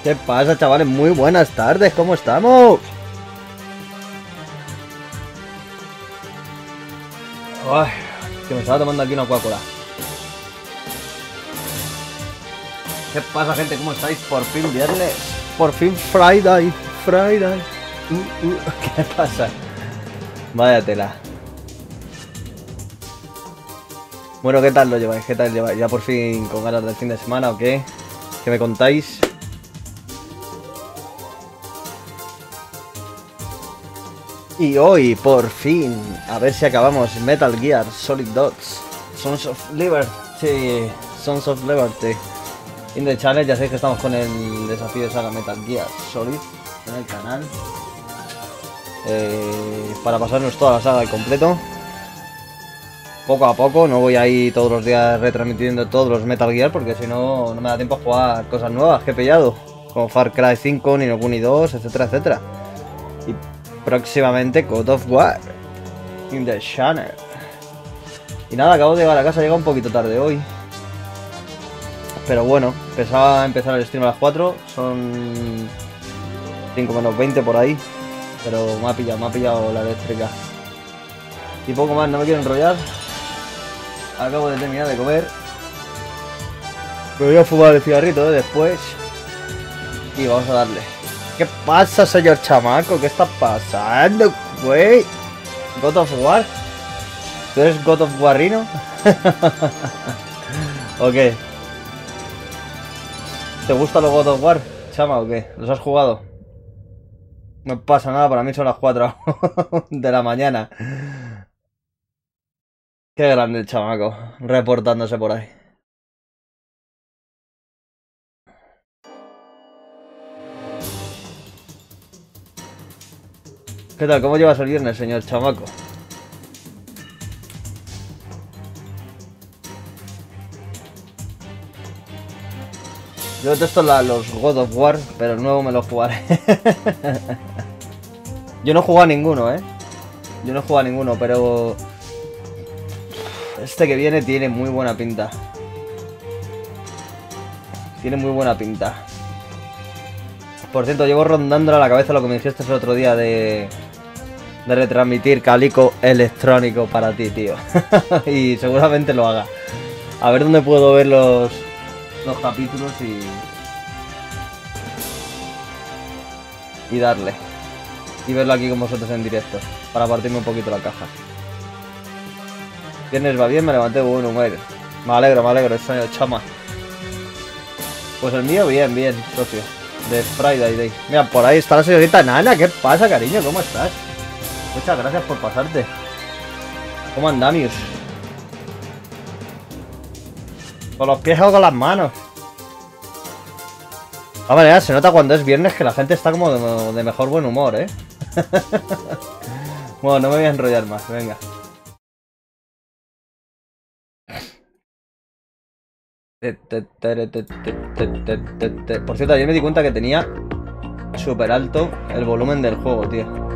¿Qué pasa, chavales? Muy buenas tardes, ¿cómo estamos? Ay, que me estaba tomando aquí una Coca-Cola. ¿Qué pasa, gente? ¿Cómo estáis? Por fin viernes. Por fin Friday. ¿Qué pasa? Vaya tela. Bueno, ¿qué tal lo lleváis? ¿Qué tal lleváis? ¿Ya por fin con ganas del fin de semana o qué? ¿Qué me contáis? Y hoy, por fin, a ver si acabamos Metal Gear Solid 2 Sons of Liberty. Sons of Liberty. In the channel, ya sabéis que estamos con el desafío de Saga Metal Gear Solid en el canal. Para pasarnos toda la saga al completo. Poco a poco, no voy ahí todos los días retransmitiendo todos los Metal Gear porque si no, no me da tiempo a jugar cosas nuevas que he pillado. Como Far Cry 5, Ni no Kuni 2, etcétera, etcétera. Y próximamente God of War in the channel. Y nada, acabo de llegar a casa, he llegado un poquito tarde hoy. Pero bueno, pensaba empezar el stream a las 4, son 5 menos 20 por ahí. Pero me ha pillado la eléctrica. Y poco más, no me quiero enrollar. Acabo de terminar de comer. Me voy a fumar el cigarrito después. Y vamos a darle. ¿Qué pasa, señor chamaco? ¿Qué está pasando, güey? ¿God of War? ¿Tú eres God of Warrino? ¿O qué? ¿Te gusta los God of War, chama, o qué? ¿Los has jugado? No pasa nada, para mí son las 4 de la mañana. Qué grande el chamaco, reportándose por ahí. ¿Qué tal? ¿Cómo llevas el viernes, señor chamaco? Yo detesto los God of War, pero el nuevo me lo jugaré. Yo no he jugado a ninguno, ¿eh? Yo no he jugado a ninguno, pero este que viene tiene muy buena pinta. Tiene muy buena pinta. Por cierto, llevo rondando a la cabeza lo que me dijiste el otro día de retransmitir Calico electrónico para ti, tío. Y seguramente lo haga. A ver dónde puedo ver los capítulos y darle. Y verlo aquí con vosotros en directo. Para partirme un poquito la caja. Viernes va bien, me levanté de buen humor. Me alegro, eso chama. Pues el mío bien, socio. De Friday Day. Mira, por ahí está la señorita Nana. ¿Qué pasa, cariño? ¿Cómo estás? Muchas gracias por pasarte. ¿Cómo andamios? Con los pies o con las manos. De manera, se nota cuando es viernes que la gente está como de mejor buen humor, ¿eh? Bueno, no me voy a enrollar más, venga. Por cierto, ayer me di cuenta que tenía súper alto el volumen del juego, tío.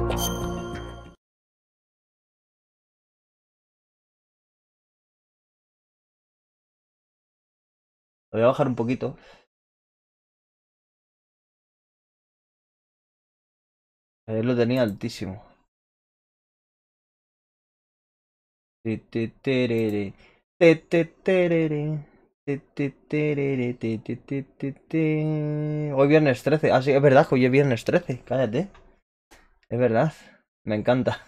Lo voy a bajar un poquito. Ayer lo tenía altísimo. Hoy viernes 13. Ah, sí, es verdad que hoy es viernes 13. Cállate. Es verdad. Me encanta.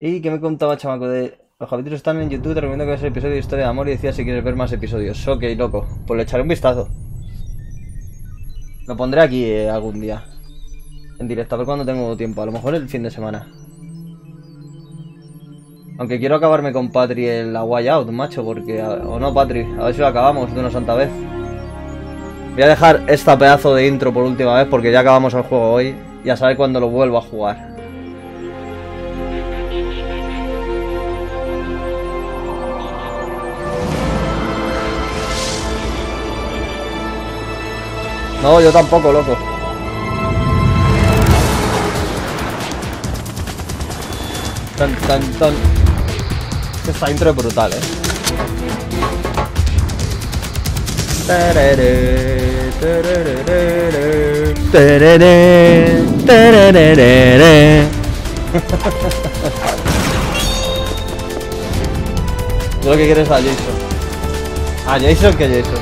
¿Y qué me contaba, chamaco? Los capítulos están en YouTube. Te recomiendo que veas el episodio de Historia de Amor y decías si quieres ver más episodios. Ok, loco. Pues le echaré un vistazo. Lo pondré aquí algún día. En directo, a ver cuando tengo tiempo. A lo mejor el fin de semana. Aunque quiero acabarme con Patri el A Way Out, macho, porque... O no, Patri, a ver si lo acabamos de una santa vez. Voy a dejar esta pedazo de intro por última vez porque ya acabamos el juego hoy. Y a saber cuándo lo vuelvo a jugar. No, yo tampoco, loco. Tan. Esta intro es brutal, Yo lo que quiero es a Jason. ¿A Jason? ¿Qué Jason?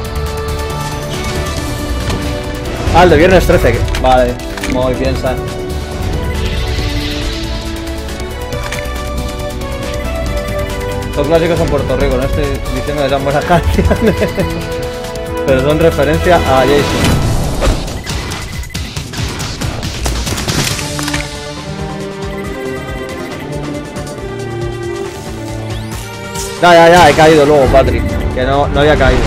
Ah, el de viernes 13. Vale, muy bien, San. Son clásicos en Puerto Rico, no estoy diciendo que sean buenas canciones, pero son referencia a Jason. Ya, he caído luego, Patrick, que no había caído.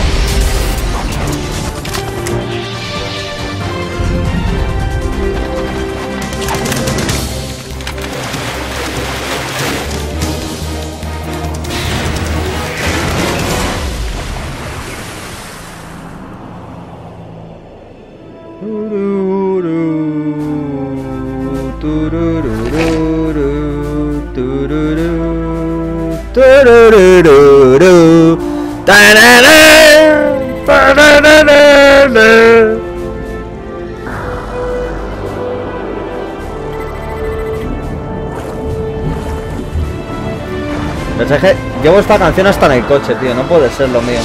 Pensé que llevo esta canción hasta en el coche, tío, no puede ser lo mío.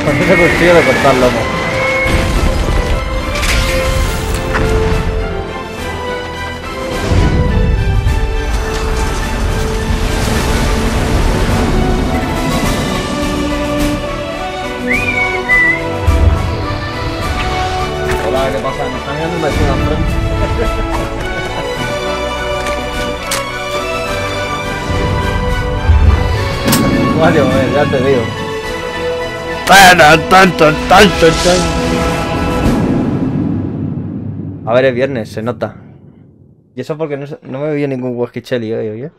Con ese cuchillo de cortar lomo. Hola, ¿qué pasa? Me están mirando un vecino enfrente. Vale, ya te digo. A ver, es viernes, se nota. Y eso porque no me veía ningún huesquichelli hoy, ¿eh?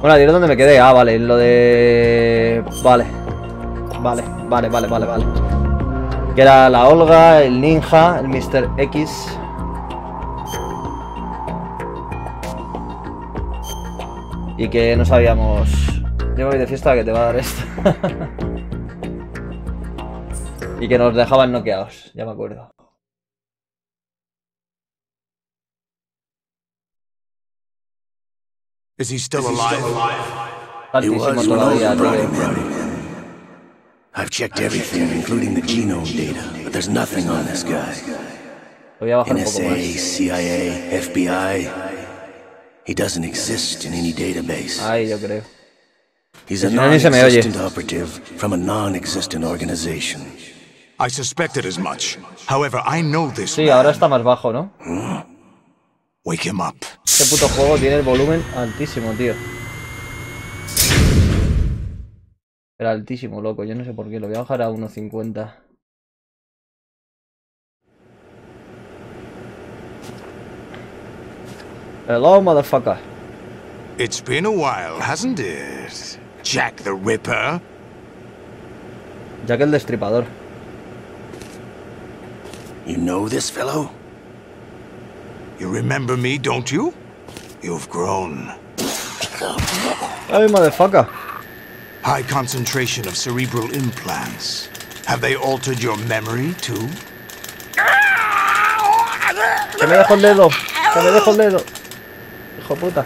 Bueno, diré dónde me quedé. Ah, vale, lo de... Vale. Que era la Olga, el ninja, el Mr. X. Y que no sabíamos... Yo voy de fiesta, que te va a dar esto. Y que nos dejaban noqueados, ya me acuerdo. Is he still alive? Tantísimo todavía, tío. I've checked everything, including the genome data, but there's nothing on this guy. Voy a bajar un poco NSA, más. CIA, FBI. He doesn't exist in any database. Ahí, yo creo. He's a Si no, ni se me oye. non-existent operative from a non-existent organization. I suspected as much. However, I know this Sí, man. ahora está más bajo, ¿no? Wake him up. Este puto juego tiene el volumen altísimo, tío. Era altísimo, loco. Yo no sé por qué. Lo voy a bajar a 1.50. Hello, motherfucker. It's been a while, hasn't it? Jack the Ripper. Jack el Destripador. You know this fellow? You remember me, don't you? You've grown. Hey, motherfucker. High concentration of cerebral implants. Have they altered your memory, too? Que me dejo el dedo. Que me dejo el dedo. Hijo de puta.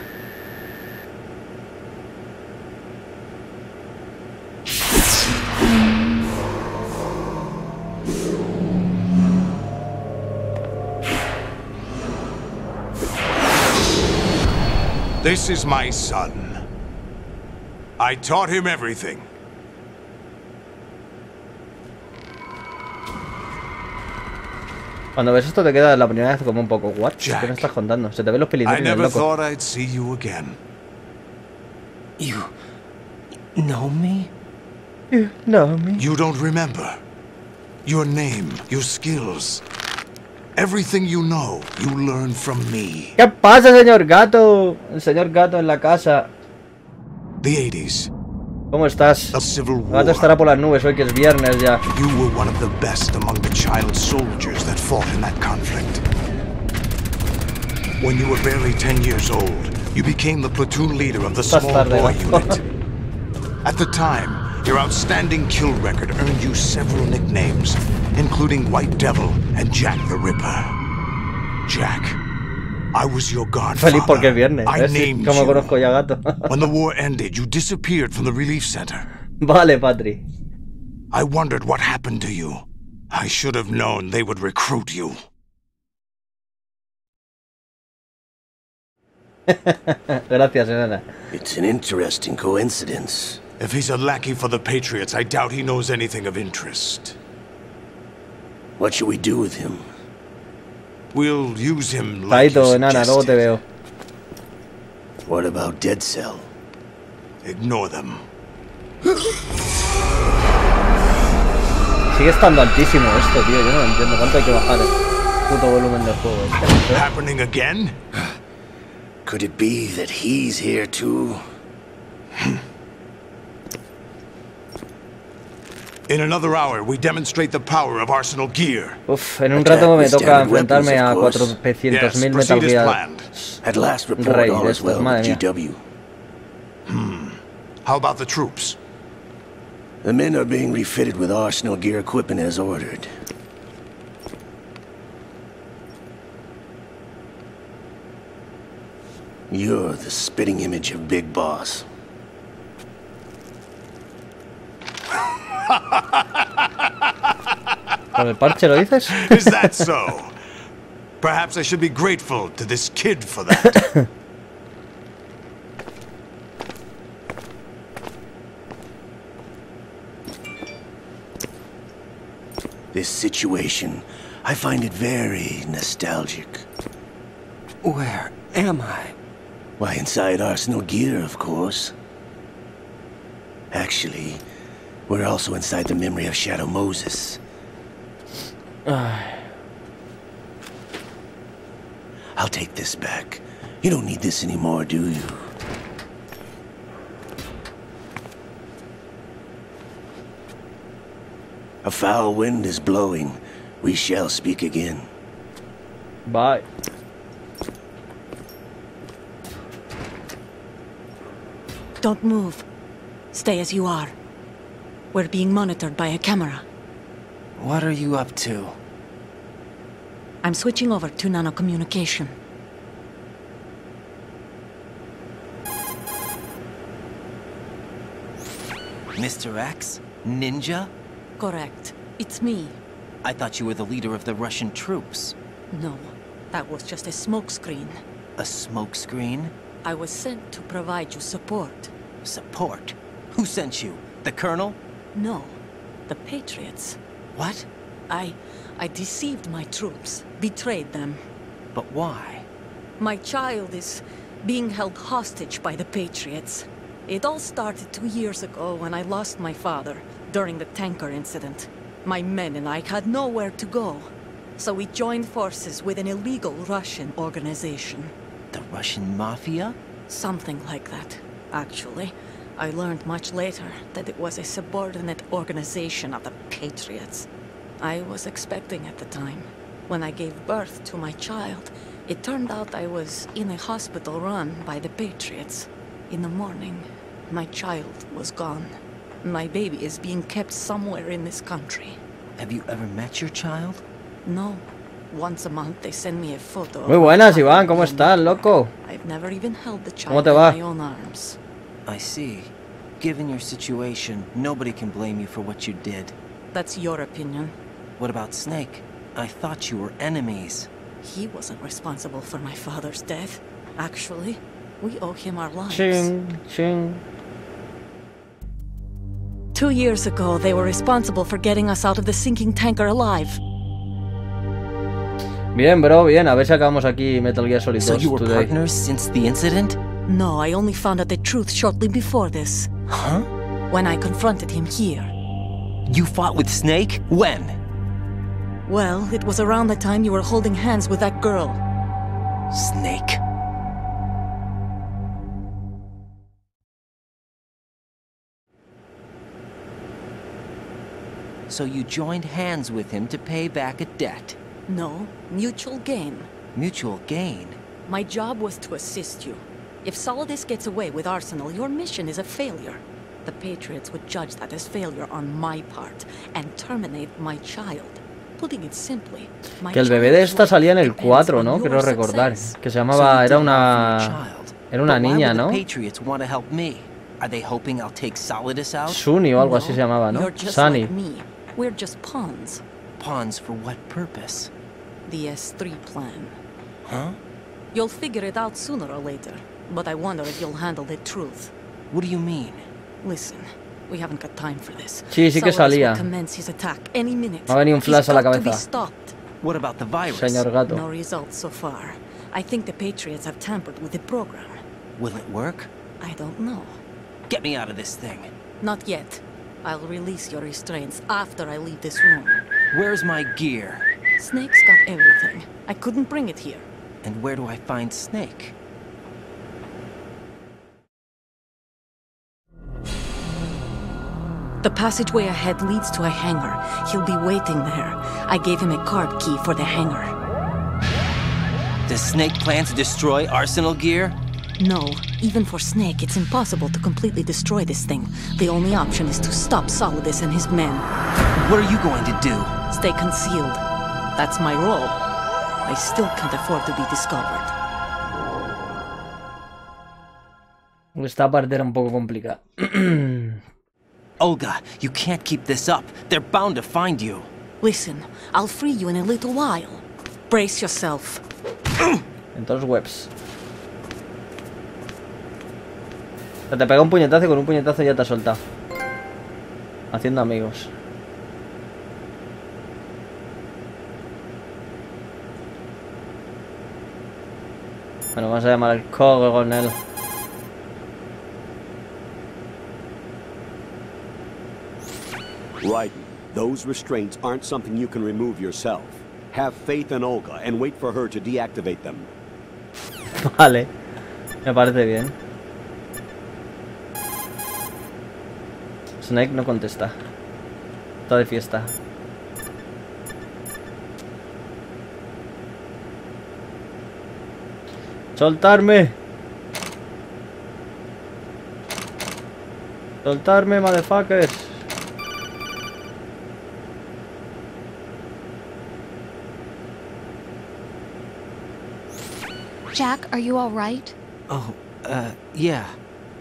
This is my son. I taught him everything. Cuando ves esto te queda la primera vez como un poco what? Jack, ¿Qué me estás contando? Se te ven los I pilindrines, never loco. thought I'd see you again. You know me? No, me. You don't remember. Your name, your skills. Everything you know, you learn from me. ¿Qué pasa, señor gato? El señor gato en la casa. The 80s. ¿Cómo estás? The Civil El War. gato estará por las nubes hoy que es viernes ya. You were one of the best among the child soldiers that fought in that conflict. When you were barely 10 years old, you became the platoon leader of the small boy unit. At the time, your outstanding kill record earned you several nicknames, including White Devil and Jack the Ripper. Jack, I was your godfather. Feliz porque es viernes. I named Como you. conozco ya gato. When the war ended, you disappeared from the relief center. Vale, Patri. I wondered what happened to you. I should have known they would recruit you. Gracias, enana. It's an interesting coincidence. If he's a lackey for the Patriots, I doubt he knows anything of interest. What should we do with him? We'll use him like you Taito, enana, luego te suggested. veo. What about Dead Cell? Ignore them. Sigue estando altísimo esto, tío. Yo no lo entiendo. ¿Cuánto hay que bajar el puto volumen del juego este? Happening again? Could it be that he's here too? In another hour, we demonstrate the power of Arsenal gear. Uf, en un rato me toca enfrentarme a 400.000 Metal Gear At last report Rey all de is estos, well madre with mía. GW. How about the troops? The men are being refitted with Arsenal gear equipment as ordered. You're the spitting image of Big Boss. ¿Con el parche lo dices? Is that so? Perhaps I should be grateful to this kid for that. This situation, I find it very nostalgic. Where am I? Why, inside Arsenal gear, of course. Actually, we're also inside the memory of Shadow Moses. I'll take this back. You don't need this anymore, do you? A foul wind is blowing. We shall speak again. Bye. Don't move. Stay as you are. We're being monitored by a camera. What are you up to? I'm switching over to nanocommunication. Mr. X? Ninja? Correct. It's me. I thought you were the leader of the Russian troops. No, that was just a smokescreen. A smokescreen? I was sent to provide you support. Support? Who sent you? The Colonel? No, the Patriots. What? I deceived my troops, betrayed them. But why? My child is being held hostage by the Patriots. It all started 2 years ago when I lost my father during the tanker incident. My men and I had nowhere to go, so we joined forces with an illegal Russian organization. The Russian Mafia? Something like that, actually. I learned much later that it was a subordinate organization of the Patriots. I was expecting at the time. When I gave birth to my child, it turned out I was in a hospital run by the Patriots. In the morning, my child was gone. My baby is being kept somewhere in this country. Have you ever met your child? No. Once a month they send me a photo. Muy buenas, Iván, ¿cómo estás, loco? I've never even held the ¿Cómo child te in va? my own arms. I see. Given your situation, nobody can blame you for what you did. That's your opinion. What about Snake? I thought you were enemies. He wasn't responsible for my father's death. Actually, we owe him our lives. Ching, ching. 2 years ago, they were responsible for getting us out of the sinking tanker alive. Bien, bro, bien. A ver si acabamos aquí Metal Gear Solid 2 So you were today. partners since the incident? No, I only found out the truth shortly before this. Huh? When I confronted him here. You fought with Snake? When? Well, it was around the time you were holding hands with that girl. Snake. So you joined hands with him to pay back a debt. No, mutual gain. Mutual gain? My job was to assist you. If Solidus gets away with Arsenal, your mission is a failure. The Patriots would judge that as failure on my part and terminate my child. Putting it simply, que el bebé de esta salía en el 4, ¿no? Quiero recordar. Que se llamaba... Era una niña, ¿no? Are they hoping I'll take Solidus out? Sunny o algo así se llamaba, ¿no? Sunny. We're just pawns. Pawns for what purpose? The S3 plan. Huh? You'll figure it out sooner or later, but I wonder if you'll handle the truth. What do you mean? Listen, we haven't got time for this. Sí, sí que salía. Me ha venido un flash a la cabeza. What about the virus? Señor gato. No results so far. I think the Patriots have tampered with the program. Will it work? I don't know. Get me out of this thing. Not yet. I'll release your restraints after I leave this room. Where's my gear? Snake's got everything. I couldn't bring it here. And where do I find Snake? The passageway ahead leads to a hangar. He'll be waiting there. I gave him a card key for the hangar. Does Snake plan to destroy Arsenal gear? No. Even for Snake, it's impossible to completely destroy this thing. The only option is to stop Solidus and his men. What are you going to do? Stay concealed. That's my role. I still can't afford to be discovered. Esta parte era un poco complicada. Olga, you can't keep this up. They're bound to find you. Listen, I'll free you in a little while. Brace yourself. En todos los webs. Te pega un puñetazo y con un puñetazo ya te ha soltado. Haciendo amigos. Bueno, vamos a llamar al coronel. Right. Those restraints aren't something you can remove yourself. Have faith in Olga and wait for her to deactivate them. Vale. Me parece bien. Snake no contesta. Está de fiesta. ¡Soltarme! ¡Soltarme, motherfuckers! Jack, are you all right? Oh, yeah.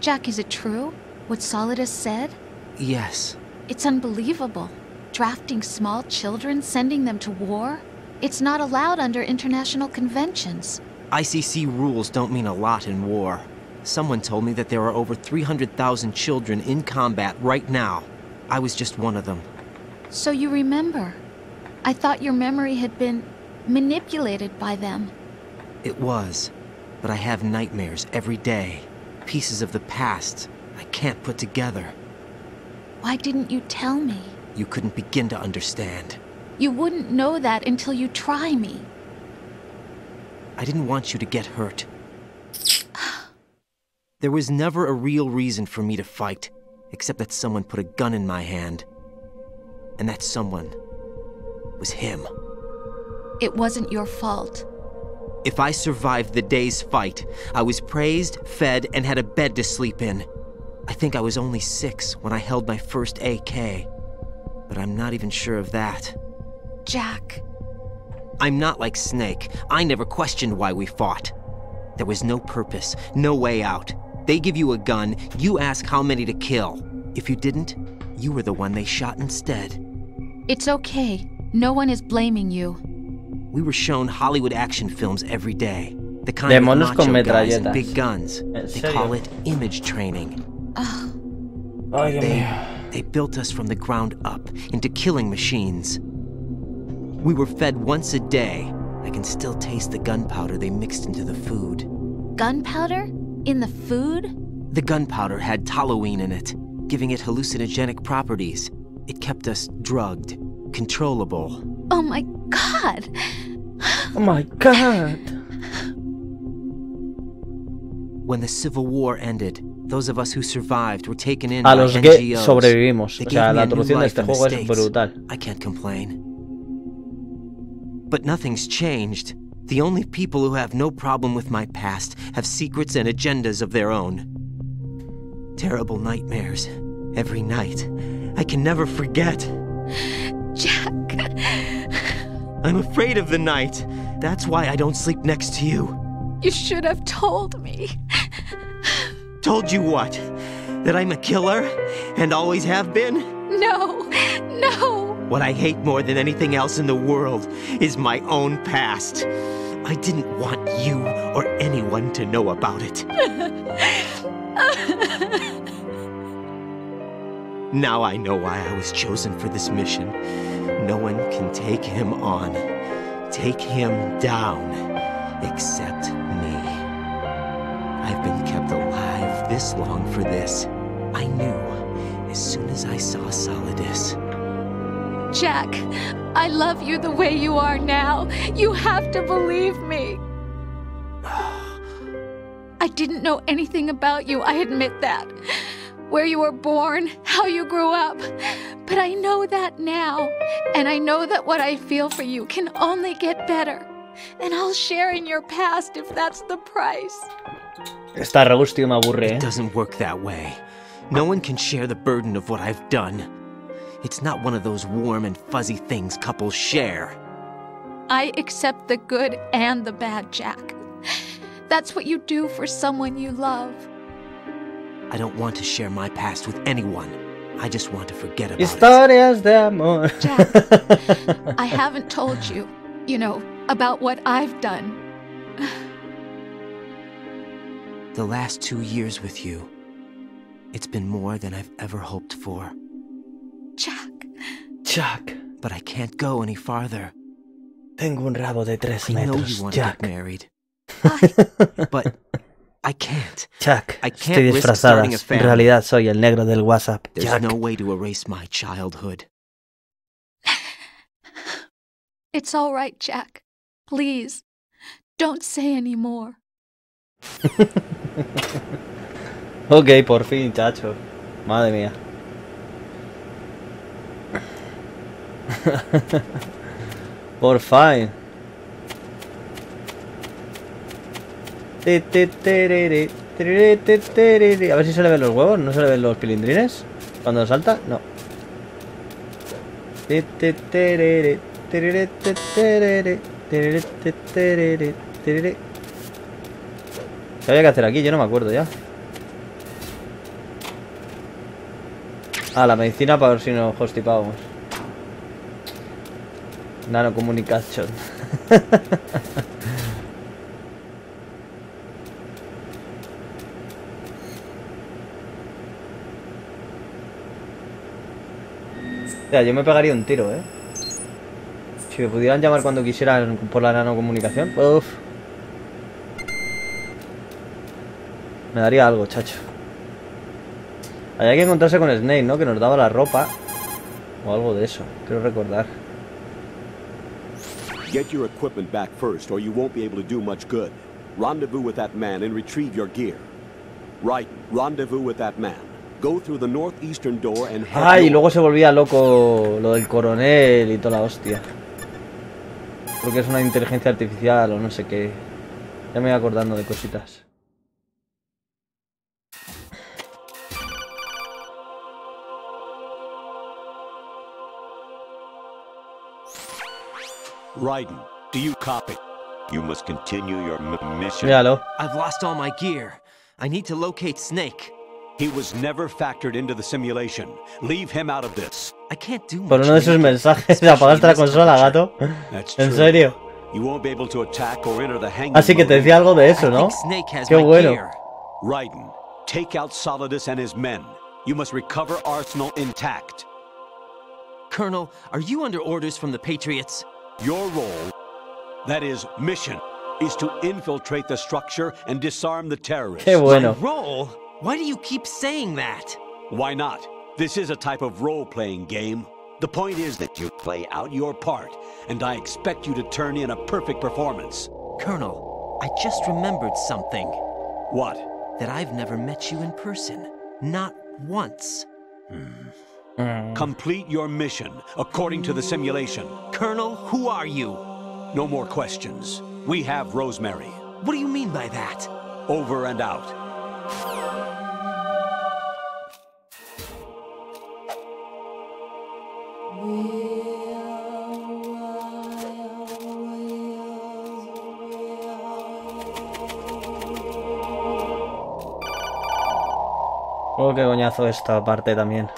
Jack, is it true? What Solidus said? Yes. It's unbelievable. Drafting small children, sending them to war? It's not allowed under international conventions. ICC rules don't mean a lot in war. Someone told me that there are over 300,000 children in combat right now. I was just one of them. So you remember? I thought your memory had been manipulated by them. It was. But I have nightmares every day. Pieces of the past I can't put together. Why didn't you tell me? You couldn't begin to understand. You wouldn't know that until you try me. I didn't want you to get hurt. There was never a real reason for me to fight, except that someone put a gun in my hand. And that someone was him. It wasn't your fault. If I survived the day's fight, I was praised, fed, and had a bed to sleep in. I think I was only 6 when I held my first AK. But I'm not even sure of that. Jack. I'm not like Snake. I never questioned why we fought. There was no purpose, no way out. They give you a gun, you ask how many to kill. If you didn't, you were the one they shot instead. It's okay. No one is blaming you. We were shown Hollywood action films every day. The kind of macho guys and big guns. They call it image training. They built us from the ground up into killing machines. We were fed once a day. I can still taste the gunpowder they mixed into the food. Gunpowder? In the food? The gunpowder had toluene in it, giving it hallucinogenic properties. It kept us drugged, controllable. Oh my God! Oh my God! When the Civil War ended, those of us who survived were taken in A by los que NGOs. sobrevivimos. They O sea, gave me la a new traducción de life este in the juego es States. brutal. I can't complain. But nothing's changed. The only people who have no problem with my past have secrets and agendas of their own. Terrible nightmares. Every night. I can never forget. Jack. I'm afraid of the night. That's why I don't sleep next to you. You should have told me. Told you what? That I'm a killer? And always have been? No, no. What I hate more than anything else in the world is my own past. I didn't want you or anyone to know about it. Now I know why I was chosen for this mission. No one can take him on, take him down, except me. I've been kept alive this long for this. I knew as soon as I saw Solidus. Jack, I love you the way you are now. You have to believe me. I didn't know anything about you, I admit that. Where you were born, how you grew up. But I know that now. And I know that what I feel for you can only get better. And I'll share in your past if that's the price. Esta Regustio me aburre, It doesn't work that way. No one can share the burden of what I've done. It's not one of those warm and fuzzy things couples share. I accept the good and the bad, Jack. That's what you do for someone you love. I don't want to share my past with anyone. I just want to forget about Historias de amor. Jack, I haven't told you, about what I've done. The last 2 years with you, it's been more than I've ever hoped for. Jack. But I can't go any farther. Tengo un rabo de 3 I know metros, you want to Jack. get married. But I can't. Jack, I estoy can't risk starting disfrazada. a family. En realidad soy el negro del WhatsApp. There's Jack. no way to erase my childhood. It's all right, Jack. Please, don't say any more. Ok, por fin, chacho. Madre mía. Por fin. A ver si se le ven los huevos. ¿No se le ven los pilindrines? Cuando salta, no. ¿Qué había que hacer aquí? Yo no me acuerdo ya. Ah, la medicina para ver si nos constipábamos. Nanocomunication. Ya, yo me pegaría un tiro, ¿eh? Si me pudieran llamar cuando quisieran por la nanocomunicación, uff. Me daría algo, chacho. Había que encontrarse con Snake, ¿no? Que nos daba la ropa. O algo de eso, quiero recordar. Get your equipment back first, or you won't be able to do much good. Rendezvous with that man and retrieve your gear. Right, rendezvous with that man. Go through the northeastern door and head Ay, y north. luego se volvía loco lo del coronel y toda la hostia. Porque es una inteligencia artificial o no sé qué. Ya me voy acordando de cositas. Raiden, do you copy? You must continue your mission. Míralo. I've lost all my gear. I need to locate Snake. He was never factored into the simulation. Leave him out of this. I can't do much. Por uno de esos Snake. mensajes de apagaste la consola, gato. That's ¿En true. serio? You won't be able to attack or enter the hanging Así que te mode. decía algo de I eso, ¿no? think Snake has Qué my bueno. gear. Raiden, take out Solidus and his men. You must recover Arsenal intact. Colonel, are you under orders from the Patriots? Your role, that is, mission, is to infiltrate the structure and disarm the terrorists. Qué bueno. My role? Why do you keep saying that? Why not? This is a type of role-playing game. The point is that you play out your part, and I expect you to turn in a perfect performance. Colonel, I just remembered something. What? That I've never met you in person. Not once. Complete your mission according to the simulation. Colonel, who are you? No more questions. We have Rosemary. What do you mean by that? Over and out. Oh, qué coñazo esta parte también.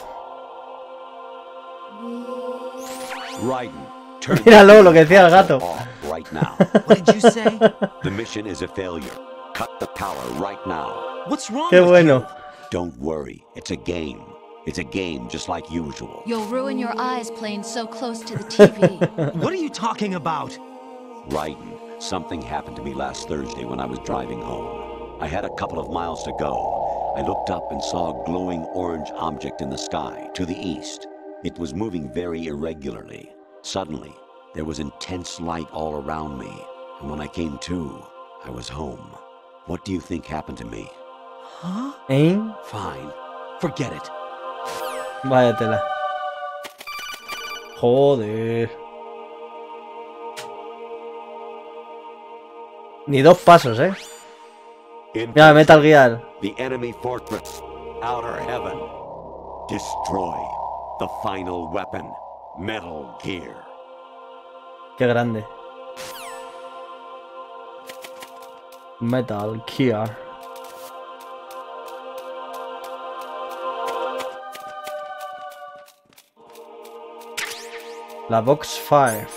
Raiden, turn Míralo, lo que decía el gato. off right now. What did you say? The mission is a failure. Cut the power right now. What's wrong Qué with bueno. you? Don't worry. It's a game. It's a game just like usual. You'll ruin your eyes playing so close to the TV. What are you talking about? Raiden, something happened to me last Thursday when I was driving home. I had a couple of miles to go. I looked up and saw a glowing orange object in the sky, to the east. It was moving very irregularly. Suddenly, there was intense light all around me. And when I came to, I was home. What do you think happened to me? Huh? ¿Eh? Fine. Forget it. Vaya tela. Joder. Ni dos pasos, ¿eh? Mira, Metal Gear. The enemy fortress. Outer heaven. Destroy. The final weapon. Metal Gear. Qué grande. Metal Gear. La Box 5.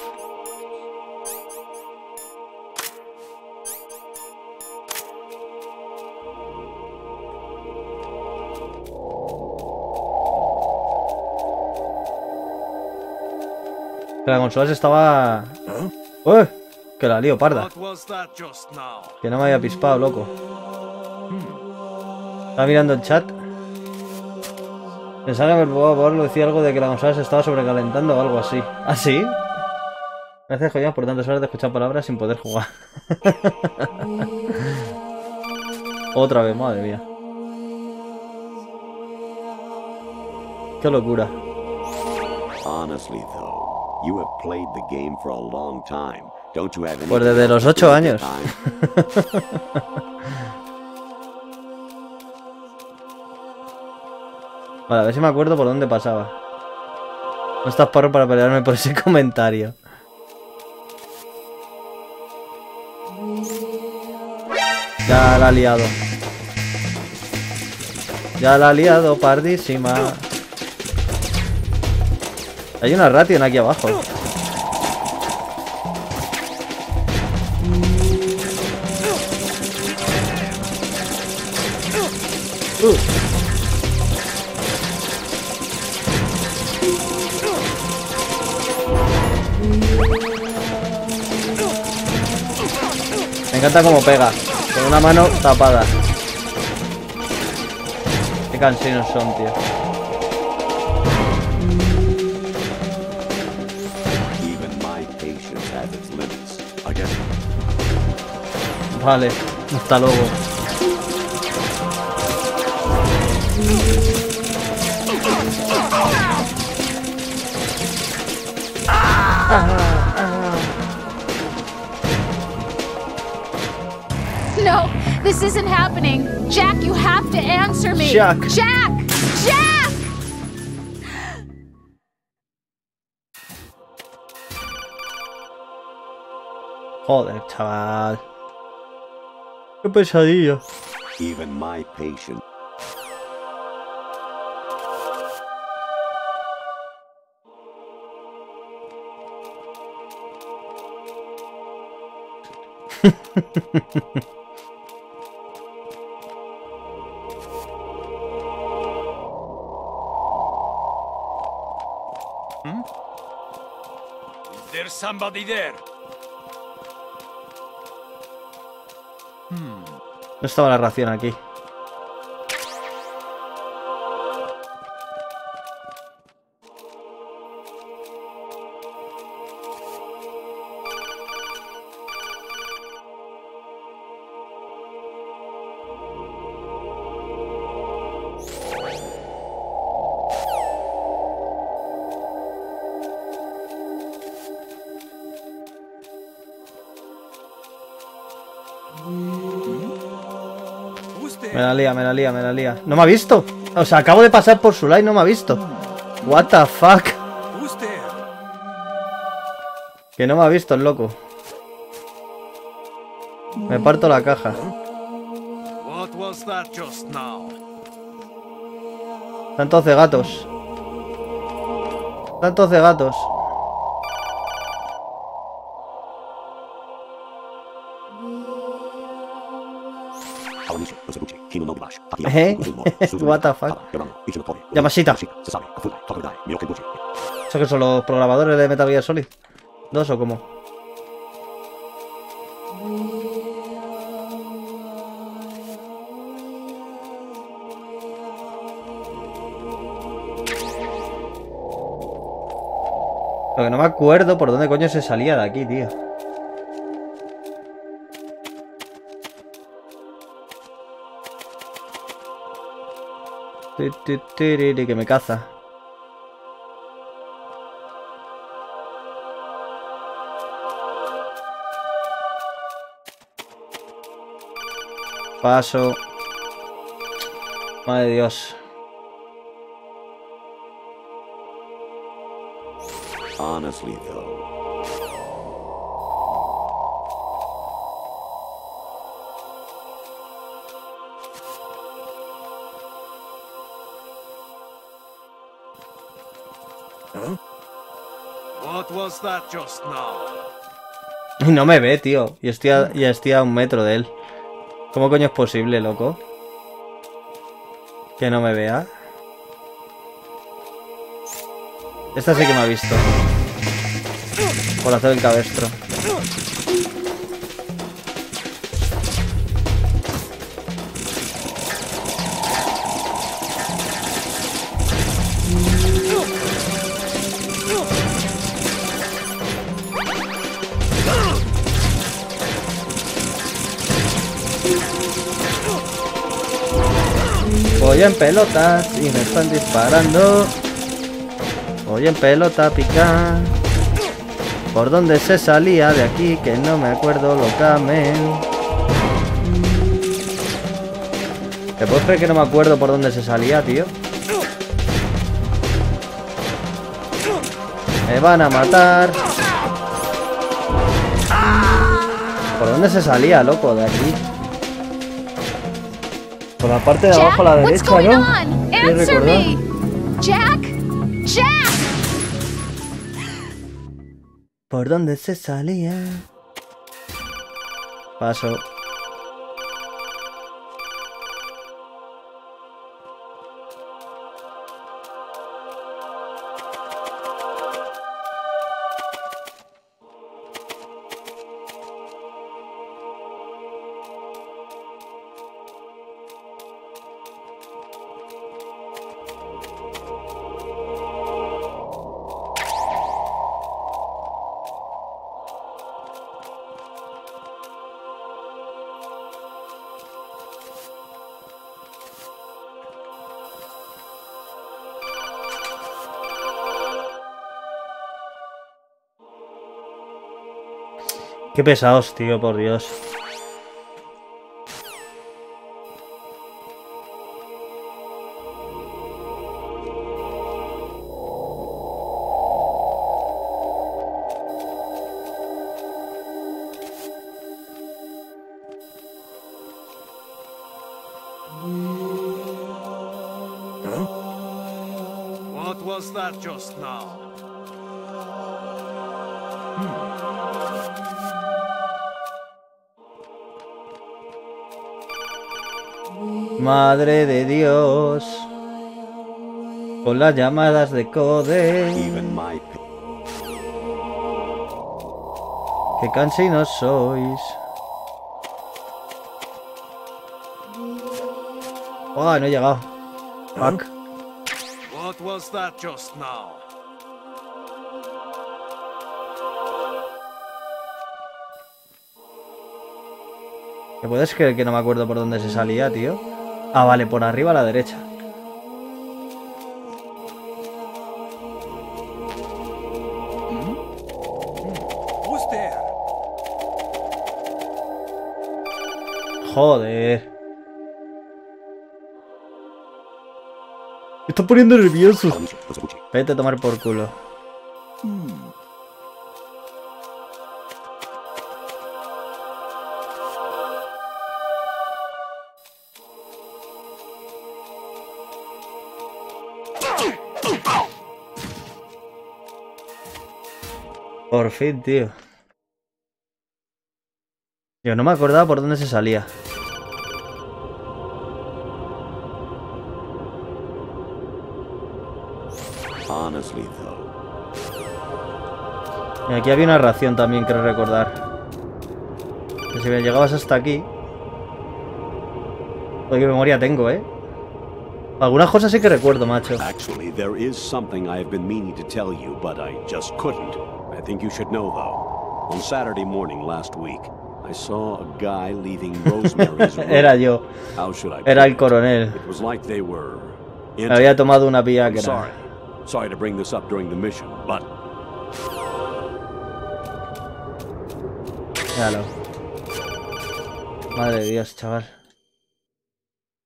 La consola se estaba... ¡Uy! Que la lío, parda. Que no me había pispado, loco. Estaba mirando el chat. Pensaba que el Pablo decía algo de que la consola se estaba sobrecalentando o algo así. ¿Ah, sí? Gracias, Joya, por tantas horas de escuchar palabras sin poder jugar. Otra vez, madre mía. Qué locura. Honestly, though, you have played the game for a long time. Don't you have any... Pues desde los 8 años. Vale, a ver si me acuerdo por dónde pasaba. No estás parro para pelearme por ese comentario. Ya la ha liado. Ya la ha liado, pardísima. Hay una Ration aquí abajo. Me encanta cómo pega, con una mano tapada. Qué cansinos son, tío. Vale, hasta luego. No, this isn't happening. Jack, you have to answer me. Jack. Jack! Jack! Joder, chaval. Qué pesadilla. Even my patience. Is there somebody there? No estaba la ración aquí. Me la lía. No me ha visto. O sea, acabo de pasar por su lado y no me ha visto. What the fuck. Que no me ha visto el loco. Me parto la caja. Tantos de gatos. Tantos de gatos. What the fuck. Yamashita. ¿Eso que son los programadores de Metal Gear Solid? ¿Dos o cómo? Lo que no me acuerdo por dónde coño se salía de aquí, tío. Que me caza. Paso. Madre de Dios. Honestly, though. What was that just now? Y no me ve, tío. Y estoy a 1 metro de él. ¿Cómo coño es posible, loco? Que no me vea. Esta sí que me ha visto. Por hacer el cabestro. Voy en pelotas y me están disparando. Voy en pelota a picar. ¿Por dónde se salía de aquí? Que no me acuerdo, locamen. ¿Te puedes creer que no me acuerdo por dónde se salía, tío? Me van a matar. ¿Por dónde se salía, loco, de aquí? Por la parte de abajo a la derecha, ¿no? Sí, recordar. Jack. ¿Por dónde se salía? Paso. Qué pesados, tío, por Dios. What was that just now? Madre de Dios. Con las llamadas de Code. Even my Qué cansinos sois. Oh, no he llegado. Fuck. What was that just now? ¿Te puedes creer que no me acuerdo por dónde se salía, tío? Ah, vale, por arriba a la derecha. Who's there? Joder. está poniendo nervioso. Vete a tomar por culo. Por fin, tío. Yo no me acordaba por dónde se salía. Y aquí había una ración también, creo recordar. Que si me llegabas hasta aquí... Oye, qué memoria tengo, ¿eh? Algunas cosas sí que recuerdo, macho. Actually, there is something I have been meaning to tell you, but I just couldn't. I think you should know, though. On Saturday morning last week, I saw a guy leaving Rosemary's room. Era yo. How should I Era el coronel. It was like they were... Me había tomado una Viagra. Sorry to bring this up during the mission, but... Míralo. Madre de Dios, chaval.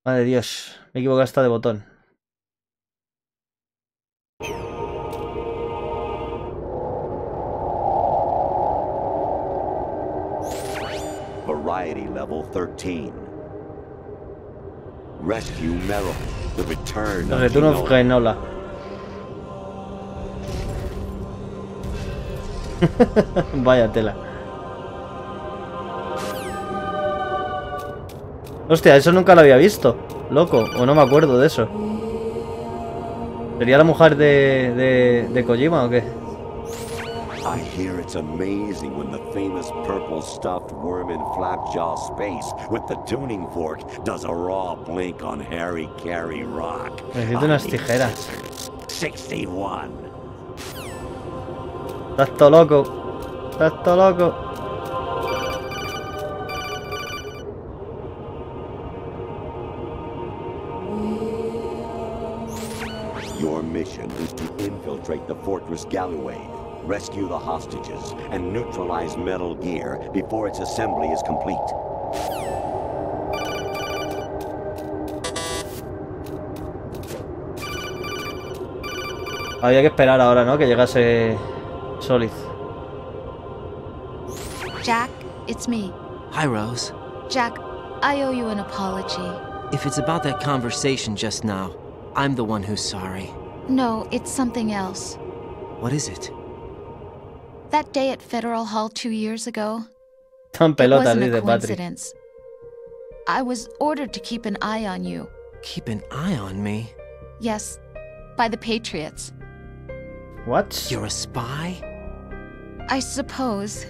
Madre de Dios. Me he equivocado hasta de botón. Variety level 13. Rescue Merrill. The return of Genola. Vaya tela. Hostia, eso nunca lo había visto. Loco, o no me acuerdo de eso. ¿Sería la mujer de Kojima o qué? I hear it's amazing when the famous purple stuffed worm in Flapjaw space with the tuning fork does a raw blink on Harry Carey rock. Necesito unas tijeras. 61. Estás todo loco. Estás todo loco. Your mission is to infiltrate the Fortress Gallery, rescue the hostages, and neutralize Metal Gear before its assembly is complete. Había que esperar ahora, ¿no? Que llegase Solid. Jack, it's me. Hi, Rose. Jack, I owe you an apology. If it's about that conversation just now, I'm the one who's sorry. No, it's something else. What is it? That day at Federal Hall 2 years ago, Tan it pelotas, wasn't a dice Patrick. coincidence. I was ordered to keep an eye on you. Keep an eye on me? Yes, by the Patriots. What? You're a spy? I suppose.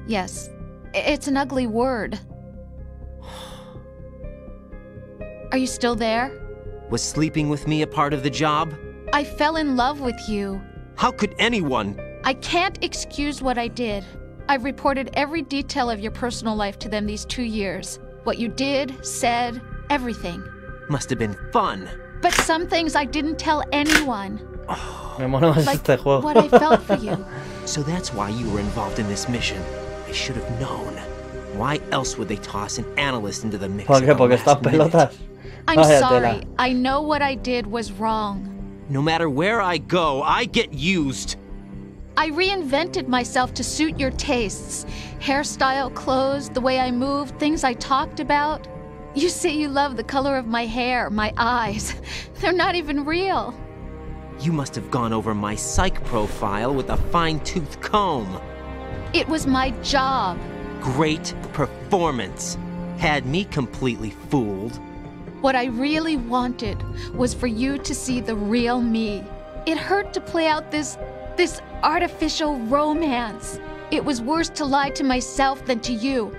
Yes. It's an ugly word. Are you still there? Was sleeping with me a part of the job? I fell in love with you. How could anyone? I can't excuse what I did. I've reported every detail of your personal life to them these 2 years. What you did, said, everything. Must have been fun. But some things I didn't tell anyone. Me mola más Like este juego. what I felt for you. So that's why you were involved in this mission. I should have known. Why else would they toss an analyst into the mix? ¿Por at qué? the Porque last están minute? pelotas. I'm Vaya sorry. tela. I know what I did was wrong. No matter where I go, I get used. I reinvented myself to suit your tastes. Hairstyle, clothes, the way I moved, things I talked about. You say you love the color of my hair, my eyes. They're not even real. You must have gone over my psych profile with a fine-tooth comb. It was my job. Great performance. Had me completely fooled. What I really wanted was for you to see the real me. It hurt to play out this artificial romance. It was worse to lie to myself than to you.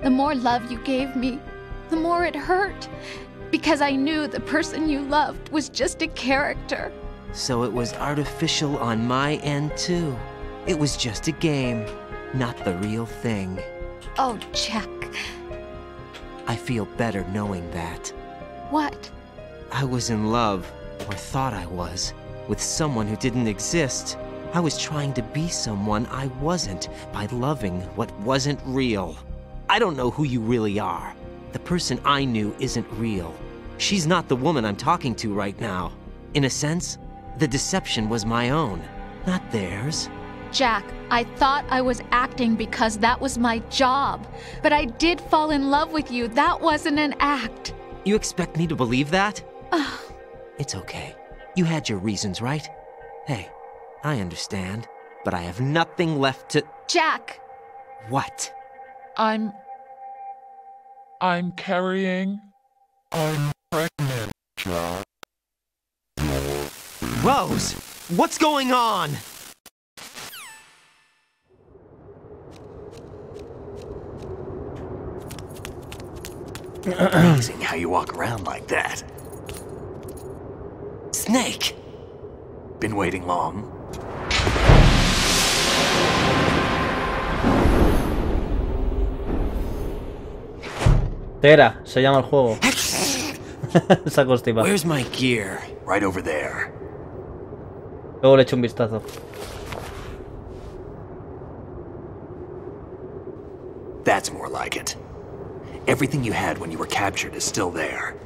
The more love you gave me, the more it hurt. Because I knew the person you loved was just a character. So it was artificial on my end, too. It was just a game, not the real thing. Oh, Jack. I feel better knowing that. What? I was in love, or thought I was, with someone who didn't exist. I was trying to be someone I wasn't by loving what wasn't real. I don't know who you really are. The person I knew isn't real. She's not the woman I'm talking to right now. In a sense, the deception was my own, not theirs. Jack, I thought I was acting because that was my job. But I did fall in love with you. That wasn't an act. You expect me to believe that? It's okay. You had your reasons, right? Hey, I understand. But I have nothing left to... Jack! What? I'm carrying... I'm pregnant, Jack. Rose! What's going on? Amazing how you walk around like that. Snake! Been waiting long? Tera, se llama el juego. Esa constipa. Where's my gear? Right over there. Luego le echo un vistazo. That's more like it. Everything you had when you were captured is still there.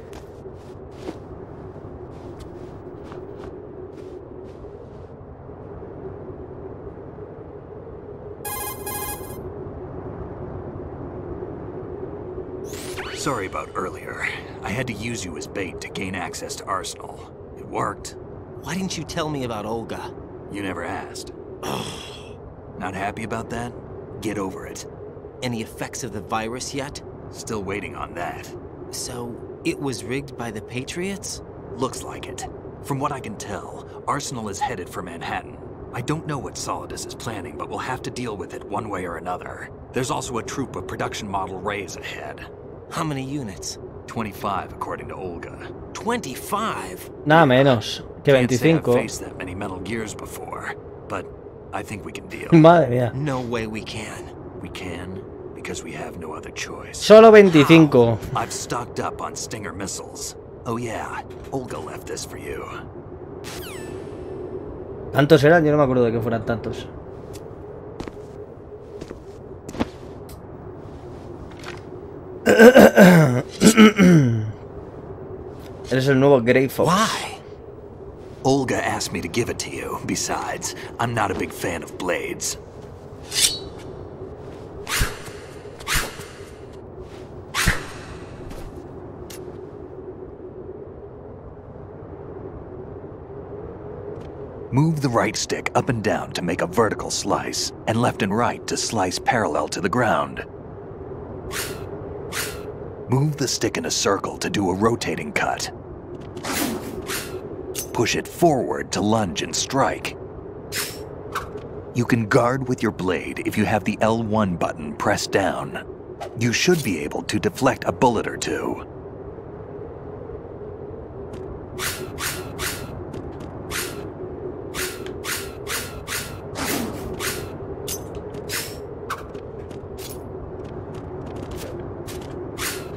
Sorry about earlier. I had to use you as bait to gain access to Arsenal. It worked. Why didn't you tell me about Olga? You never asked. Not happy about that? Get over it. Any effects of the virus yet? Still waiting on that. So, it was rigged by the Patriots? Looks like it. From what I can tell, Arsenal is headed for Manhattan. I don't know what Solidus is planning, but we'll have to deal with it one way or another. There's also a troop of production model Rays ahead. How many units? 25, according to Olga. 25? Nada menos que Can't say I've 25. faced that many Metal Gears before, but I think we can deal. Madre mía. No way we can. We can, because we have no other choice. Solo 25. I've stocked up on Stinger missiles. Oh yeah, Olga left this for you. ¿Tantos eran? Yo no me acuerdo de que fueran tantos. Eres el nuevo Grey Fox. Why? Olga asked me to give it to you. Besides, I'm not a big fan of blades. Move the right stick up and down to make a vertical slice, and left and right to slice parallel to the ground. Move the stick in a circle to do a rotating cut. Push it forward to lunge and strike. You can guard with your blade if you have the L1 button pressed down. You should be able to deflect a bullet or two.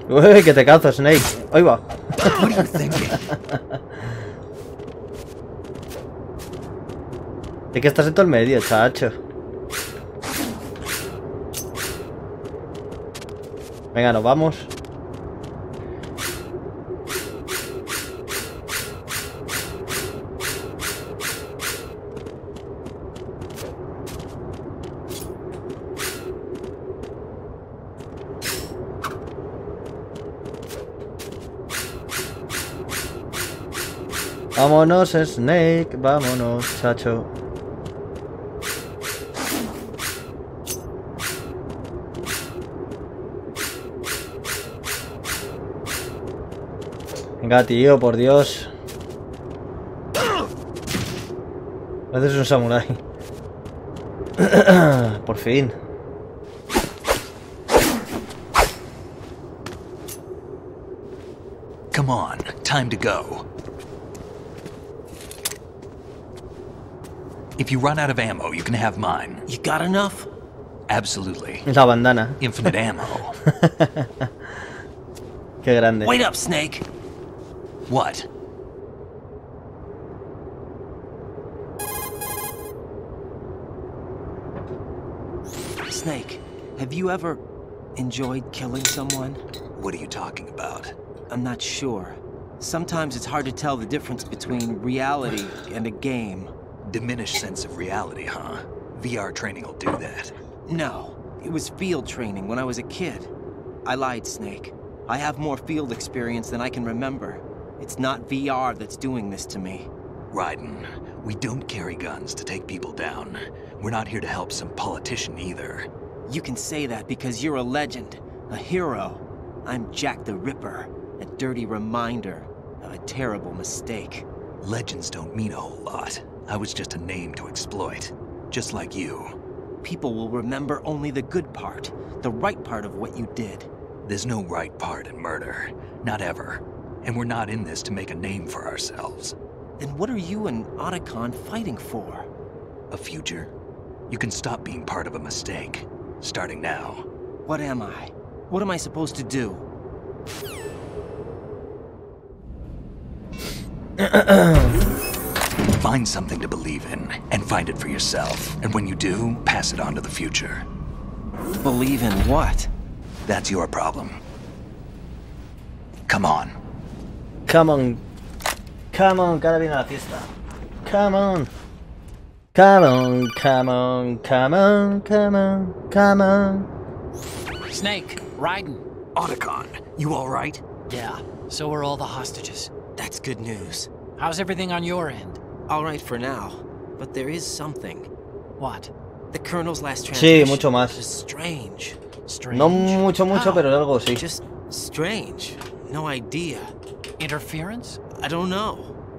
Uy, que te cazo, Snake. Ahí va. What are you thinking? Es que estás en todo el medio, chacho. Venga, nos vamos. Vámonos, Snake, vámonos, chacho. Venga, tío, por Dios. Haces un samurái. Por fin. Come on, time to go. If you run out of ammo, you can have mine. You got enough? Absolutely. La bandana. Infinite ammo. Qué grande. Wait up, Snake. What? Snake, have you ever enjoyed killing someone? What are you talking about? I'm not sure. Sometimes it's hard to tell the difference between reality and a game. Diminished sense of reality, huh? VR training will do that. No, it was field training when I was a kid. I lied, Snake. I have more field experience than I can remember. It's not VR that's doing this to me. Raiden, we don't carry guns to take people down. We're not here to help some politician either. You can say that because you're a legend, a hero. I'm Jack the Ripper, a dirty reminder of a terrible mistake. Legends don't mean a whole lot. I was just a name to exploit, just like you. People will remember only the good part, the right part of what you did. There's no right part in murder, not ever. And we're not in this to make a name for ourselves. Then what are you and Otacon fighting for? A future? You can stop being part of a mistake, starting now. What am I? What am I supposed to do? Find something to believe in, and find it for yourself. And when you do, pass it on to the future. Believe in what? That's your problem. Come on. Come on. Come on, que ahora viene la fiesta. Come on. Come on, come on, come on, come on, come on. Snake, Raiden. Otacon, you alright? Yeah, so are all the hostages. That's good news. How's everything on your end? All right for now, but there is something. What? The Colonel's last Sí, transmission mucho más. was strange. Strange. No mucho, How? pero algo sí. Just strange. No idea. Interference? I don't know.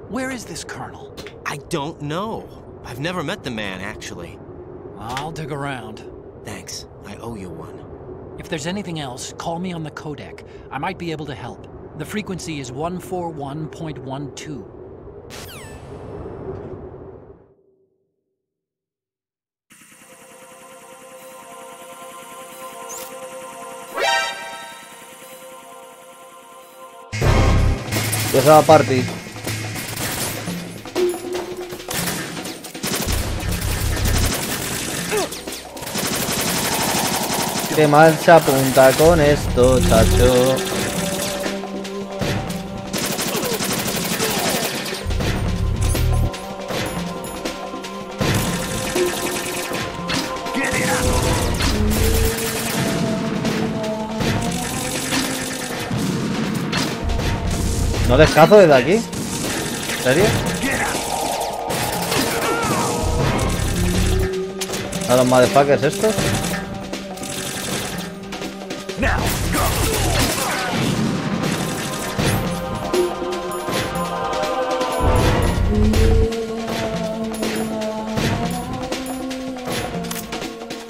Where is this Colonel? I don't know. I've never met the man, actually. I'll dig around. Thanks. I owe you one. If there's anything else, call me on the codec. I might be able to help. The frequency is 141.12. Pues a la party. Qué mal se apunta con esto, chacho. ¿No descazo desde aquí? ¿En serio? ¿A los motherfuckers estos?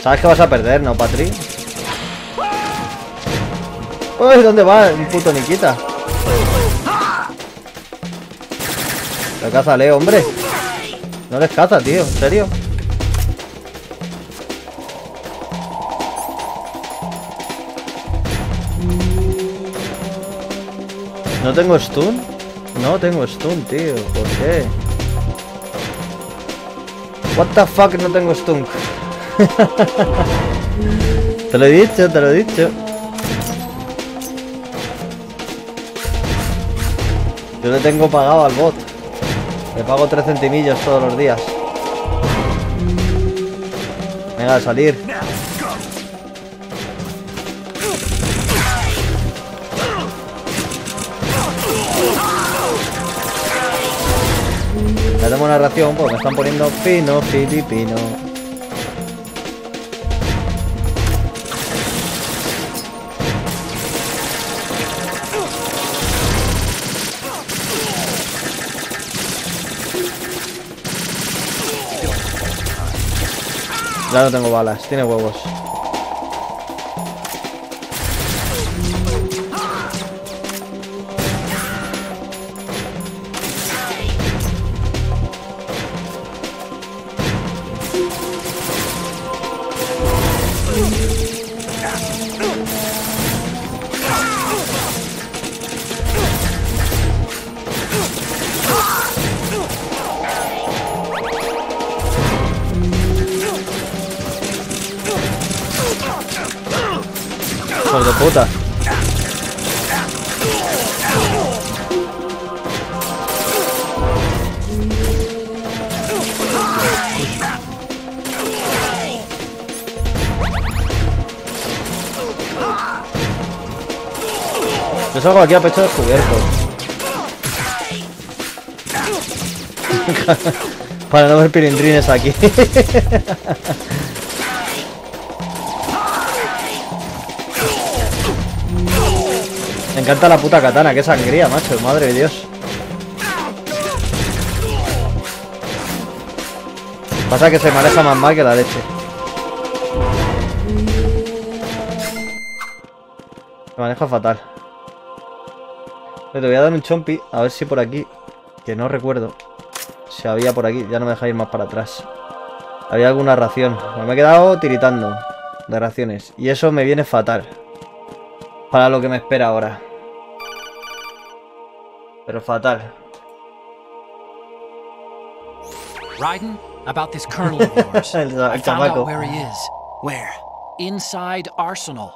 Sabes que vas a perder, ¿no, Patri? ¡Uy! ¿Dónde va el puto Nikita? Pero cázale, hombre. No les caza, tío, en serio. ¿No tengo stun? No tengo stun, tío. ¿Por qué? What the fuck, no tengo stun. Te lo he dicho, te lo he dicho. Yo le tengo pagado al bot. Le pago 3 centimillos todos los días. Venga, a salir. Ya tengo una ración porque me están poniendo pino filipino. Ya no tengo balas, tiene huevos. Hijos de puta. salgo aquí a pecho descubierto. Para no ver pilindrines aquí. Me encanta la puta katana, qué sangría, macho, madre de Dios. Pasa que se maneja más mal que la leche. Se maneja fatal. Te voy a dar un chompi, a ver si por aquí, que no recuerdo si había por aquí, ya no me deja ir más para atrás. Había alguna ración. Me he quedado tiritando de raciones. Y eso me viene fatal para lo que me espera ahora. Pero fatal. Raiden, about this colonel of yours. I found out where he is. Where? Inside Arsenal.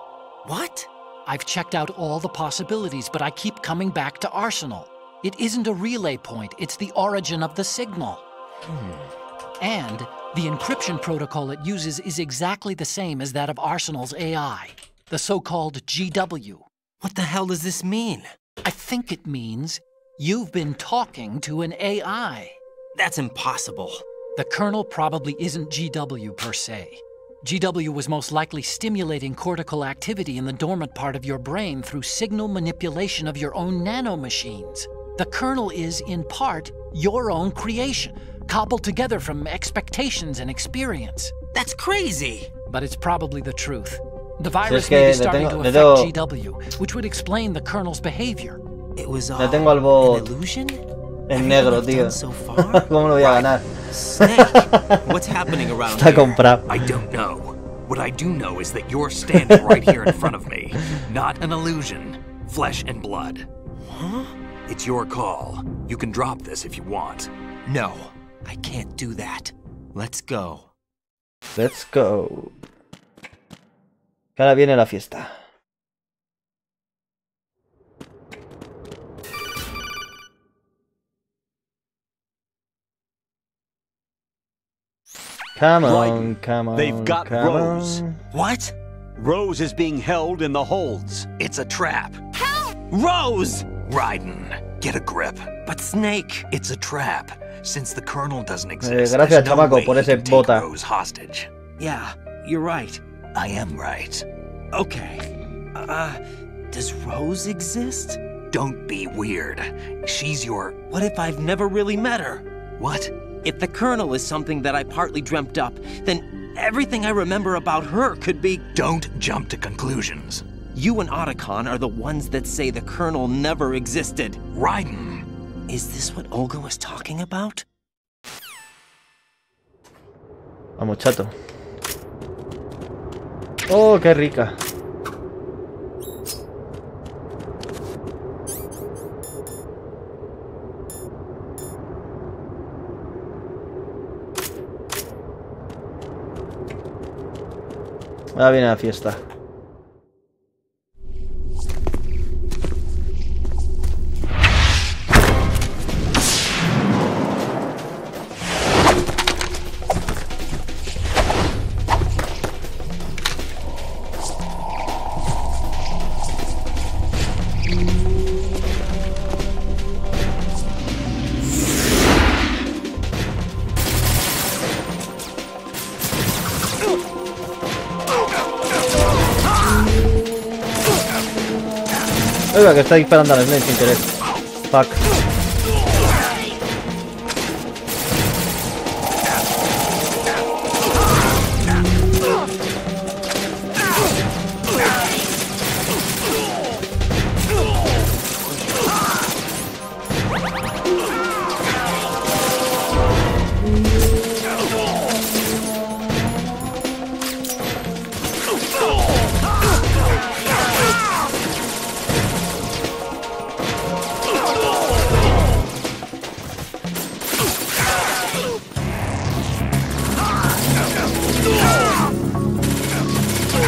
What? I've checked out all the possibilities, but I keep coming back to Arsenal. It isn't a relay point, it's the origin of the signal. And the encryption protocol it uses is exactly the same as that of Arsenal's AI, the so-called GW. What the hell does this mean? I think it means you've been talking to an AI. That's impossible. The kernel probably isn't GW per se. GW was most likely stimulating cortical activity in the dormant part of your brain through signal manipulation of your own nanomachines. The kernel is, in part, your own creation, cobbled together from expectations and experience. That's crazy! But it's probably the truth. The virus may be starting to affect GW, which would explain the kernel's behavior. It was an illusion? En negro, tío. ¿Cómo lo voy a ganar? Snake, what's happening around Está comprado. I don't know. What I do know is that you're standing right here in front of me. Not an illusion. Flesh and blood. Huh? It's your call. You can drop this if you want. No, I can't do that. Let's go. Let's go. Que ahora viene la fiesta. Come on, come on. They've got Rose. What? Rose is being held in the holds. It's a trap. Help! Rose! Raiden, get a grip. But Snake... It's a trap. Since the Colonel doesn't exist, gracias, there's no chamaco, way por you ese can take bota. Rose hostage. Yeah, you're right. I am right. Okay. Does Rose exist? Don't be weird. She's your... What if I've never really met her? What? If the Colonel is something that I partly dreamt up, then everything I remember about her could be... Don't jump to conclusions. You and Otacon are the ones that say the Colonel never existed. Raiden. Is this what Olga was talking about? Vamos, chato. Oh, qué rica. Ahora viene la fiesta. Oiga, que está disparando a la Snake sin querer. Fuck.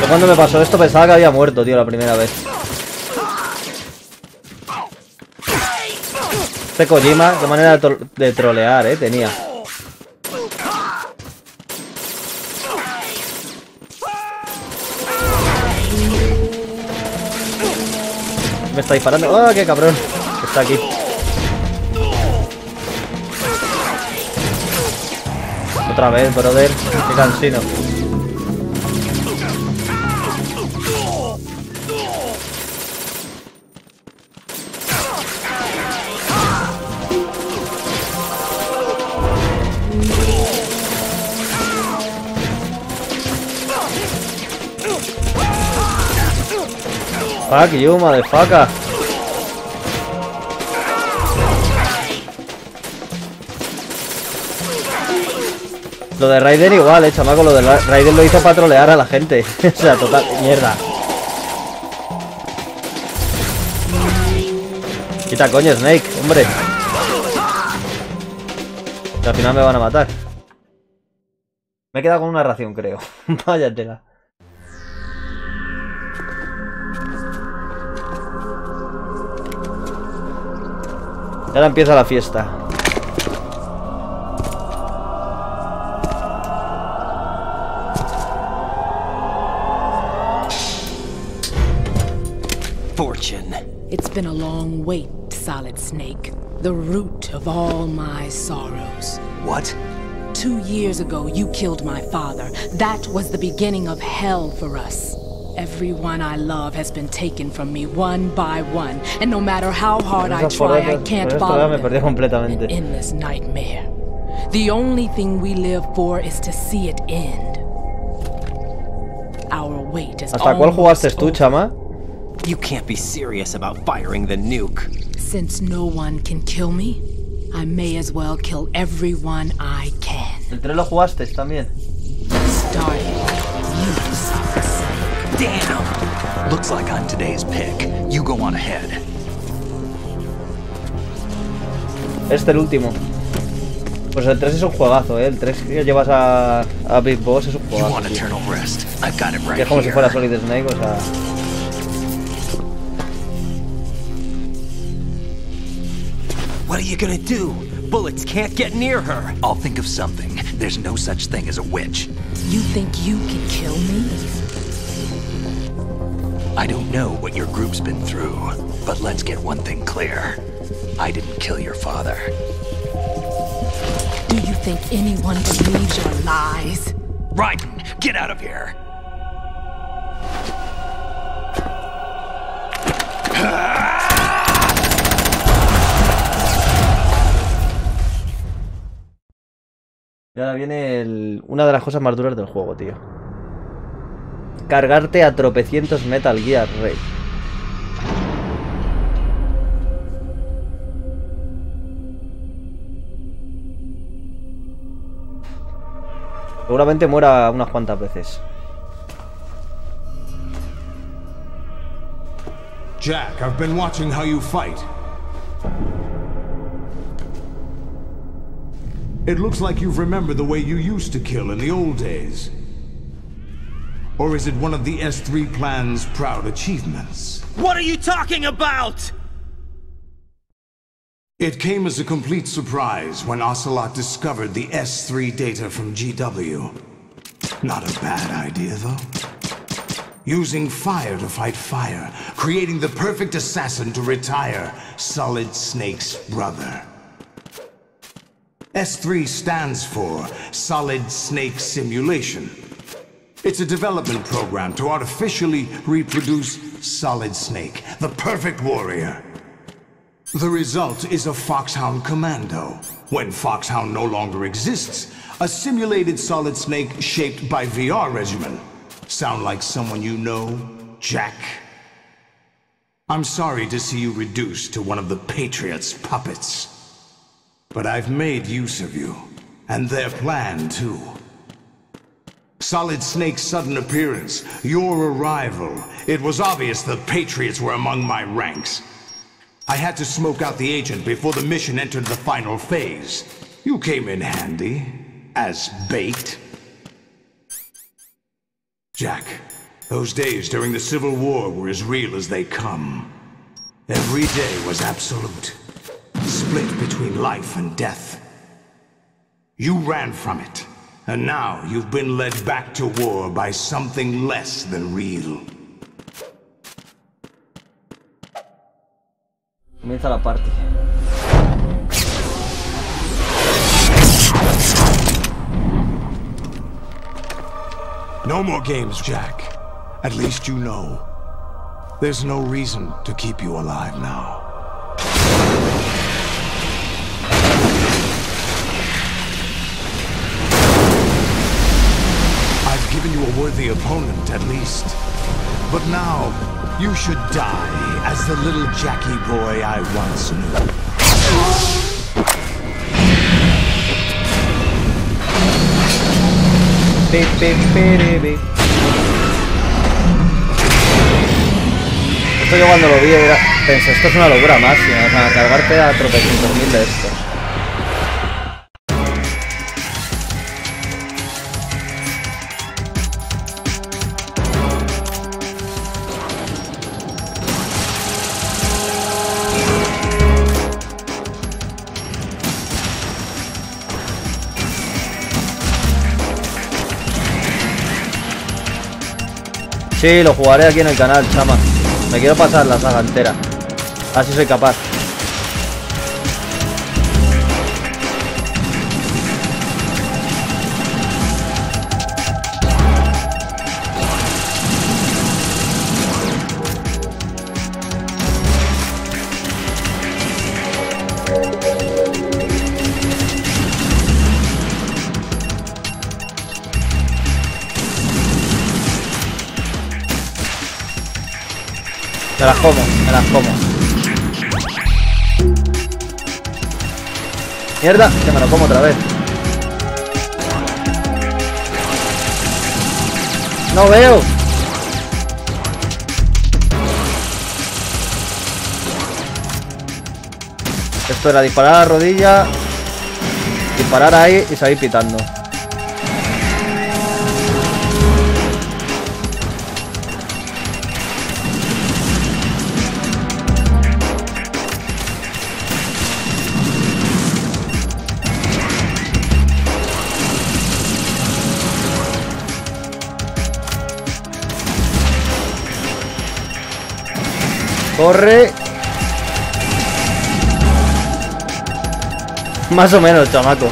Cuando me pasó esto pensaba que había muerto, tío, la primera vez. Este Kojima, qué manera de trolear, tenía. Me está disparando. ¡Ah, qué cabrón! Está aquí. Otra vez, brother. Qué cansino. Fuck you, motherfucker. Lo de Raiden igual, chamaco. Lo de Raiden lo hizo para trolear a la gente. O sea, total, mierda. Quita coño, Snake, hombre. Que al final me van a matar. Me he quedado con una ración, creo. Vaya tela. Y ahora empieza la fiesta. Fortune. It's been a long wait, Solid Snake. The root of all my sorrows. What? 2 years ago, you killed my father. That was the beginning of hell for us. Everyone I love has been taken from me one by one, and no matter how hard I try, I can't follow them. An endless nightmare. The only thing we live for is to see it end. Our wait is ¿Hasta cuál jugaste tú, chama? You can't be serious about firing the nuke. Since no one can kill me, I may as well kill everyone I can. ¿El 3 lo jugaste también? Starting you, Saga. Damn! Looks like I'm today's pick. You go on ahead. El último. Pues el 3 es un juegazo, ¿eh? El 3 que llevas a Big Boss es un juegazo. Que es como si fuera Solid Snake, o sea... What are you gonna do? Bullets can't get near her. I'll think of something. There's no such thing as a witch. You think you can kill me? I don't know what your group's been through, but let's get one thing clear. I didn't kill your father. Do you think anyone believes your lies? Raiden, get out of here! Y ahora viene una de las cosas más duras del juego, tío. Cargarte a tropecientos Metal Gear, rey. Seguramente muera unas cuantas veces. Jack, I've been watching how you fight. It looks like you've remembered the way you used to kill in the old days. Or is it one of the S3 plan's proud achievements? What are you talking about? It came as a complete surprise when Ocelot discovered the S3 data from GW. Not a bad idea, though. Using fire to fight fire, creating the perfect assassin to retire Solid Snake's brother. S3 stands for Solid Snake Simulation. It's a development program to artificially reproduce Solid Snake, the perfect warrior. The result is a Foxhound Commando. When Foxhound no longer exists, a simulated Solid Snake shaped by VR regimen. Sound like someone you know, Jack? I'm sorry to see you reduced to one of the Patriots' puppets. But I've made use of you, and their plan too. Solid Snake's sudden appearance, your arrival, it was obvious the Patriots were among my ranks. I had to smoke out the agent before the mission entered the final phase. You came in handy, as bait. Jack, those days during the Civil War were as real as they come. Every day was absolute. Split between life and death. You ran from it, and now you've been led back to war by something less than real. Comienza la party. No more games, Jack. At least you know. There's no reason to keep you alive now. I've given you a worthy opponent, at least. But now, you should die as the little Jackie boy I once knew. Esto yo cuando lo vi pensé, esto es una locura máxima, o sea, cargarte a tropecientos mil de estos. Sí, lo jugaré aquí en el canal, chama. Me quiero pasar la saga entera. Así soy capaz. Me las como, me las como. Mierda, que me lo como otra vez. No veo. Esto era disparar a la rodilla, disparar ahí y salir pitando. Corre. Más o menos, chamaco.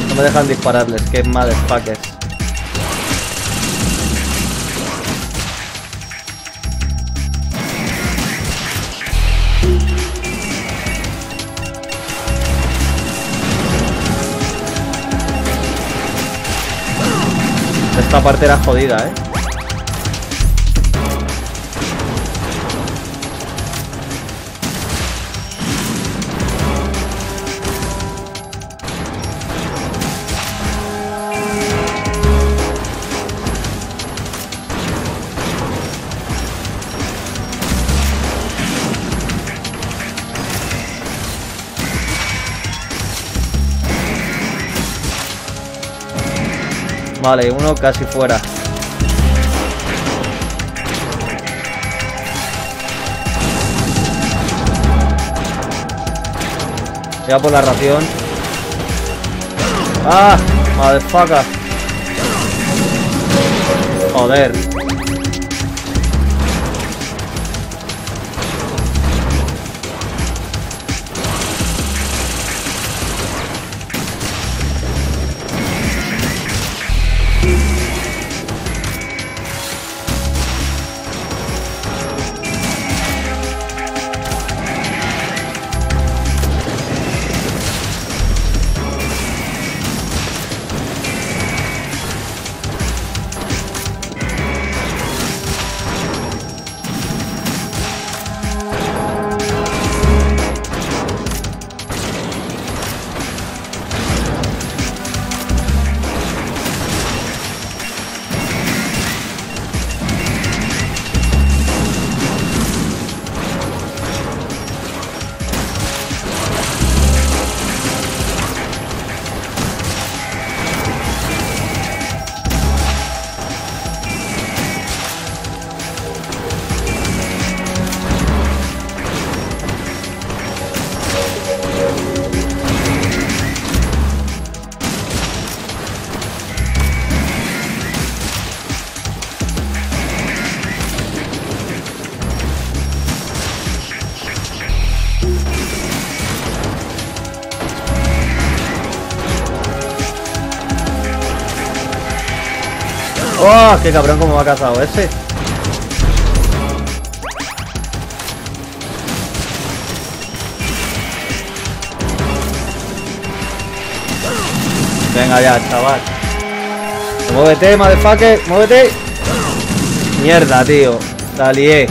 No me dejan dispararles, que motherfuckers. Esta parte era jodida, ¿eh? Vale, uno casi fuera. Ya por la ración. ¡Ah! Motherfucker. Joder. ¡Oh! ¡Qué cabrón cómo me ha cazado ese! Venga ya, chaval. Muévete, motherfucker, muévete. Mierda, tío. La lié.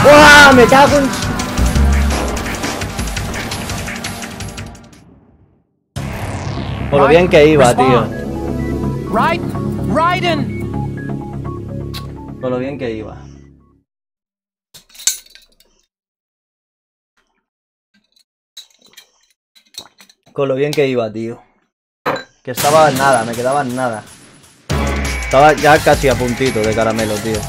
¡Buah! ¡Me cago en... Por lo bien que iba, tío. Por lo bien que iba. Con lo bien que iba, tío. Que estaba nada, me quedaba nada. Estaba ya casi a puntito de caramelo, tío.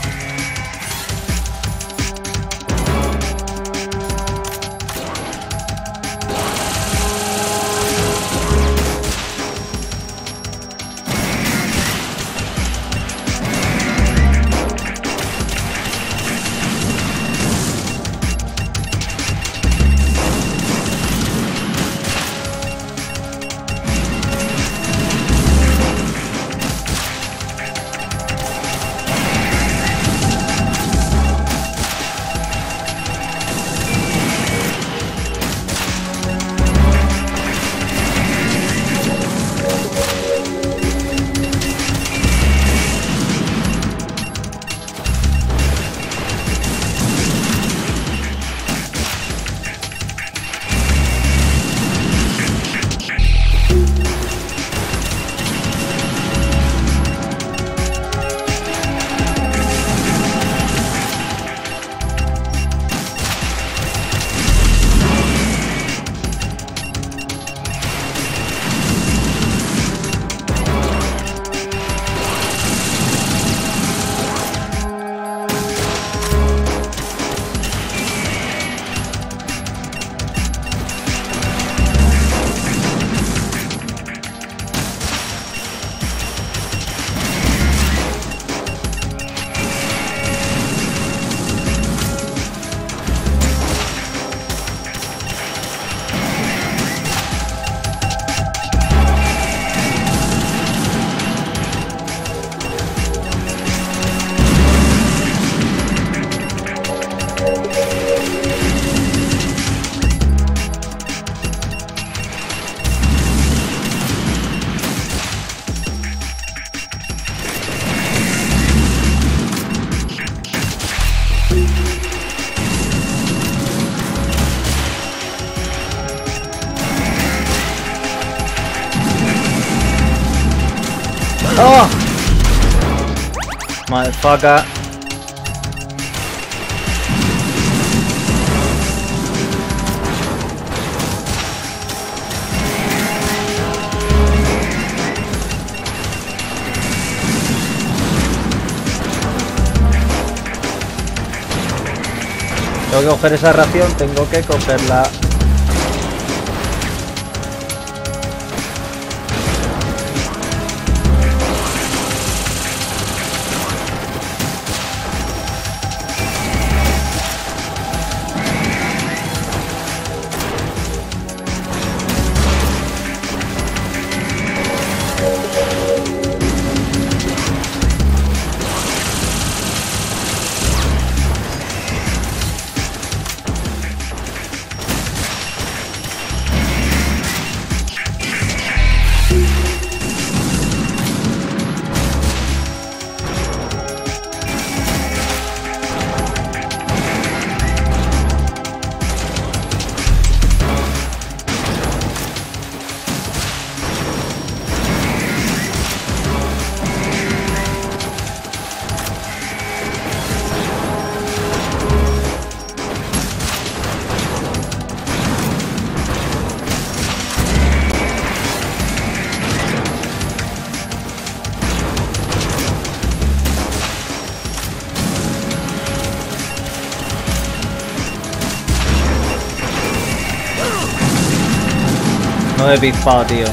¡Oh! Motherfucker. Tengo que coger esa ración, tengo que cogerla. No me he pispado, tío.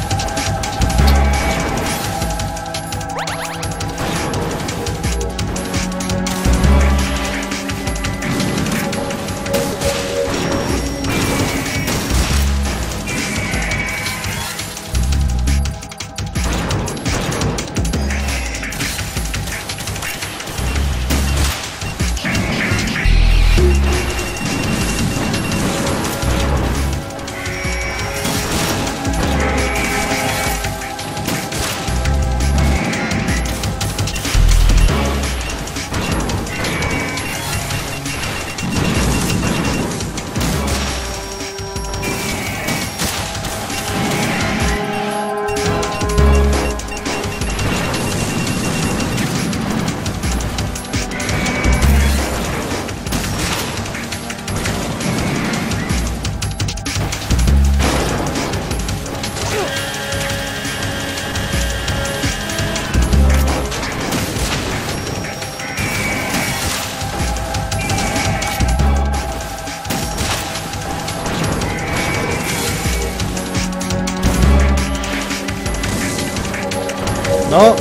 No.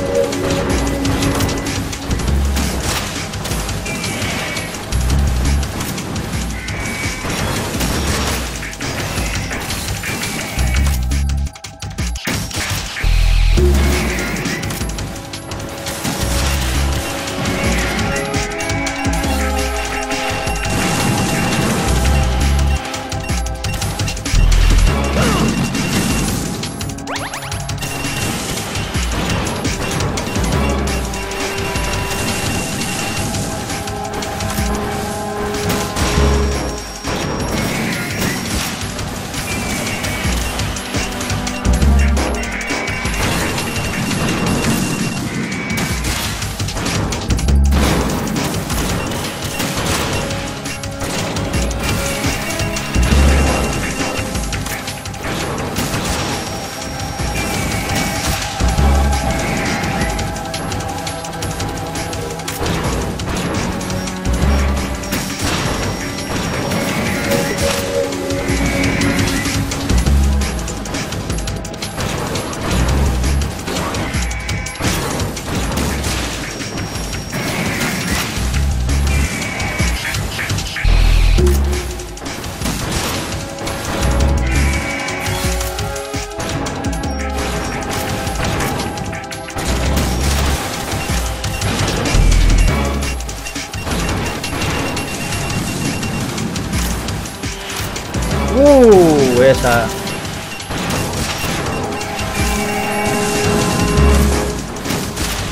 Esa.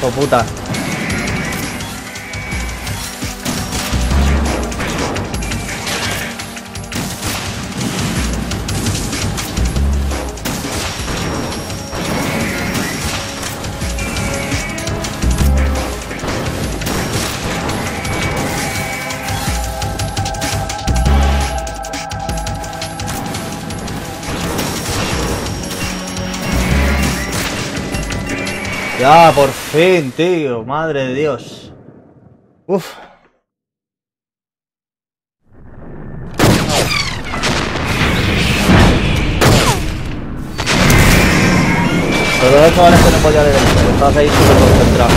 Oh puta. Ya, por fin, tío. Madre de Dios. Uf. Pero de hecho no podía leer esto. Estabas ahí súper concentrado.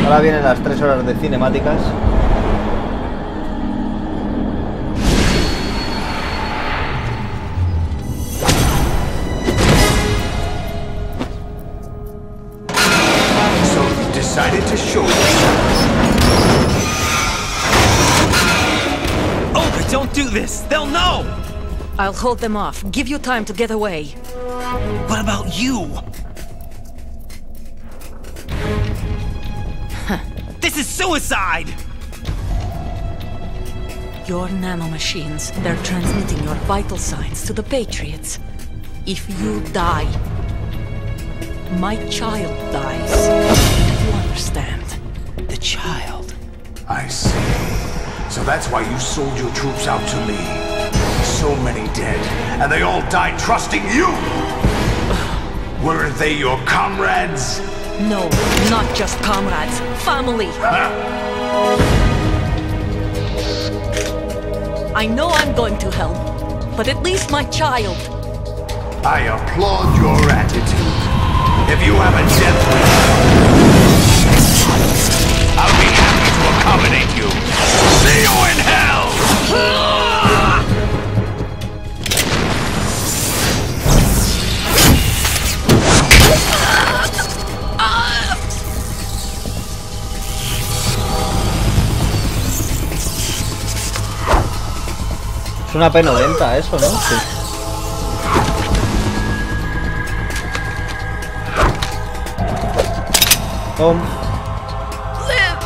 Ahora vienen las 3 horas de cinemáticas. Decided to show Oh, but don't do this! They'll know! I'll hold them off. Give you time to get away. What about you? This is suicide! Your nanomachines, they're transmitting your vital signs to the Patriots. If you die, my child dies. You understand? The child. I see. So that's why you sold your troops out to me. So many dead, and they all died trusting you! Weren't they your comrades? No, not just comrades. Family. I know I'm going to hell, but at least my child. I applaud your attitude. If you have a death wish, I'll be happy to accommodate you. See you in hell! Es una P90 eso, ¿no? Sí. Live!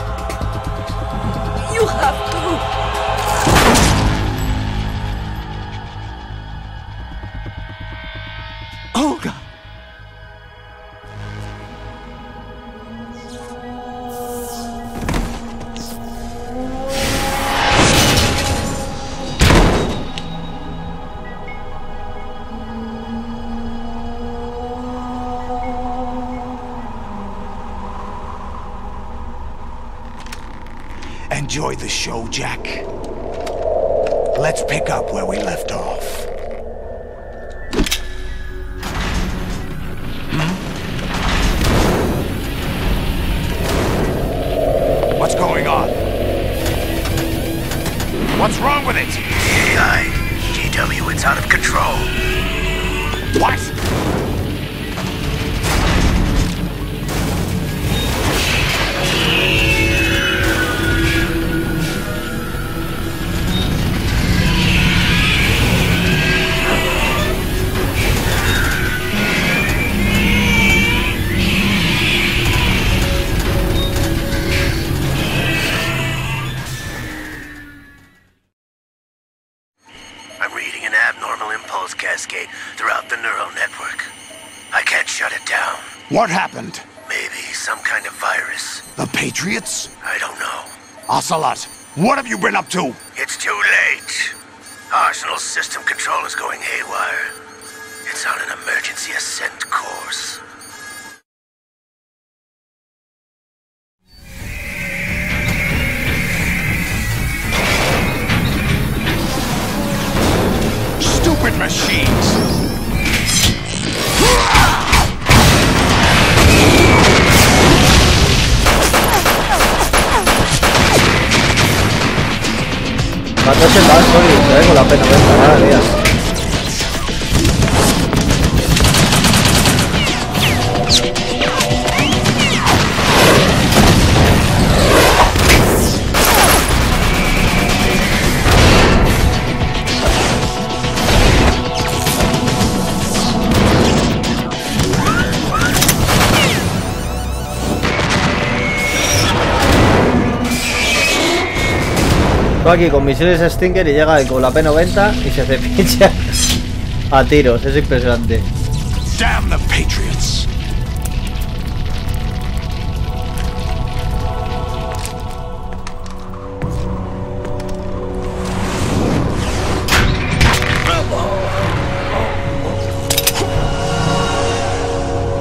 You have to! Olga! Enjoy the show, Jack. Let's pick up where we left off. What's going on? What's wrong with it? AI, GW, it's out of control. What? Cascade throughout the neural network. I can't shut it down. What happened? Maybe some kind of virus. The Patriots? I don't know. Ocelot, what have you been up to? It's too late. Arsenal's system control is going haywire. It's on an emergency ascent course. Stupid machines! Cuando se va, sorry, con la P90, nada, mía. Aquí con misiles Stinger y llega con la P90 y se cepilla a tiros, es impresionante. Damn the Patriots!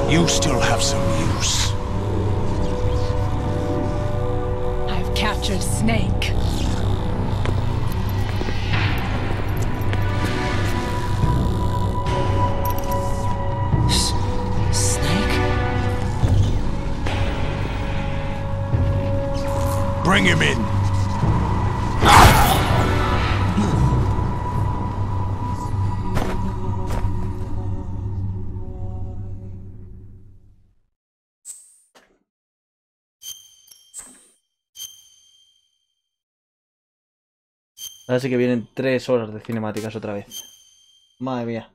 You still have some use. I've captured Snake. Snake? Bring him in. Ahora sí que vienen 3 horas de cinemáticas otra vez. Madre mía.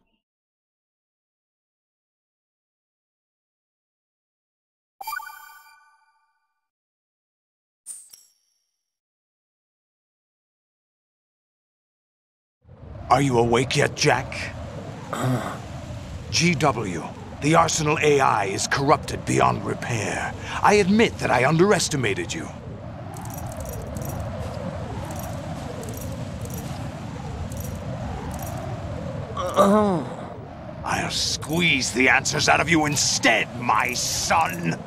Are you awake yet, Jack? GW, the Arsenal AI is corrupted beyond repair. I admit that I underestimated you. I'll squeeze the answers out of you instead, my son!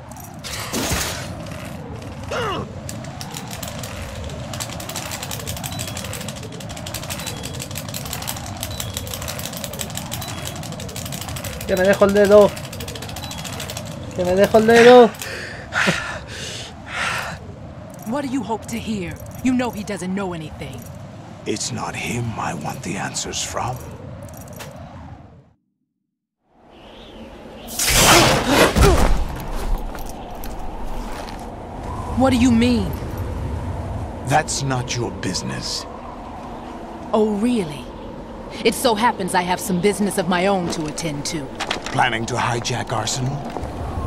Que me dejo el dedo. Que me dejo el dedo. What do you hope to hear? You know he doesn't know anything. It's not him I want the answers from. What do you mean? That's not your business. Oh, really? It so happens I have some business of my own to attend to. Planning to hijack Arsenal?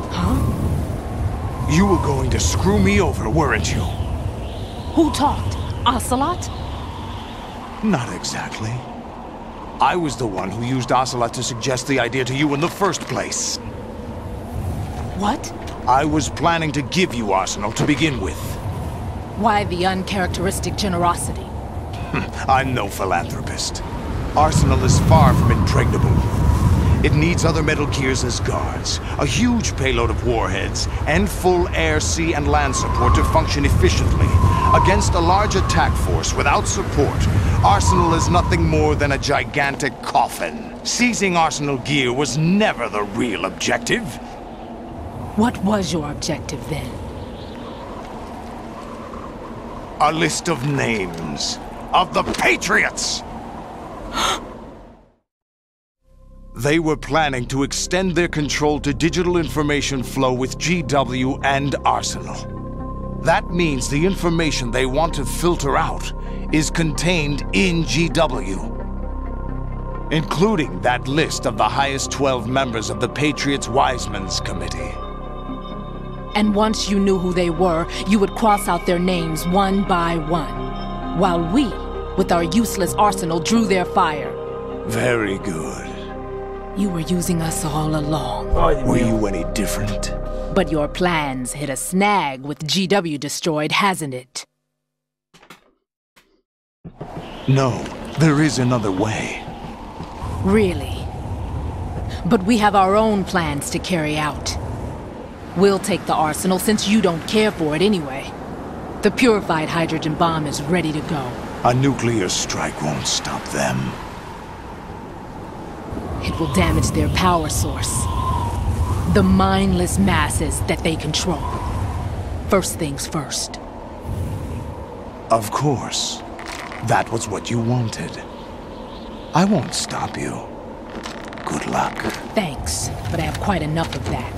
Huh? You were going to screw me over, weren't you? Who talked? Ocelot? Not exactly. I was the one who used Ocelot to suggest the idea to you in the first place. What? I was planning to give you Arsenal to begin with. Why the uncharacteristic generosity? I'm no philanthropist. Arsenal is far from impregnable. It needs other Metal Gears as guards, a huge payload of warheads, and full air, sea, and land support to function efficiently. Against a large attack force without support, Arsenal is nothing more than a gigantic coffin. Seizing Arsenal gear was never the real objective. What was your objective then? A list of names of the Patriots! They were planning to extend their control to digital information flow with GW and Arsenal. That means the information they want to filter out is contained in GW, including that list of the highest 12 members of the Patriots Wiseman's Committee. And once you knew who they were, you would cross out their names one by one, while we, with our useless arsenal, drew their fire. Very good. You were using us all along. Were you any different? But your plans hit a snag with GW destroyed, hasn't it? No, there is another way. Really? But we have our own plans to carry out. We'll take the arsenal since you don't care for it anyway. The purified hydrogen bomb is ready to go. A nuclear strike won't stop them. It will damage their power source. The mindless masses that they control. First things first. Of course. That was what you wanted. I won't stop you. Good luck. Thanks, but I have quite enough of that.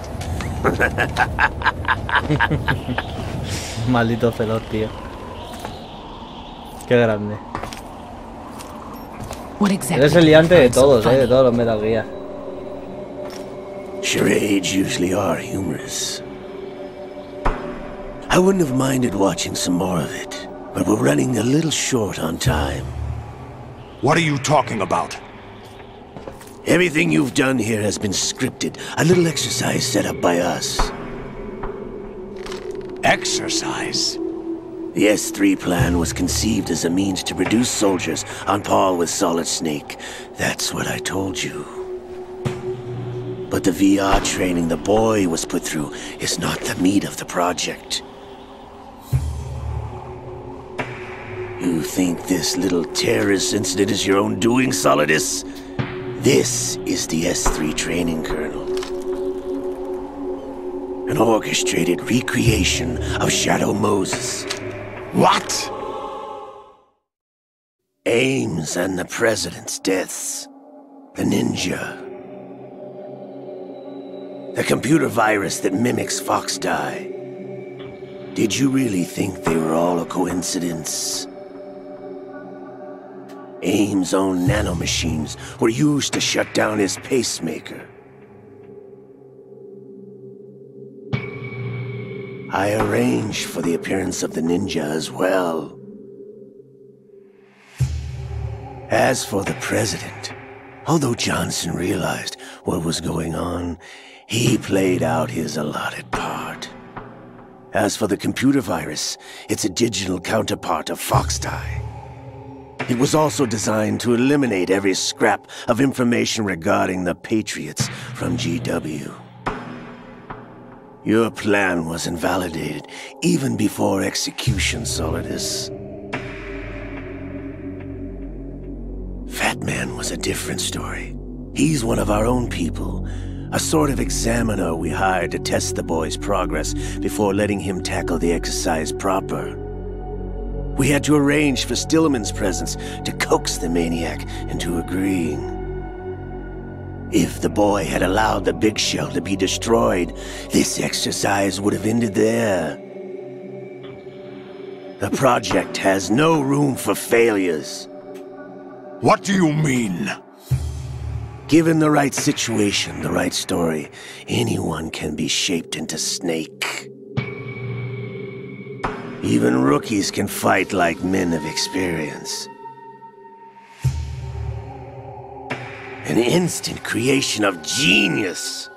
Maldito celos, tío. Qué grande. What exactly? Eres el liante de todos, de todos los Metal Gear. Charades usually are humorous. I wouldn't have minded watching some more of it, but we're running a little short on time. What are you talking about? Everything you've done here has been scripted. A little exercise set up by us. Exercise? The S3 plan was conceived as a means to produce soldiers on par with Solid Snake. That's what I told you. But the VR training the boy was put through is not the meat of the project. You think this little terrorist incident is your own doing, Solidus? This is the S3 training kernel. An orchestrated recreation of Shadow Moses. What? Ames and the President's deaths. The ninja. The computer virus that mimics Fox Die. Did you really think they were all a coincidence? Ames' own nanomachines were used to shut down his pacemaker. I arranged for the appearance of the ninja as well. As for the President, although Johnson realized what was going on, he played out his allotted part. As for the computer virus, it's a digital counterpart of Fox Die. It was also designed to eliminate every scrap of information regarding the Patriots from GW. Your plan was invalidated even before execution, Solidus. Fat Man was a different story. He's one of our own people, a sort of examiner we hired to test the boy's progress before letting him tackle the exercise proper. We had to arrange for Stillman's presence to coax the maniac into agreeing. If the boy had allowed the big shell to be destroyed, this exercise would have ended there. The project has no room for failures. What do you mean? Given the right situation, the right story, anyone can be shaped into Snake. Even rookies can fight like men of experience. An instant creation of genius.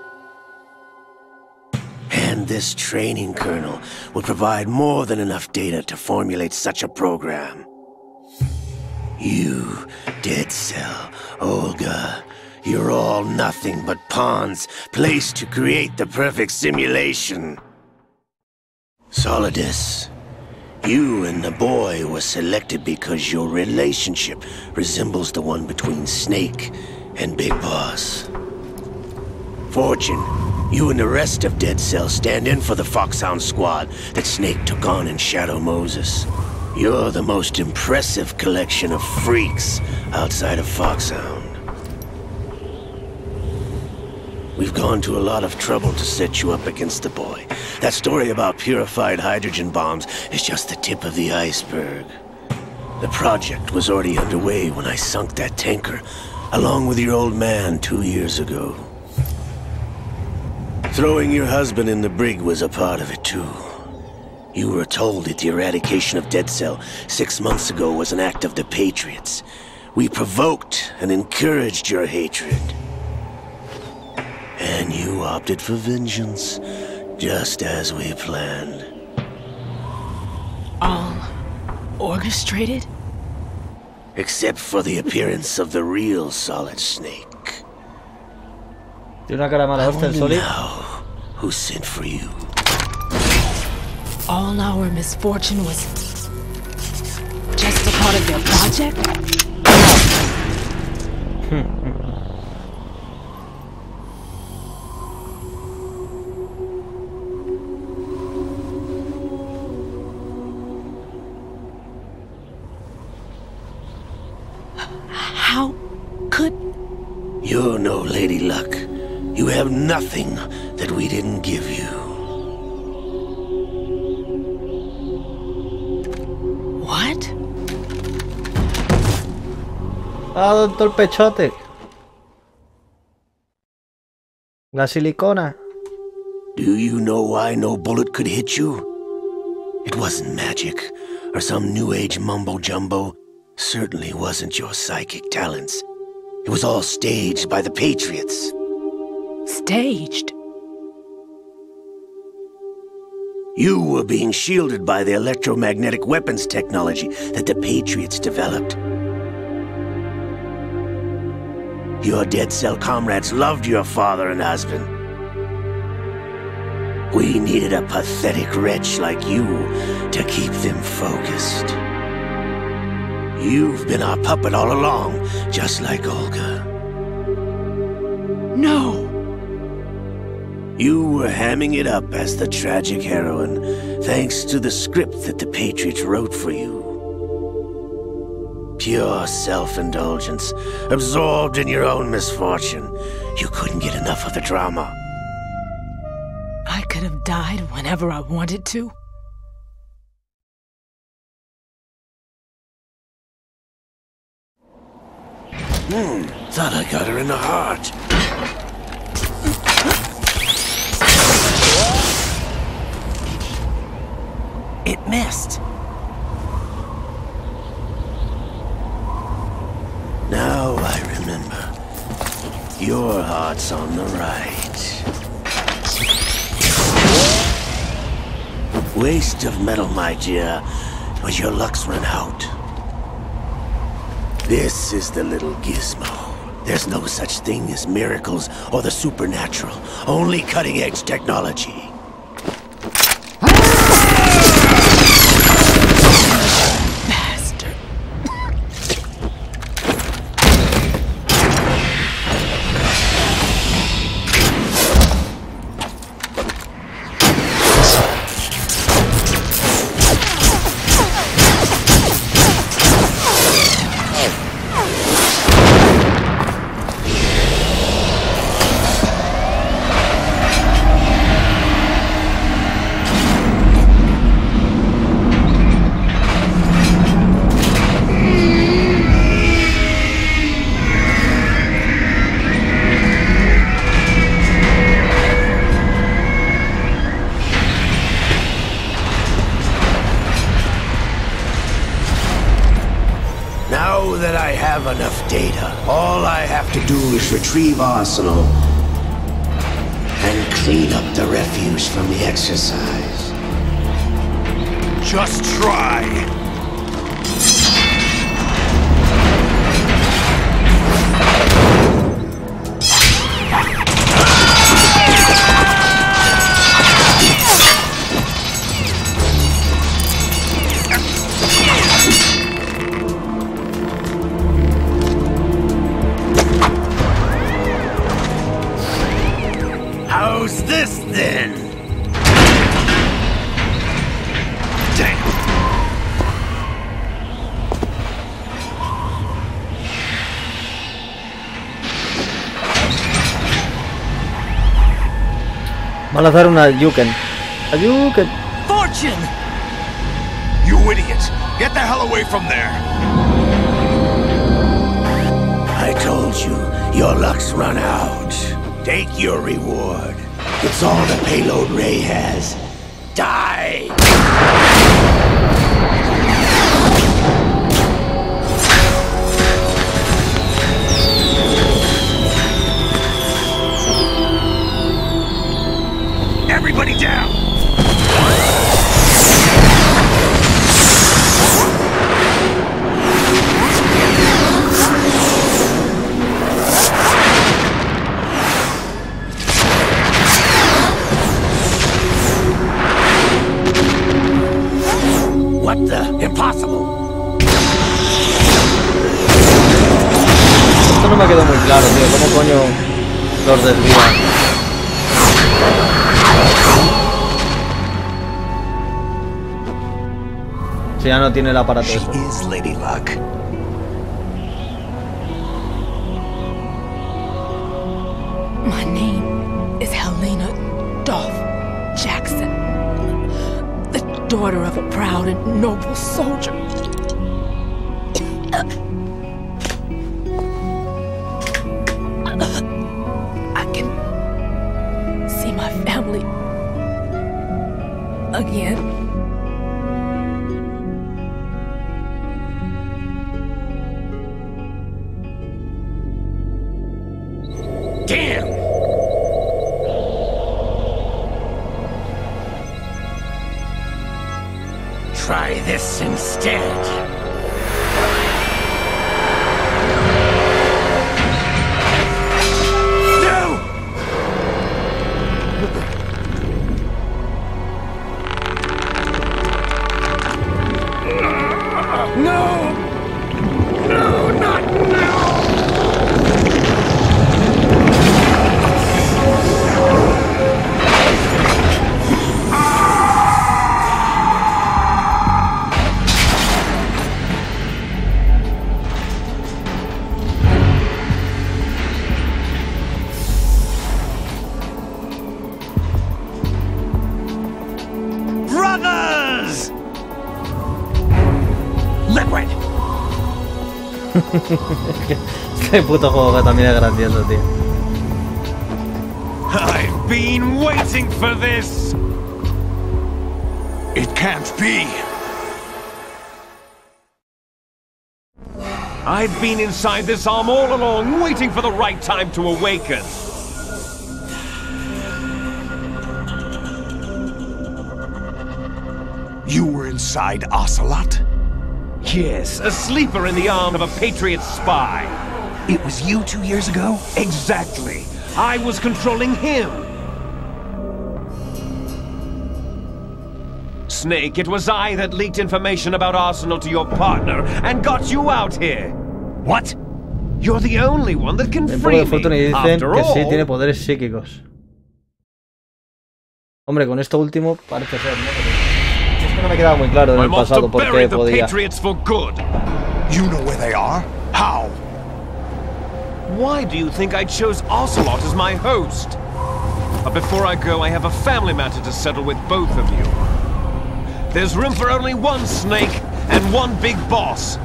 And this training kernel will provide more than enough data to formulate such a program. You, Dead Cell, Olga, you're all nothing but pawns placed to create the perfect simulation. Solidus, you and the boy were selected because your relationship resembles the one between Snake and Big Boss. Fortune, you and the rest of Dead Cell stand in for the Foxhound squad that Snake took on in Shadow Moses. You're the most impressive collection of freaks outside of Foxhound. We've gone to a lot of trouble to set you up against the boy. That story about purified hydrogen bombs is just the tip of the iceberg. The project was already underway when I sunk that tanker, along with your old man 2 years ago. Throwing your husband in the brig was a part of it too. You were told that the eradication of Dead Cell 6 months ago was an act of the Patriots. We provoked and encouraged your hatred. And you opted for vengeance, just as we planned. All orchestrated? Except for the appearance of the real Solid Snake. Tiene una cara mala, hostia, el Solid. Now, who sent for you? All our misfortune was just a part of their project? How could... You're no Lady Luck. You have nothing that we didn't give you. What? Ah, doctor Pechote. La silicona. Do you know why no bullet could hit you? It wasn't magic, or some new age mumbo-jumbo. Certainly wasn't your psychic talents. It was all staged by the Patriots. Staged? You were being shielded by the electromagnetic weapons technology that the Patriots developed. Your dead cell comrades loved your father and husband. We needed a pathetic wretch like you to keep them focused. You've been our puppet all along, just like Olga. No! You were hamming it up as the tragic heroine, thanks to the script that the Patriots wrote for you. Pure self-indulgence, absorbed in your own misfortune. You couldn't get enough of the drama. I could have died whenever I wanted to. Thought I got her in the heart. It missed. Now I remember. Your heart's on the right. Waste of metal, my dear, but your luck's run out. This is the little gizmo. There's no such thing as miracles or the supernatural, only cutting-edge technology. Bastard. Now that I have enough data, all I have to do is retrieve Arsenal and clean up the refuse from the exercise. Just try. How's this then? Damn. Van a hacer una Yuken. A Yuken. Fortune! You idiot! Get the hell away from there! I told you, your luck's run out. Take your reward. It's all the payload Ray has. Die! Everybody down! What the? Impossible! Esto no me ha quedado muy claro, tío. ¿Cómo coño los desvían? Si ya no tiene el aparato She eso. is Lady Luck. My name is Helena Dolph Jackson, the daughter of a proud and noble soldier. I can see my family again. this instead. Este puto juego también es grandioso, tío. I've been waiting for this. It can't be. I've been inside this arm all along, waiting for the right time to awaken. You were inside Ocelot? Yes, a sleeper in the arm of a Patriot spy. It was you 2 years ago? Exactly. I was controlling him. Snake, it was I that leaked information about Arsenal to your partner and got you out here. What? You're the only one that can En poco free de Fortune me. dicen After que sí all, tiene poderes psíquicos. Hombre, con esto último parece ser, ¿no? Pero es que no me quedaba muy claro en el pasado por qué podía. You know where they are? How? Why do you think I chose Ocelot as my host? But before I go, I have a family matter to settle with both of you. There's room for only one Snake and one big boss.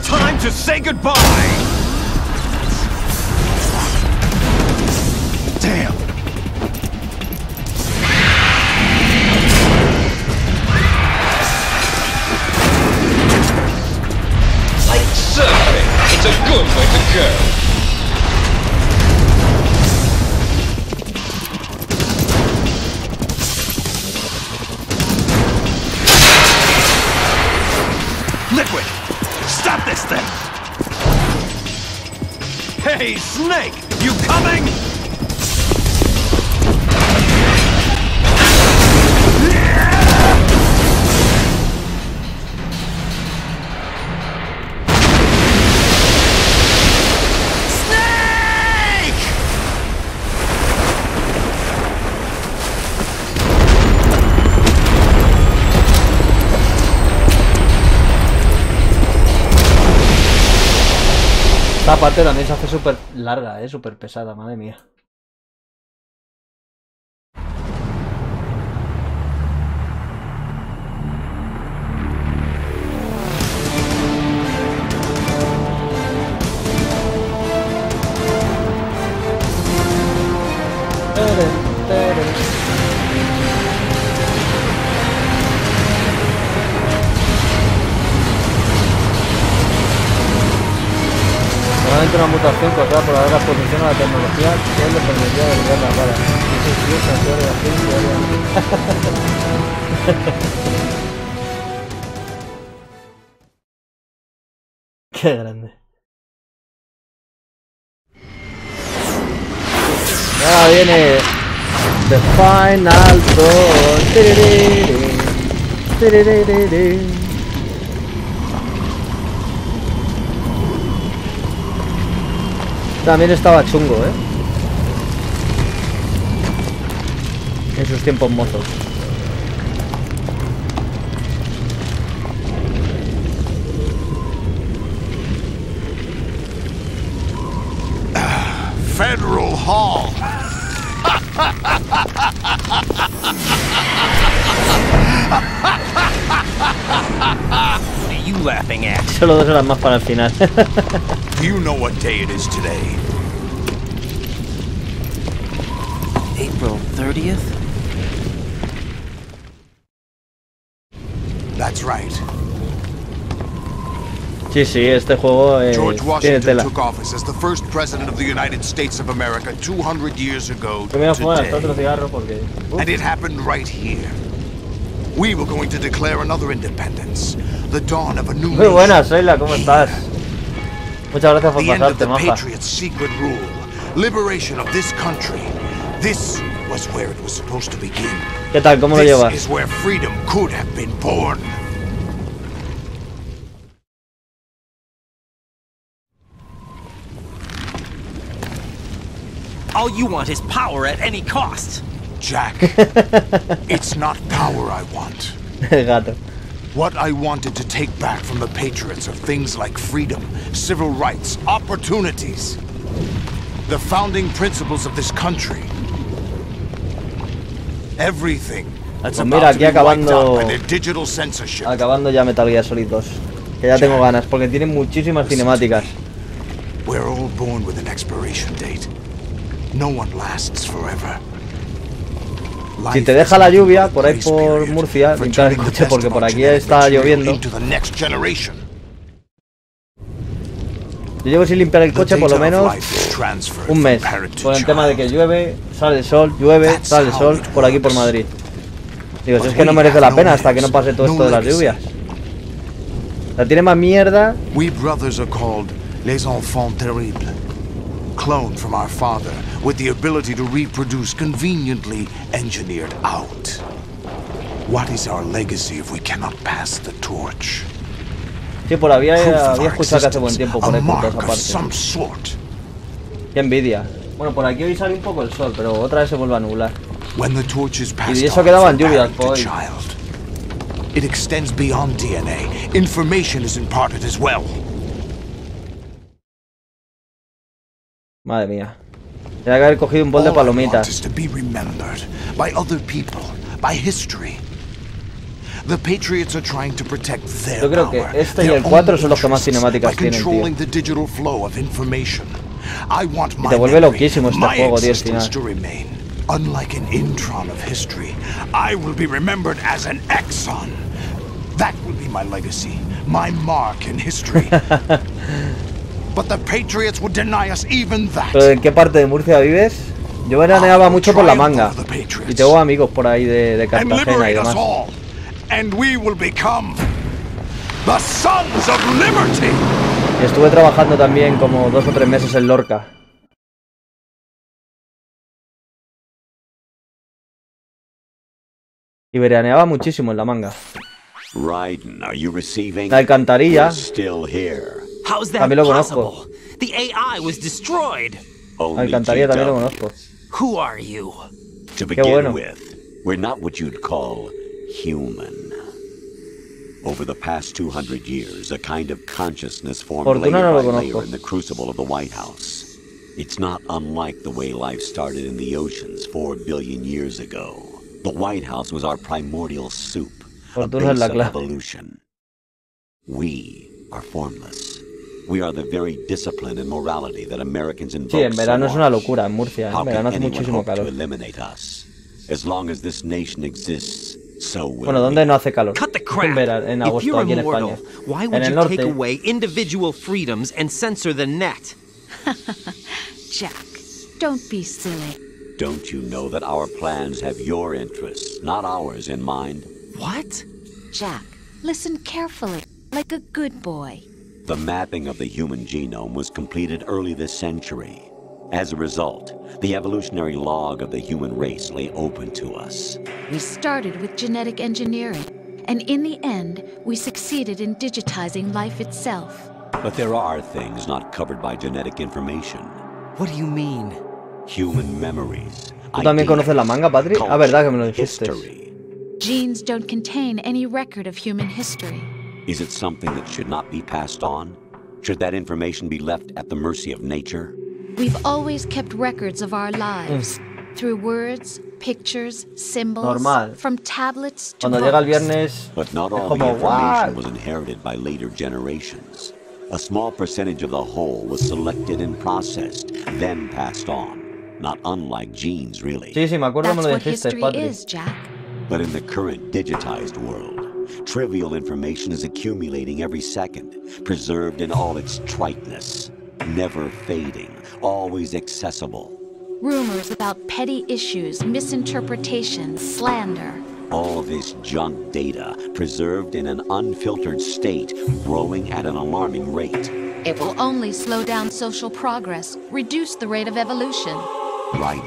Time to say goodbye! Damn! Like surfing, it's a good way to go. Liquid! Stop this thing! Hey, Snake! You coming? Esta parte también se hace súper larga, súper pesada, madre mía. Normalmente una mutación causada por la larga exposición a la tecnología que le permitiría devolver las balas. Qué grande. Ahora viene The Final Thought. También estaba chungo, en sus tiempos mozos. Federal Hall. What are you laughing at? Solo 2 horas más para el final. You know what day it is today. April 30th? That's right. Sí, este juego George tiene Washington tela. took office as the first president of the United States of America 200 years ago Yo me voy a fumar hasta today. otro cigarro porque... And it happened right here. We were going to declare another independence, the dawn of a new Muy nation. buenas, Sheila, ¿cómo estás? Muchas gracias por The end of pasarte, the maja. Patriots' secret rule, liberation of this country. This was where it was supposed to begin. ¿Qué tal? ¿Cómo lo This llevas? is where freedom could have been born. All you want is power at any cost. Jack, it's not power I want. Gato. What I wanted to take back from the Patriots are things like freedom, civil rights, opportunities. The founding principles of this country. Everything that's Pues mira, about to aquí be wiped out acabando... by their digital censorship. Acabando ya Metal Gear Solid 2. Que ya tengo ganas, porque tiene muchísimas cinemáticas. We're all born with an expiration date. No one lasts forever. Si te deja la lluvia por ahí por Murcia, limpiar el coche porque por aquí está lloviendo. Yo llevo sin limpiar el coche por lo menos un mes. Con el tema de que llueve, sale el sol, llueve, sale el sol por aquí por Madrid. Digo, si es que no merece la pena hasta que no pase todo esto de las lluvias. La tiene más mierda. We brothers are called les enfants terribles. Cloned from our father, with the ability to reproduce conveniently engineered out. What is our legacy if we cannot pass the torch? Sí, por había escuchado que hace buen tiempo por ahí por toda esa parte. Qué envidia. Bueno, por aquí hoy sale un poco el sol, pero otra vez se vuelve a nublar. Y eso quedaban lluvias por hoy. It extends beyond DNA. Information is imparted as well. Madre mía. Tenía que haber cogido un bol de palomitas. By other people, by history. The Patriots are trying to protect their Yo creo que este y el 4 son los que más cinemáticas tienen, tío. Y te vuelve loquísimo este juego, tío, al final. Unlike an intron of history, I will be remembered as an exon. That will be my legacy, my mark in history. But the Patriots would deny us even that. ¿Pero en qué parte de Murcia vives? Yo veraneaba mucho por La Manga. Y tengo amigos por ahí de Cartagena y demás. And we will become the sons of liberty. Y estuve trabajando también como 2 o 3 meses en Lorca. Y veraneaba muchísimo en La Manga. La Alcantarilla. También lo conozco. The AI was destroyed. La Alcantarilla también lo conozco. Who are you? To Qué bueno. begin with, we're not what you'd call human. Over the past 200 years, a kind of consciousness formed layer by layer in the crucible of the White House. It's not unlike the way life started in the oceans 4 billion years ago. The White House was our primordial soup, a base of evolution. We are formless. We are the very discipline and morality that Americans invoke. Sí, en verano es una locura en Murcia. En verano hace muchísimo calor. As long as this nation exists, so will bueno, ¿dónde no hace calor? Cut the crap. En agosto aquí en España. Why would you take away individual freedoms and censor the net? Jack, don't be silly. Don't you know that our plans have your interests, not ours, in mind? What? Jack, listen carefully, like a good boy. The mapping of the human genome was completed early this century. As a result, the evolutionary log of the human race lay open to us. We started with genetic engineering, and in the end, we succeeded in digitizing life itself. But there are things not covered by genetic information. What do you mean? Human memories. ¿Tú también conoces La Manga, Patri? Ah, verdad que me lo dijiste. Genes don't contain any record of human history. Is it something that should not be passed on? Should that information be left at the mercy of nature? We've always kept records of our lives. Through words, pictures, symbols, from tablets to Cuando llega el viernes, but not all the information was inherited by later generations. A small percentage of the whole was selected and processed, then passed on. Not unlike genes, really. Sí, sí, me acuerdo, me lo dijiste, Patrick. But in the current digitized world, Trivial information is accumulating every second, preserved in all its triteness. Never fading, always accessible. Rumors about petty issues, misinterpretations, slander. All this junk data, preserved in an unfiltered state, growing at an alarming rate. It will only slow down social progress, reduce the rate of evolution. Right.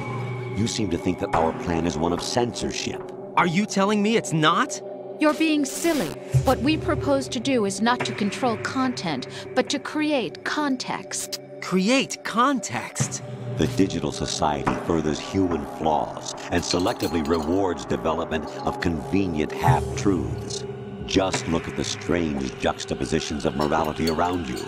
You seem to think that our plan is one of censorship. Are you telling me it's not? You're being silly. What we propose to do is not to control content, but to create context. Create context? The digital society furthers human flaws and selectively rewards development of convenient half-truths. Just look at the strange juxtapositions of morality around you.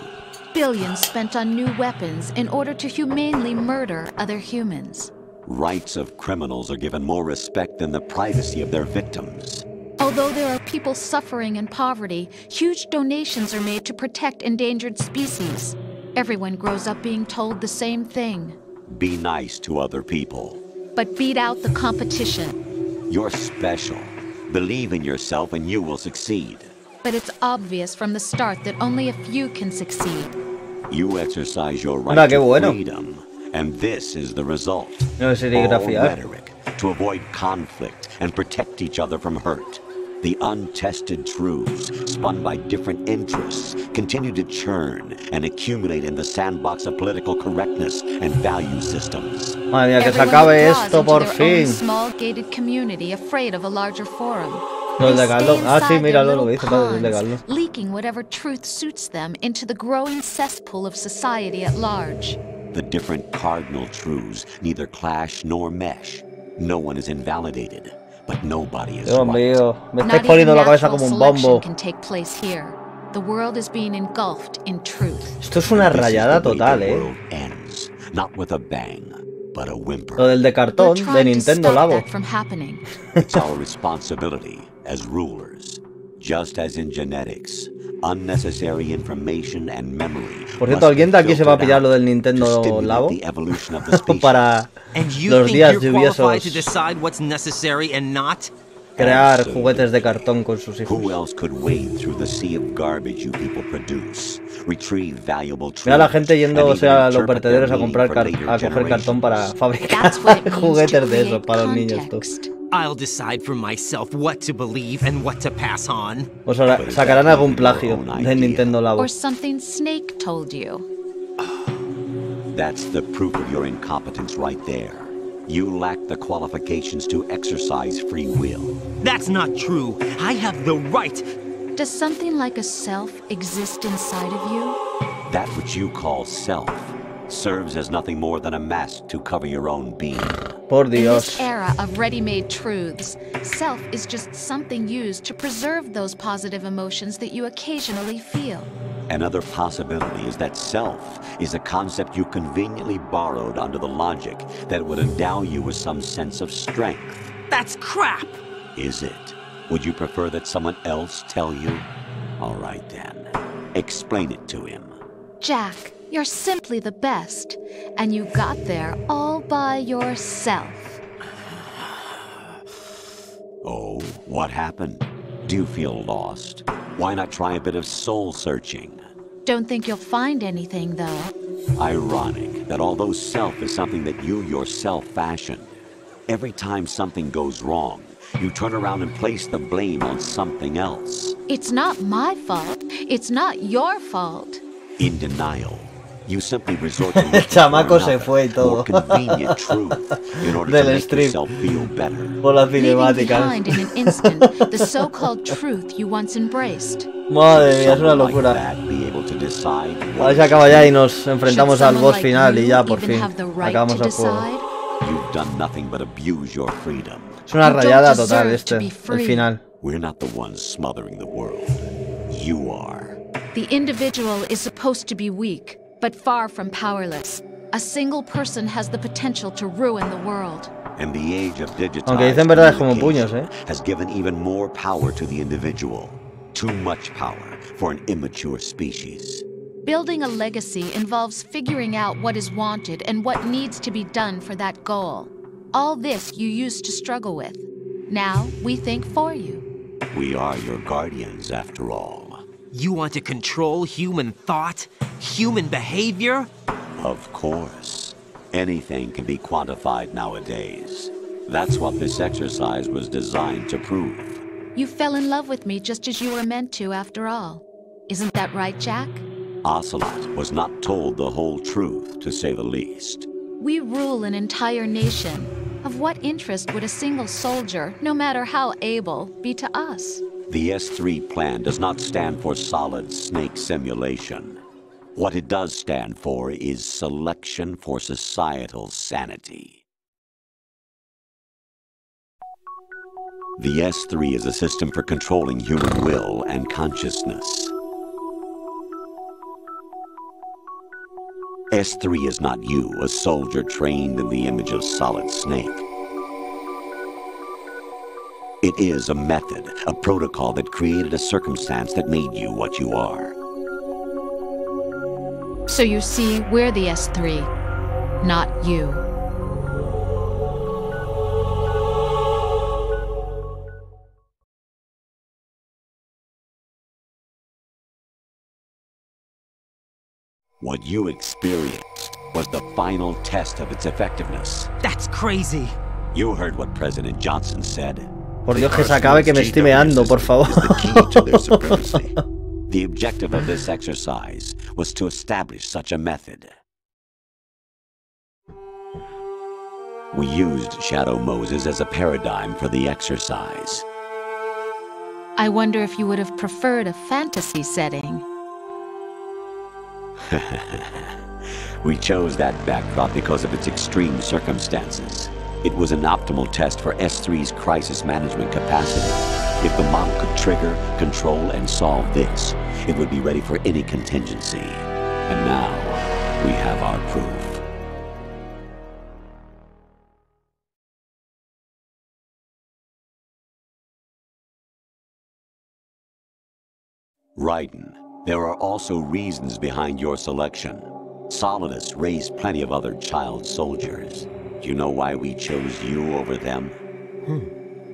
Billions spent on new weapons in order to humanely murder other humans. Rights of criminals are given more respect than the privacy of their victims. Although there are people suffering in poverty, huge donations are made to protect endangered species. Everyone grows up being told the same thing. Be nice to other people. But beat out the competition. You're special. Believe in yourself and you will succeed. But it's obvious from the start that only a few can succeed. You exercise your right to freedom, and this is the result. No All rhetoric to avoid conflict and protect each other from hurt. The untested truths, spun by different interests, continue to churn and accumulate in the sandbox of political correctness and value systems. Madre mía, que se acabe esto por fin. Small gated community afraid of a larger forum. No, el de Carlos. Ah, sí, míralo lo que dice, padre, el de Carlos. Leaking whatever truth suits them into the growing cesspool of society at large. The different cardinal truths neither clash nor mesh. No one is invalidated. But nobody is Dios right. mío, me estáis poniendo la cabeza como un bombo. Can take place here. The world is being engulfed in truth. Esto es una rayada total, Ends, not with a bang, but a whimper. Lo del de cartón de Nintendo Labo. It's our responsibility as rulers, just as in genetics. Unnecessary information and memory. Por cierto, ¿alguien de aquí se va a pillar lo del Nintendo Labo? Para los días lluviosos. Crear juguetes de cartón con sus hijos. Mira a la gente yéndose a los vertederos a comprar a coger cartón para fabricar juguetes de esos para los niños, tú. I'll decide for myself what to believe and what to pass on. O sacarán algún plagio del Nintendo Labo. Or something Snake told you. That's the proof of your incompetence right there. You lack the qualifications to exercise free will. That's not true. I have the right. Does something like a self exist inside of you? That which you call self serves as nothing more than a mask to cover your own being. Por Dios. In this era of ready-made truths, self is just something used to preserve those positive emotions that you occasionally feel. Another possibility is that self is a concept you conveniently borrowed under the logic that would endow you with some sense of strength. That's crap! Is it? Would you prefer that someone else tell you? All right then. Explain it to him. Jack, you're simply the best, and you got there all by yourself. Oh, what happened? Do you feel lost? Why not try a bit of soul-searching? Don't think you'll find anything, though. Ironic that although self is something that you yourself fashioned, every time something goes wrong, you turn around and place the blame on something else. It's not my fault. It's not your fault. In denial, you simply resort to El chamaco se fue y todo. more convenient truth in order to make yourself feel better. Por las Leaving cinemáticas. behind in an instant the so-called truth you once embraced. Madre mía, es una locura. A ver si acaba ya y nos enfrentamos al boss final y ya por fin acabamos el juego. You've done nothing but abuse your freedom. Es una rayada total el final. We're not the ones smothering the world. You are. The individual is supposed to be weak, but far from powerless. A single person has the potential to ruin the world. And the age of Aunque dicen verdades como puños, has given even more power to the individual. Too much power for an immature species. Building a legacy involves figuring out what is wanted and what needs to be done for that goal. All this you used to struggle with. Now we think for you. We are your guardians, after all. You want to control human thought? Human behavior? Of course. Anything can be quantified nowadays. That's what this exercise was designed to prove. You fell in love with me just as you were meant to, after all. Isn't that right, Jack? Ocelot was not told the whole truth, to say the least. We rule an entire nation. Of what interest would a single soldier, no matter how able, be to us? The S3 plan does not stand for solid snake simulation. What it does stand for is selection for societal sanity. The S3 is a system for controlling human will and consciousness. S3 is not you, a soldier trained in the image of Solid Snake. It is a method, a protocol that created a circumstance that made you what you are. So you see, we're the S3, not you. What you experienced was the final test of its effectiveness. That's crazy. You heard what President Johnson said. Por Dios que se acabe, que me estoy meando, por favor. The objective of this exercise was to establish such a method. We used Shadow Moses as a paradigm for the exercise. I wonder if you would have preferred a fantasy setting. We chose that backdrop because of its extreme circumstances. It was an optimal test for S3's crisis management capacity. If the model could trigger, control, and solve this, it would be ready for any contingency. And now, we have our proof. Raiden, there are also reasons behind your selection. Solidus raised plenty of other child soldiers. Do you know why we chose you over them?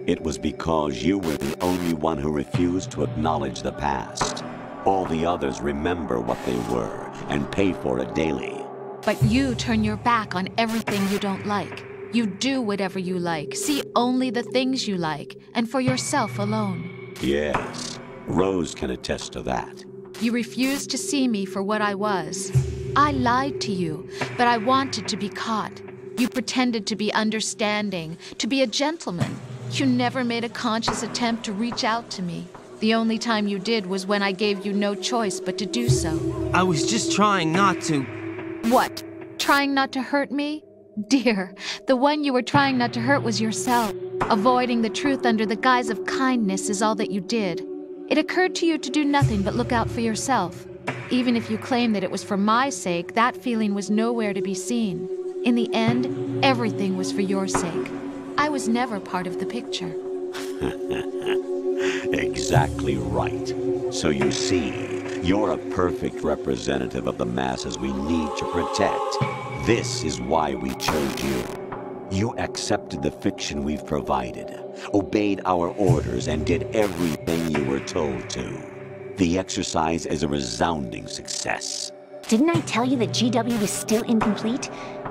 It was because you were the only one who refused to acknowledge the past. All the others remember what they were and pay for it daily. But you turn your back on everything you don't like. You do whatever you like, see only the things you like, and for yourself alone. Yes, Rose can attest to that. You refused to see me for what I was. I lied to you, but I wanted to be caught. You pretended to be understanding, to be a gentleman. You never made a conscious attempt to reach out to me. The only time you did was when I gave you no choice but to do so. I was just trying not to... What? Trying not to hurt me? Dear, the one you were trying not to hurt was yourself. Avoiding the truth under the guise of kindness is all that you did. It occurred to you to do nothing but look out for yourself. Even if you claim that it was for my sake, that feeling was nowhere to be seen. In the end, everything was for your sake. I was never part of the picture. Exactly right. So you see, you're a perfect representative of the masses we need to protect. This is why we chose you. You accepted the fiction we've provided, obeyed our orders, and did everything you were told to. The exercise is a resounding success. Didn't I tell you that GW was still incomplete?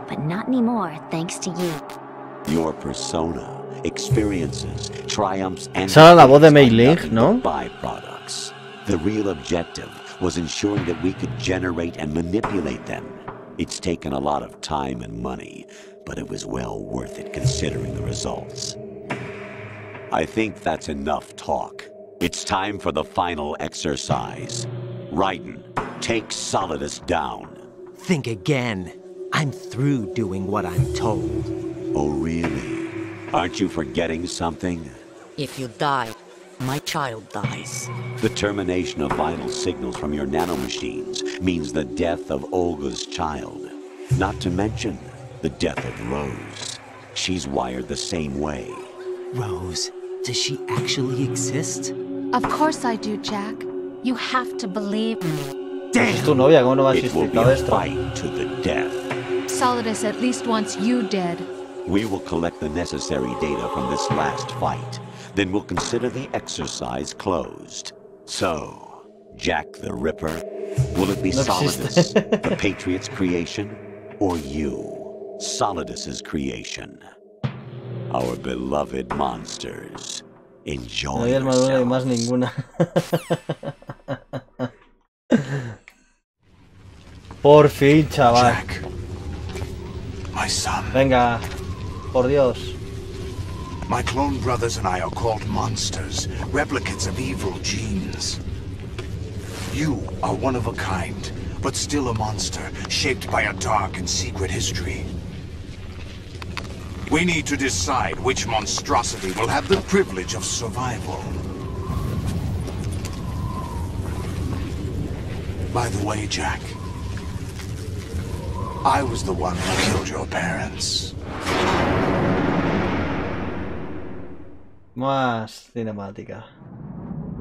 But not anymore, thanks to you. Your persona, experiences, triumphs, and esa era la voz de Mei Ling, ¿no? Byproducts. The real objective was ensuring that we could generate and manipulate them. It's taken a lot of time and money, but it was well worth it considering the results. I think that's enough talk. It's time for the final exercise. Raiden, take Solidus down. Think again. I'm through doing what I'm told. Oh, really? Aren't you forgetting something? If you die, my child dies. The termination of vital signals from your nanomachines means the death of Olga's child. Not to mention the death of Rose. She's wired the same way. Rose, does she actually exist? Of course I do, Jack. You have to believe me. Es tu novia, ¿cómo no va a It will existir be todo a esto? fight to the death. Solidus at least wants you dead. We will collect the necessary data from this last fight. then we'll consider the exercise closed. So, Jack the Ripper, will it be Solidus, the Patriot's creation, or you, Solidus's creation? Our beloved monsters. Enjoy No hay armadura y más yourselves. ninguna. Por fin, chaval. Jack, my son. Venga, por Dios. My clone brothers and I are called monsters, replicates of evil genes. You are one of a kind, but still a monster, shaped by a dark and secret history. We need to decide which monstrosity will have the privilege of survival. By the way, Jack, I was the one who killed your parents. Más cinemática.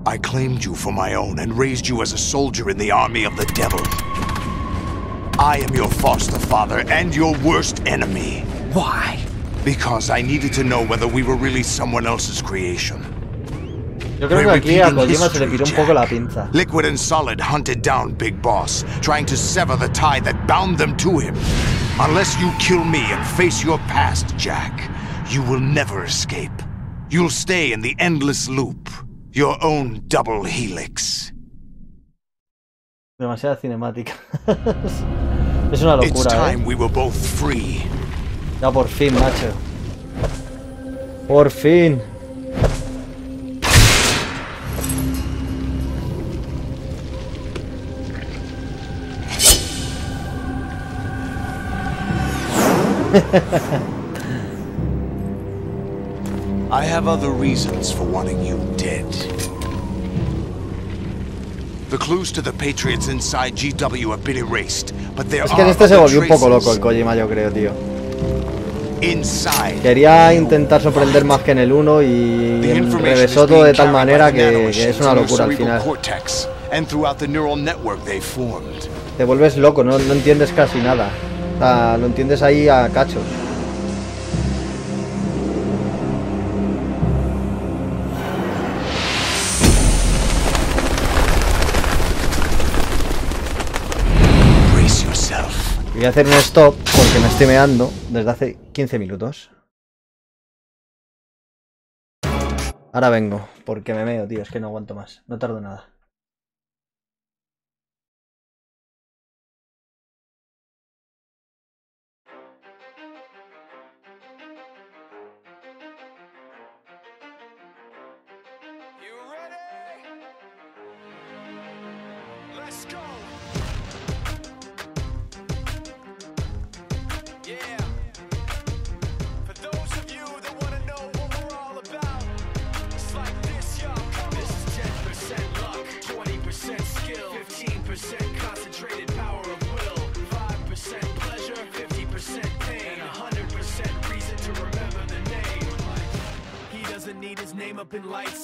I claimed you for my own and raised you as a soldier in the army of the devil. I am your foster father and your worst enemy. Why? Because I needed to know whether we were really someone else's creation. Yo creo que aquí a Kojima se le piró un poco la pinza. Liquid and Solid hunted down Big Boss, trying to sever the tie that bound them to him. Unless you kill me and face your past, Jack, you will never escape. You'll stay in the endless loop, your own double helix. Demasiada cinemática. Es una locura, It's time we were both free. Ya por fin, macho. Por fin. I have other reasons for wanting you dead. The clues to the Patriots inside GW have been erased, but there Es que en este se volvió un poco loco el Kojima, yo creo, tío. Quería intentar sorprender más que en el 1 y revesó todo de tal manera que es una locura al final. Te vuelves loco, no entiendes casi nada. O sea, lo entiendes ahí a cachos. Voy a hacer un stop porque me estoy meando desde hace 15 minutos. Ahora vengo, porque me meo, tío, es que no aguanto más. No tardo nada.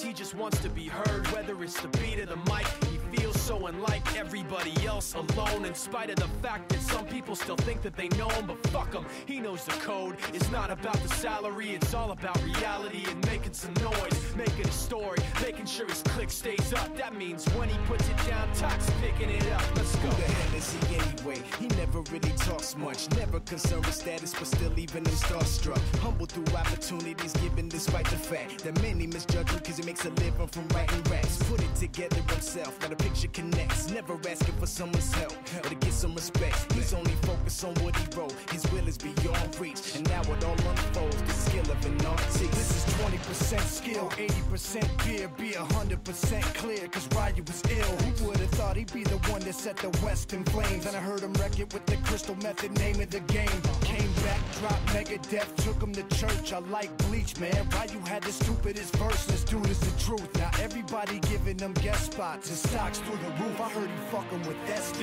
He just wants to be heard, whether it's the beat of the mic. He feels so unlike everybody else, alone, in spite of the fact that some people still think that they know him, but fuck him, he knows the code. It's not about the salary, it's all about reality and making some noise, making a story, making sure his click stays up. That means when he puts it down, Tox picking it up. Let's go. Who the hell is he anyway? He never really talks much, never concerned with status, but still even him starstruck. Humble through opportunities given despite the fact that many misjudge him because he makes a living from writing raps. Put it together himself, now the picture connects. Never asking for someone's help or to get some respect. He's only focused on what he wrote. His will is beyond reach, and now it all unfolds. The skill of an artist. This is 20% skill, 80% fear. Be 100% clear, cause Ryu was ill. Who would have thought he'd be the one that set the West in flames? And I heard him wreck it with the crystal method, name of the game. Came back, dropped Megadeth, took him to church. I like Bleach, man. Ryu had the stupidest verse. This dude is the truth. Now everybody giving them guest spots and stocks through the roof. I heard he fucking with that stock.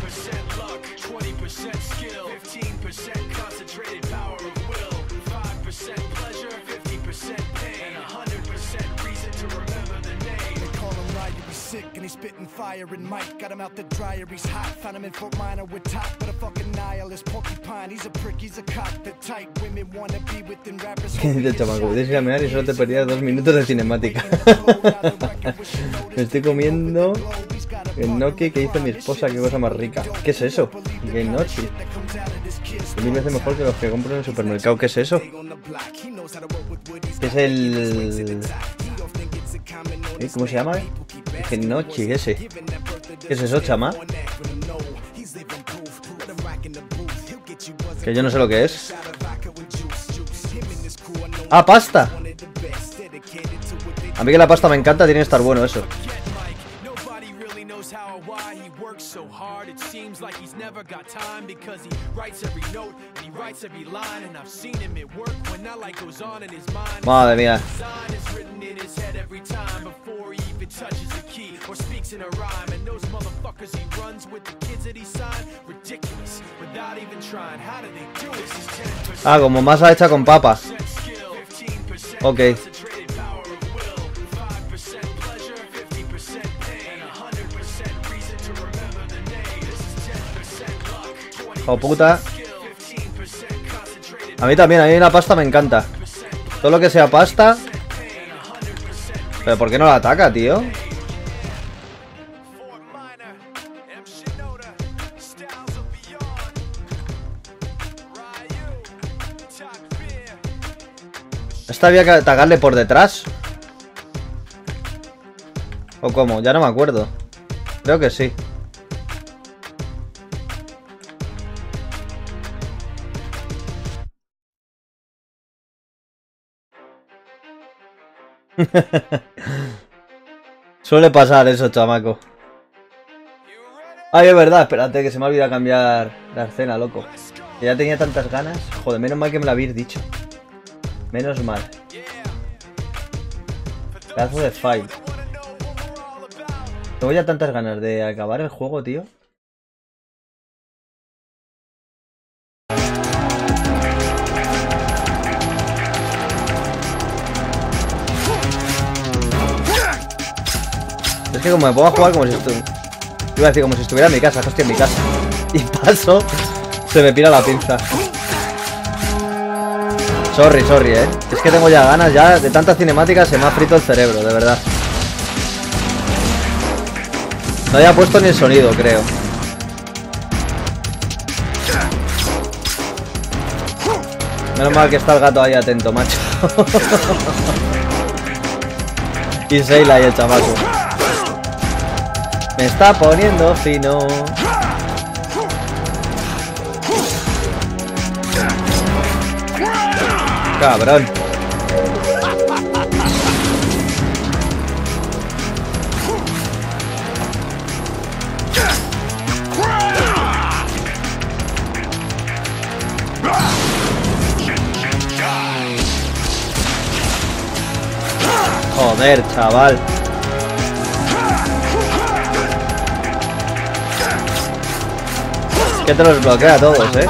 This is 10% luck, 20% skill, 15% concentrated power of will, 5% pleasure, 50% pain, and 100% reason to remember the name. They call him Ryu, sick and he's spitting fire and Mike got him out the dryer, he's hot. Found him in Fort Minor with top, but a fucking nihilist porcupine. He's a prick, he's a cock, the type women wanna be within rappers. ¿Qué dices, chamaco? Puedes ir a mear y solo te perdías 2 minutos de cinemática. Me estoy comiendo el gnocchi que hizo mi esposa, qué cosa más rica. ¿Qué es eso? ¿Qué gnocchi? Es 1000 veces mejor que los que compro en el supermercado. ¿Qué es eso? ¿Qué es el...? ¿Cómo se llama? ¿Qué gnocchi ese? ¿Qué es eso, chama? Que yo no sé lo que es. ¡Ah, pasta! A mí que la pasta me encanta, tiene que estar bueno eso. Madre mía. Ah, como masa hecha con papa. Ok. Oh puta. A mí también, a mí la pasta me encanta. Todo lo que sea pasta. Pero ¿por qué no la ataca, tío? ¿Esta había que atacarle por detrás? ¿O cómo? Ya no me acuerdo. Creo que sí. Suele pasar eso, chamaco. Ay, es verdad, espérate que se me ha olvidado cambiar la escena, loco. Que ya tenía tantas ganas. Joder, menos mal que me lo habéis dicho. Menos mal. Pedazo de fight. Tengo ya tantas ganas de acabar el juego, tío. Es que como me pongo a jugar como si estuviera... Iba a decir como si estuviera en mi casa, hostia, en mi casa. Y paso, se me pira la pinza. Sorry, Es que tengo ya ganas, ya de tanta cinemática se me ha frito el cerebro, de verdad. No había puesto ni el sonido, creo. Menos mal que está el gato ahí atento, macho. Y Seila y el chamaco. Me está poniendo fino. Cabrón. Joder, chaval. Que te los bloquea a todos, ¿eh?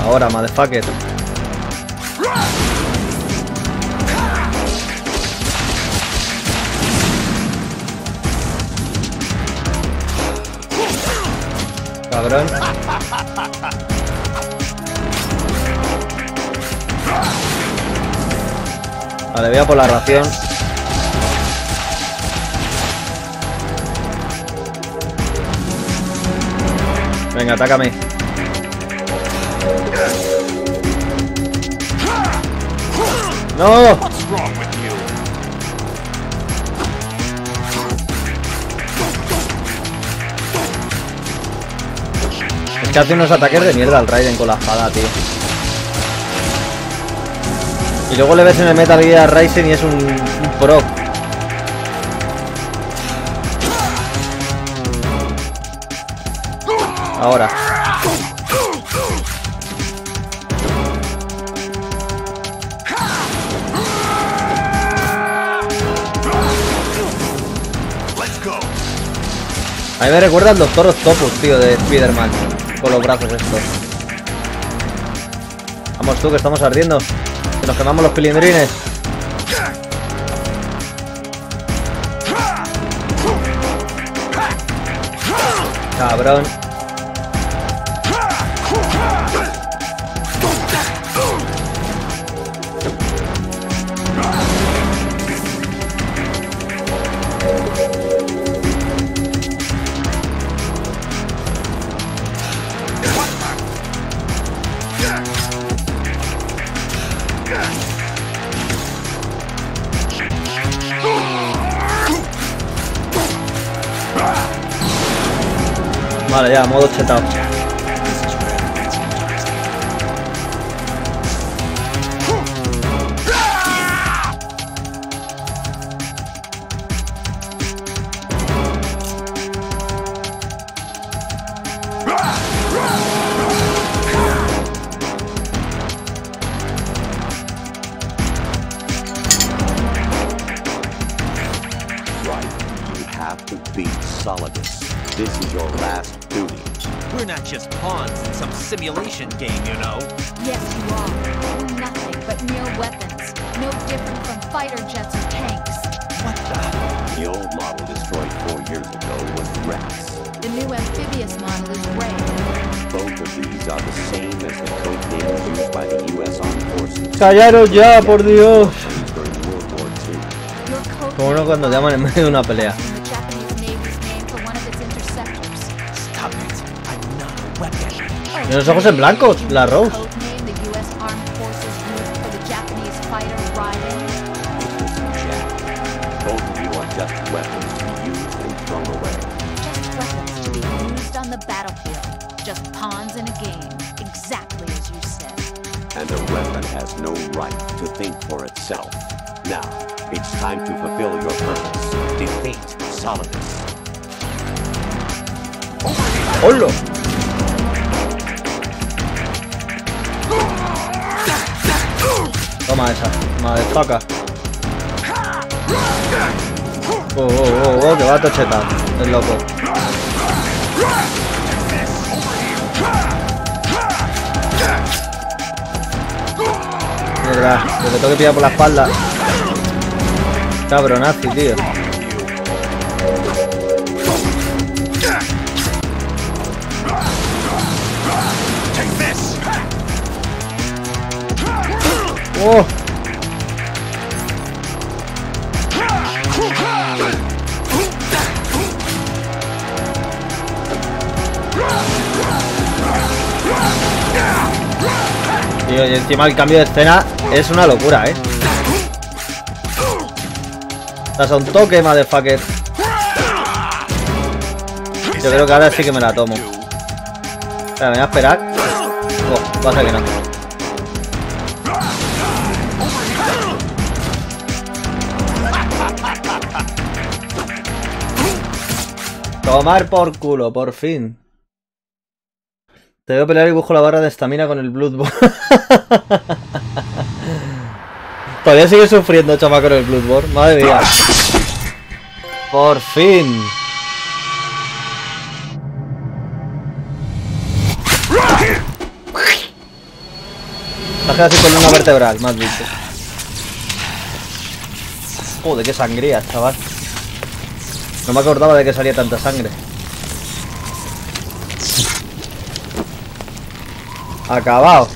Ahora, motherfucker. Cabrón. Vale, voy a por la ración. Venga, atácame. ¡No! Es que hace unos ataques de mierda al Raiden con la espada, tío. Y luego le ves en el Metal Gear Rising y es un pro. Ahora. A mí me recuerdan los toros topos, tío, de Spider-Man. Con los brazos estos. Vamos tú, que estamos ardiendo. Que nos quemamos los pilindrines. Cabrón. Vale, ya, modo chetado. This is your last duty. We're not just pawns in some simulation game, you know. Yes, you are. We're nothing but mere weapons. No different from fighter jets or tanks. What the? The old model destroyed 4 years ago was Rex. The new amphibious model is Ray. Both of these are the same as the code names used by the U.S. Armed Forces. Callaros ya, por Dios. During World War II. Como no cuando llaman en medio de una pelea. Y los ojos en blanco, la Rose. And a weapon has no right to think for itself. Now, it's time to fulfill your purpose. Defeat Solidus. ¡Hola! Toma esa, motherfucker. Que va a tochetar, el loco. Mierda, que te tengo que pillar por la espalda. Cabronazi, tío. ¡Oh! Tío, y encima el cambio de escena es una locura, ¿eh? Das a un toque, motherfucker. Yo creo que ahora sí que me la tomo. Espera, me voy a esperar. Oh, pasa que no. Tomar por culo, por fin. Te veo pelear y busco la barra de estamina con el Bloodborne. Todavía sigue sufriendo, chama, con el Bloodborne. Madre mía. Por fin. Te has quedado así con una vertebral, más visto. Joder, qué sangría, chaval. No me acordaba de que salía tanta sangre. Acabado.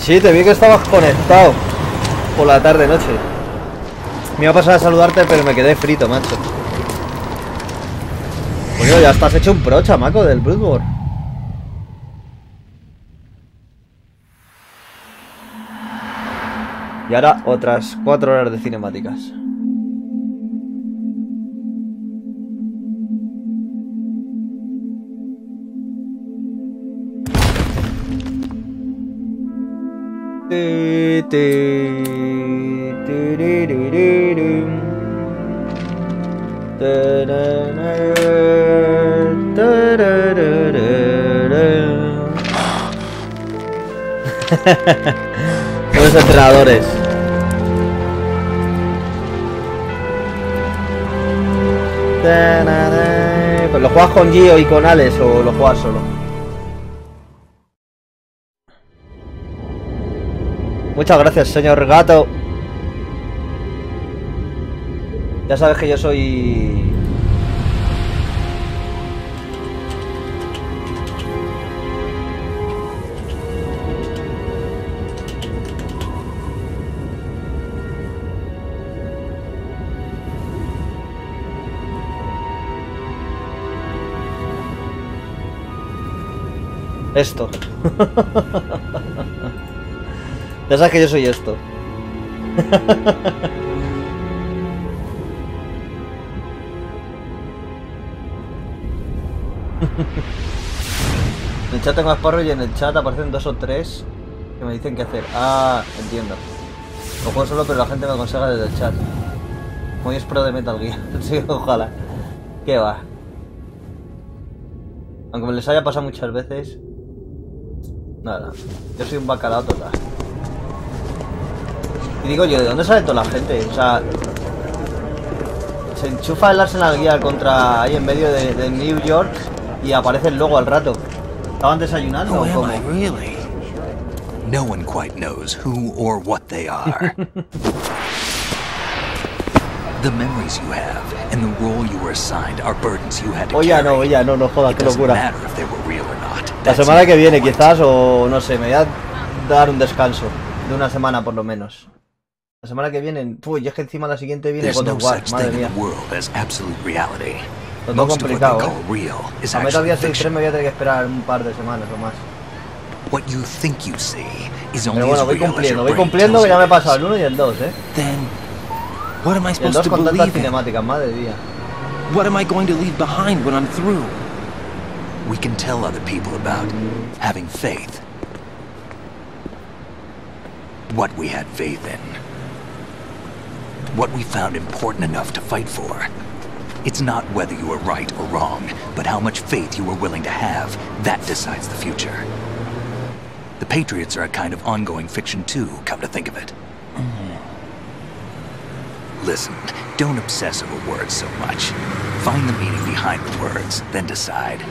Sí, te vi que estabas conectado por la tarde-noche. Me iba a pasar a saludarte, pero me quedé frito, macho. Coño, ya estás hecho un pro, chamaco, del Bloodborne. Y ahora otras 4 horas de cinemáticas. Los entrenadores. Pues lo juegas con Gio y con Alex o lo juegas solo. Muchas gracias, señor gato. Ya sabes que yo soy... Esto. Ya sabes que yo soy esto. En el chat tengo a Sparrow y en el chat aparecen 2 o 3 que me dicen qué hacer. Ah, entiendo. Lo juego solo, pero la gente me aconseja desde el chat. Muy es pro de Metal Gear. Sí, ojalá. ¿Qué va? Aunque me les haya pasado muchas veces. Nada. Yo soy un bacalao total. Y digo yo, ¿de dónde sale toda la gente? O sea... Se enchufa el Arsenal Gear contra ahí en medio de New York y aparece el logo al rato. ¿Estaban desayunando o cómo? No one quite knows who or what they are. The memories you have and the role you were assigned are burdens you had to carry. Oye, no jodas, qué locura. Matter if they were real or not. La semana que viene quizás, o no sé, me voy a dar un descanso de una semana por lo menos. La semana que viene, uy, es que encima la siguiente viene God of War, madre mía. Lo tengo complicado, A Metal Gear 3 me voy a tener que esperar un par de semanas o más. Pero bueno, voy cumpliendo que ya me he pasado el 1 y el 2, What am I el supposed 2 to con tantas believe in? cinemáticas, madre mía. What am I going to leave behind when I'm through? We can tell other people about having faith. What we had faith in. What we found important enough to fight for. It's not whether you were right or wrong, but how much faith you were willing to have. That decides the future. The Patriots are a kind of ongoing fiction too, come to think of it. Listen, don't obsess over words so much. Find the meaning behind the words, then decide.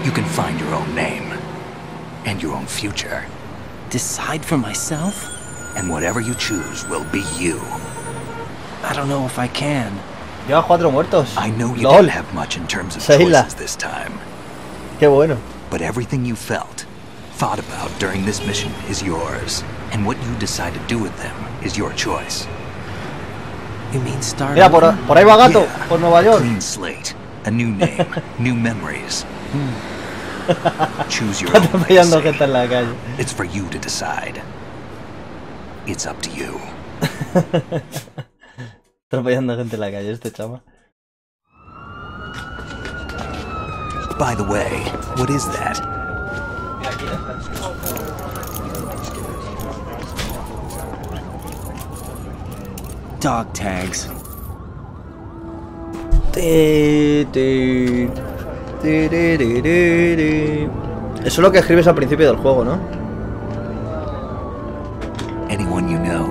You can find your own name. And your own future. Decide for myself? And whatever you choose will be you. I don't know if I can. Lleva 4 muertos. I know you didn't have much in terms of choices this time. Qué bueno. But everything you felt, thought about during this mission is yours. And what you decide to do with them is your choice. You mean start Mira, por ahí va Gato, yeah, por Nueva York. A clean slate, a new name, new memories. Choose your own Atropellando gente en la calle. It's for you to decide. It's up to you. Atropellando gente en la calle, este chama. By the way, what is that? Dog tags. Eso es lo que escribes al principio del juego, ¿no? Anyone you know?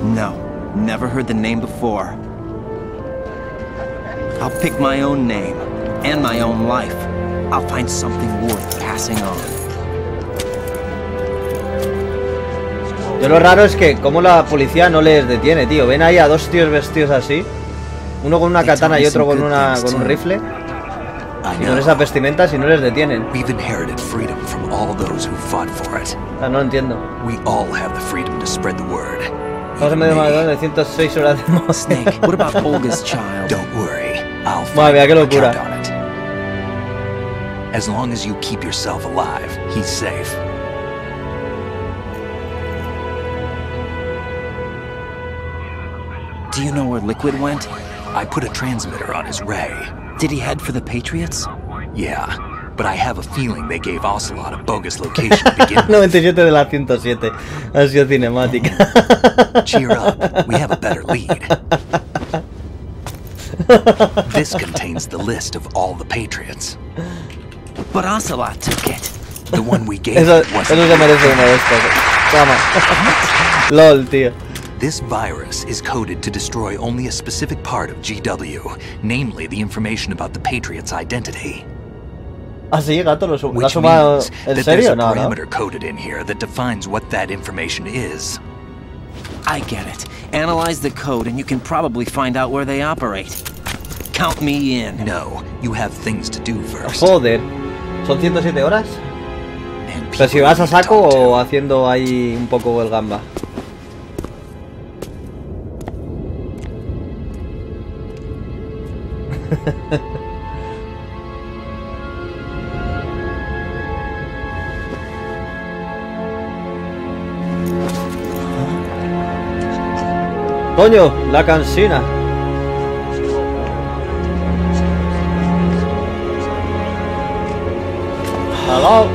No, never heard the name before. I'll pick my own name and my own life. I'll find something worth passing on. Yo lo raro es que como la policía no les detiene, tío. Ven ahí a 2 tíos vestidos así. Uno con una katana y otro con un rifle. Y con esas vestimentas y no les detienen. We've inherited freedom from all those who fought for it. No lo entiendo. We all have the freedom to spread the word. Estamos en medio de maratón de 106 horas de modo. Snake, what about Olga's child? Don't worry, I'll Madre mía, qué count locura. on it. As long as you keep yourself alive, he's safe. Do you know where Liquid went? I put a transmitter on his ray. Did he head for the Patriots? Yeah, but I have a feeling they gave Ocelot a bogus location to begin with. 97 de la 107. Ha sido cinemática. Cheer up, we have a better lead. This contains the list of all the Patriots. But Ocelot took it. The one we gave Eso wasn't. se merece uno de estos. Toma. LOL, tío. This virus is coded to destroy only a specific part of GW, namely the information about the Patriot's identity. Ah, sí, gato, lo ha Which sumado. means ¿En that there's serio? a No, no. parameter coded in here that defines what that information is. I get it. Analyze the code and you can probably find out where they operate. Count me in. No, you have things to do first. Joder. ¿Son 107 horas? Pero si vas a saco o haciendo ahí un poco el gamba. Coño, la cansina. Hello.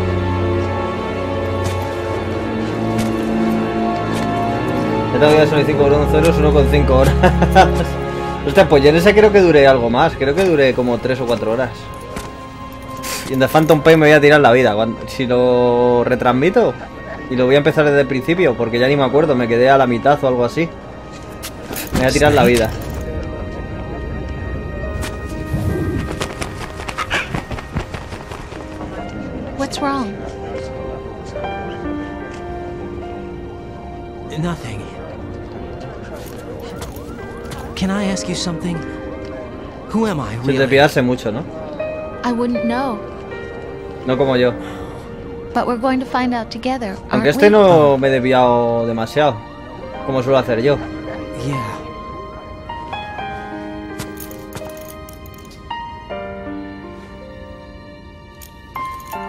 Esta vida son 5 bronceros, 1,5 horas. Hostia, pues yo en ese creo que duré algo más. Creo que duré como 3 o 4 horas. Y en The Phantom Pain me voy a tirar la vida. Si lo retransmito y lo voy a empezar desde el principio, porque ya ni me acuerdo, me quedé a la mitad o algo así. Me voy a tirar la vida. What's wrong? Nothing. Can I ask you something? Who am I, Sin really? desviarse mucho, ¿no? I wouldn't know. No como yo. But we're going to find out together, Aunque aren't este we? no me he desviado demasiado, como suelo hacer yo. Yeah.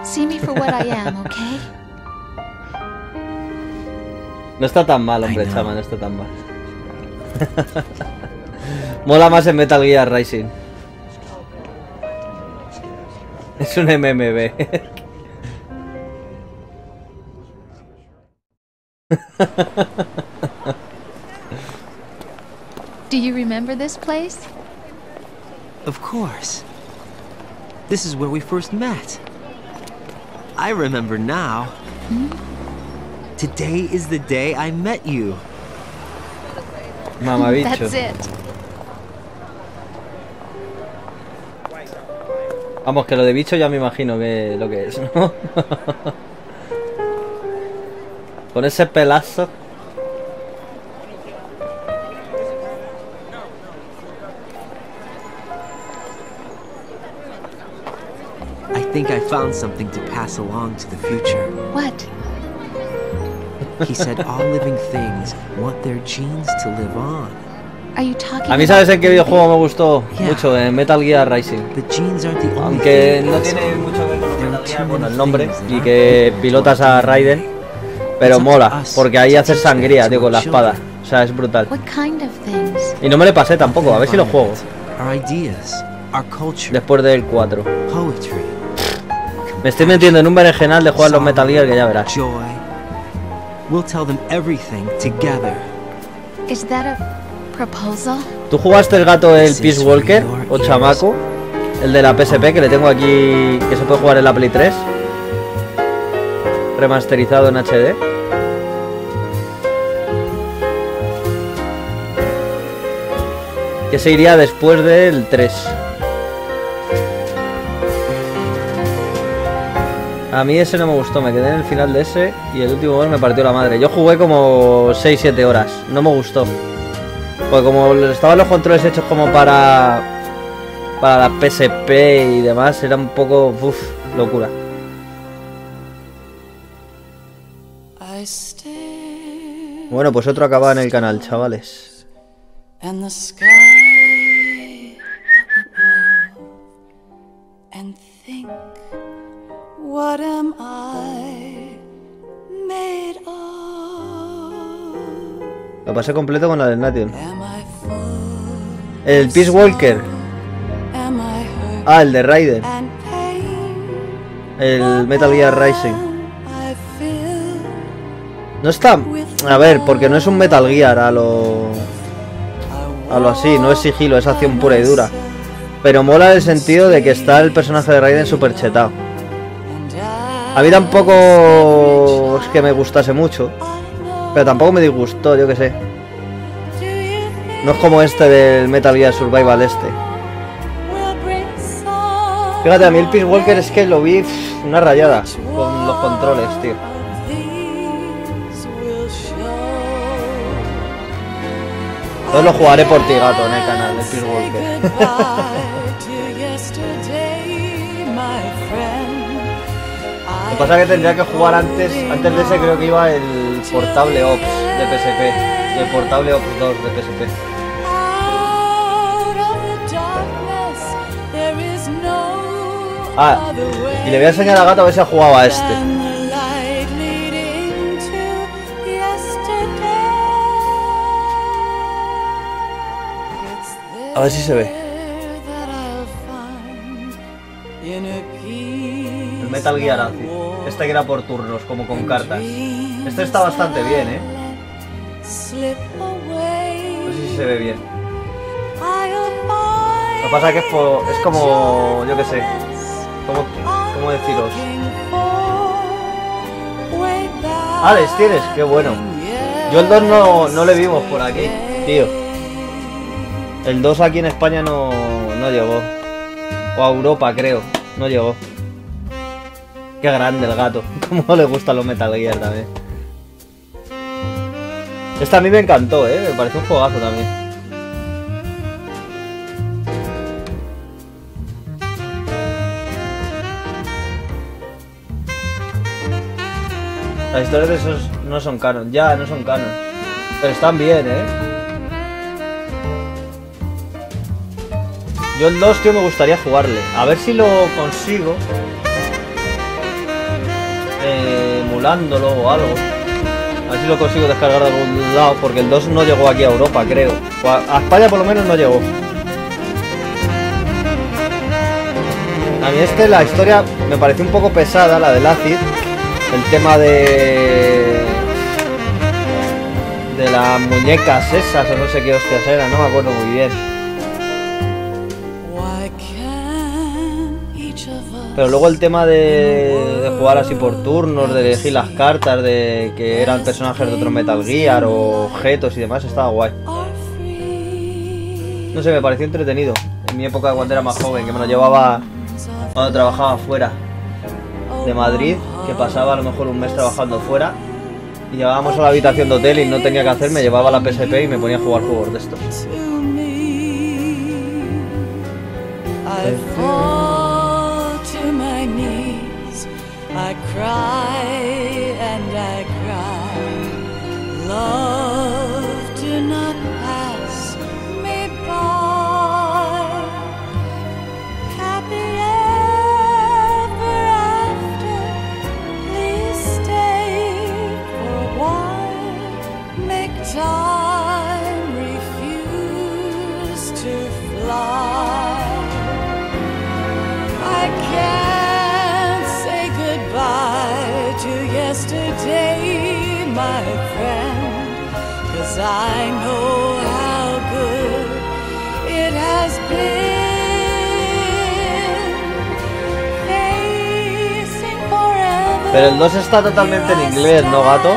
See me for what I am, okay? No está tan mal, hombre, chama, no está tan mal. Mola más en Metal Gear Rising. Es un MMB. Do you remember this place? Of course. This is where we first met. I remember now. Today is the day I met you. Mamabicho. That's it. Vamos, que lo de bicho ya me imagino que lo que es, ¿no? Con ese pelazo. I think I found something to pass along to the future. What? He said all living things want their genes to live on. Are you talking A mí, ¿sabes en qué videojuego me gustó mucho? En Metal Gear Rising. Aunque no tiene mucho que ver con Metal Gear, bueno, el nombre, y que pilotas a Raiden, pero mola, porque ahí haces sangría, tío, con la espada. O sea, es brutal. What kind of things? Y no me le pasé tampoco, a ver si lo juego. Our ideas, our culture, Después del 4. poetry, Me estoy metiendo en un berenjenal de jugar los Metal Gear que ya verás. joy. We'll tell them everything together. Is that a proposal? ¿Tú jugaste el gato el Peace Walker o chamaco? El de la PSP que le tengo aquí, que se puede jugar en la Play 3. Remasterizado en HD. Que se iría después del 3. A mí ese no me gustó, me quedé en el final de ese y el último gol me partió la madre. Yo jugué como 6-7 horas, no me gustó. Porque como estaban los controles hechos como para la PSP y demás, era un poco locura. Bueno, pues otro acaba en el canal, chavales. And the sky and think, what am I made of? Lo pasé completo con la del Nation. El Peace Walker. Am I hurt Ah, el de Raiden. and pain? El Metal Gear Rising. I feel No está... A ver, porque no es un Metal Gear a lo así, no es sigilo, es acción pura y dura. Pero mola en el sentido de que está el personaje de Raiden super chetado. and I A mí tampoco es que me gustase mucho, pero tampoco me disgustó, yo que sé. No es como este del Metal Gear Survival este. Fíjate, a mí el Peace Walker es que lo vi una rayada con los controles, tío. Entonces lo jugaré por ti, gato, en el canal de Peace Walker. Lo que pasa es que tendría que jugar antes de ese creo que iba el portable Ops de PSP y el portable Ops 2 de PSP. Ah, y le voy a enseñar a gato a ver si ha jugado a este. A ver si se ve. El Metal Gear Acid. Este que era por turnos, como con cartas. Este está bastante bien, ¿eh? No sé si se ve bien. Lo que pasa es que es como... yo qué sé. ¿Cómo deciros? Alex, tienes, qué bueno. Yo el 2 no le vimos por aquí, tío. El 2 aquí en España no llegó. O a Europa, creo. No llegó. Qué grande el gato. Cómo le gustan los Metal Gear también. Este a mí me encantó, me pareció un juegazo también. Las historias de esos no son canon. Ya, no son canon. Pero están bien, Yo el 2, tío, me gustaría jugarle. A ver si lo consigo. Emulándolo o algo. A ver si lo consigo descargar de algún lado. Porque el 2 no llegó aquí a Europa, creo. O a España por lo menos no llegó. A mí la historia me pareció un poco pesada, la del Acid. El tema de las muñecas esas o no sé qué hostias eran, no me acuerdo muy bien. Pero luego el tema de jugar así por turnos, de elegir las cartas, de que eran personajes de otro Metal Gear o objetos y demás, estaba guay. No sé, me pareció entretenido. En mi época cuando era más joven, que me lo llevaba cuando trabajaba fuera de Madrid, que pasaba a lo mejor un mes trabajando fuera y llevábamos a la habitación de hotel y no tenía que hacer, me llevaba la PSP y me ponía a jugar juegos de estos. I know how good it has been facing forever. Pero el 2 está totalmente en inglés, ¿no, gato?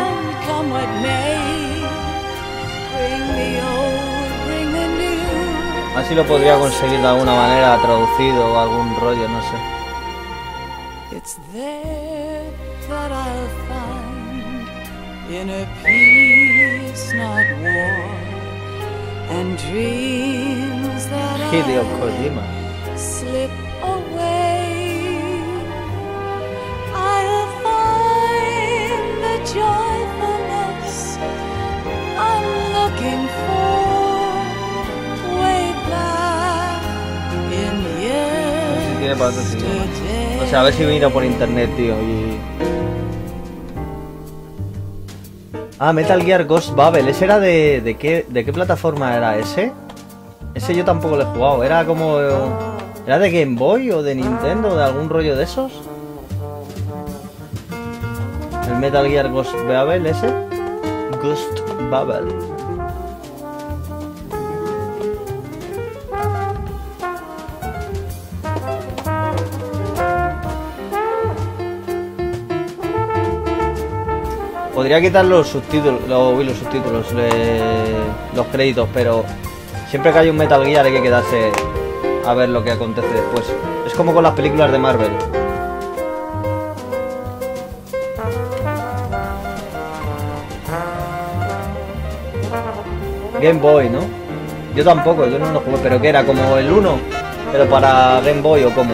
Come what may, bring the old, bring the new. Así lo podría conseguir de alguna manera traducido o algún rollo, no sé. It's there that I'll find in a peace not war and dreams that Hideo Kojima. slip away. I'll find the joyfulness I'm looking for way back in Si tiene para otros idiomas. yesterday. O sea, a ver si vino por internet, tío. Ah, Metal Gear Ghost Babel. ¿Ese era de qué plataforma era ese? Ese yo tampoco lo he jugado. Era como... ¿Era de Game Boy o de Nintendo o de algún rollo de esos? El Metal Gear Ghost Babel ese. Ghost Babel. Podría quitar los subtítulos, los subtítulos, los créditos, pero siempre que hay un Metal Gear hay que quedarse a ver lo que acontece después. Es como con las películas de Marvel. Game Boy, ¿no? Yo tampoco, yo no lo jugué, pero ¿qué era? ¿Como el 1? ¿Pero para Game Boy o cómo?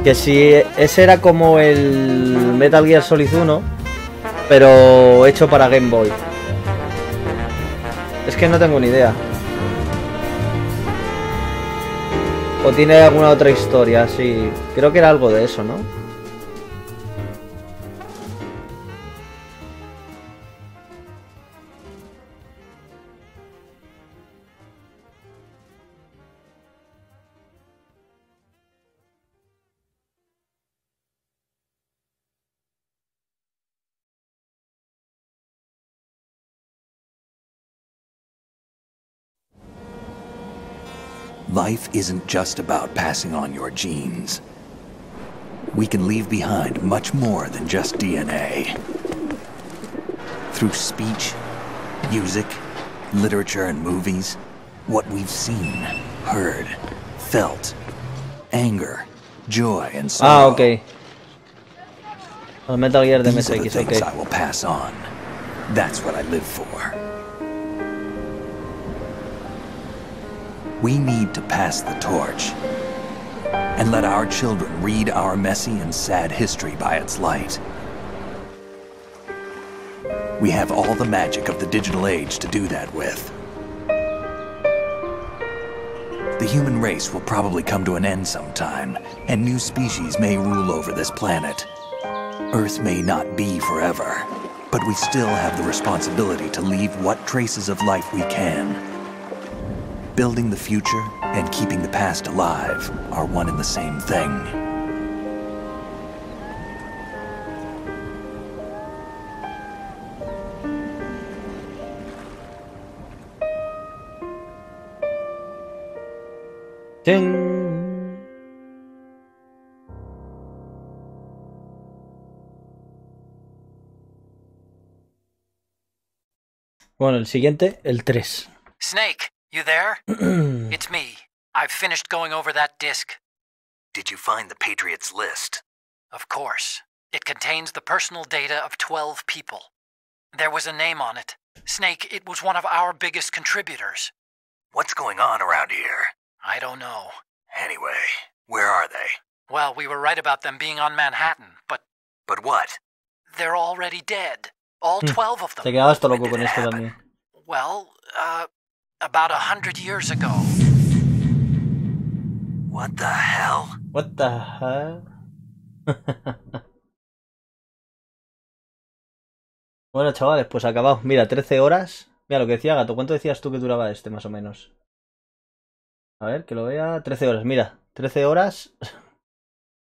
Que si ese era como el Metal Gear Solid 1, pero hecho para Game Boy. Es que no tengo ni idea. O tiene alguna otra historia, sí. Creo que era algo de eso, ¿no? Life isn't just about passing on your genes. We can leave behind much more than just DNA. Through speech, music, literature, and movies, what we've seen, heard, felt, anger, joy, and sorrow. Ah, ok. El Metal Gear de These are the MSX, things ok. I will pass on. That's what I live for. We need to pass the torch and let our children read our messy and sad history by its light. We have all the magic of the digital age to do that with. The human race will probably come to an end sometime, and new species may rule over this planet. Earth may not be forever, but we still have the responsibility to leave what traces of life we can. Building the future and keeping the past alive are one and the same thing. ¡Ting! Bueno, el siguiente, el 3. Snake, you there? It's me. I've finished going over that disc. Did you find the Patriots list? Of course. It contains the personal data of 12 people. There was a name on it. Snake, it was one of our biggest contributors. What's going on around here? I don't know. Anyway, where are they? Well, we were right about them being on Manhattan, but... But what? They're already dead. All 12 of them. Te quedabas todo loco con esto también. Well, about 100 years ago. What the hell? What the hell? Bueno, chavales, pues acabado. Mira, 13 horas. Mira lo que decía Gato. ¿Cuánto decías tú que duraba este, más o menos? A ver, que lo vea. 13 horas, mira. 13 horas.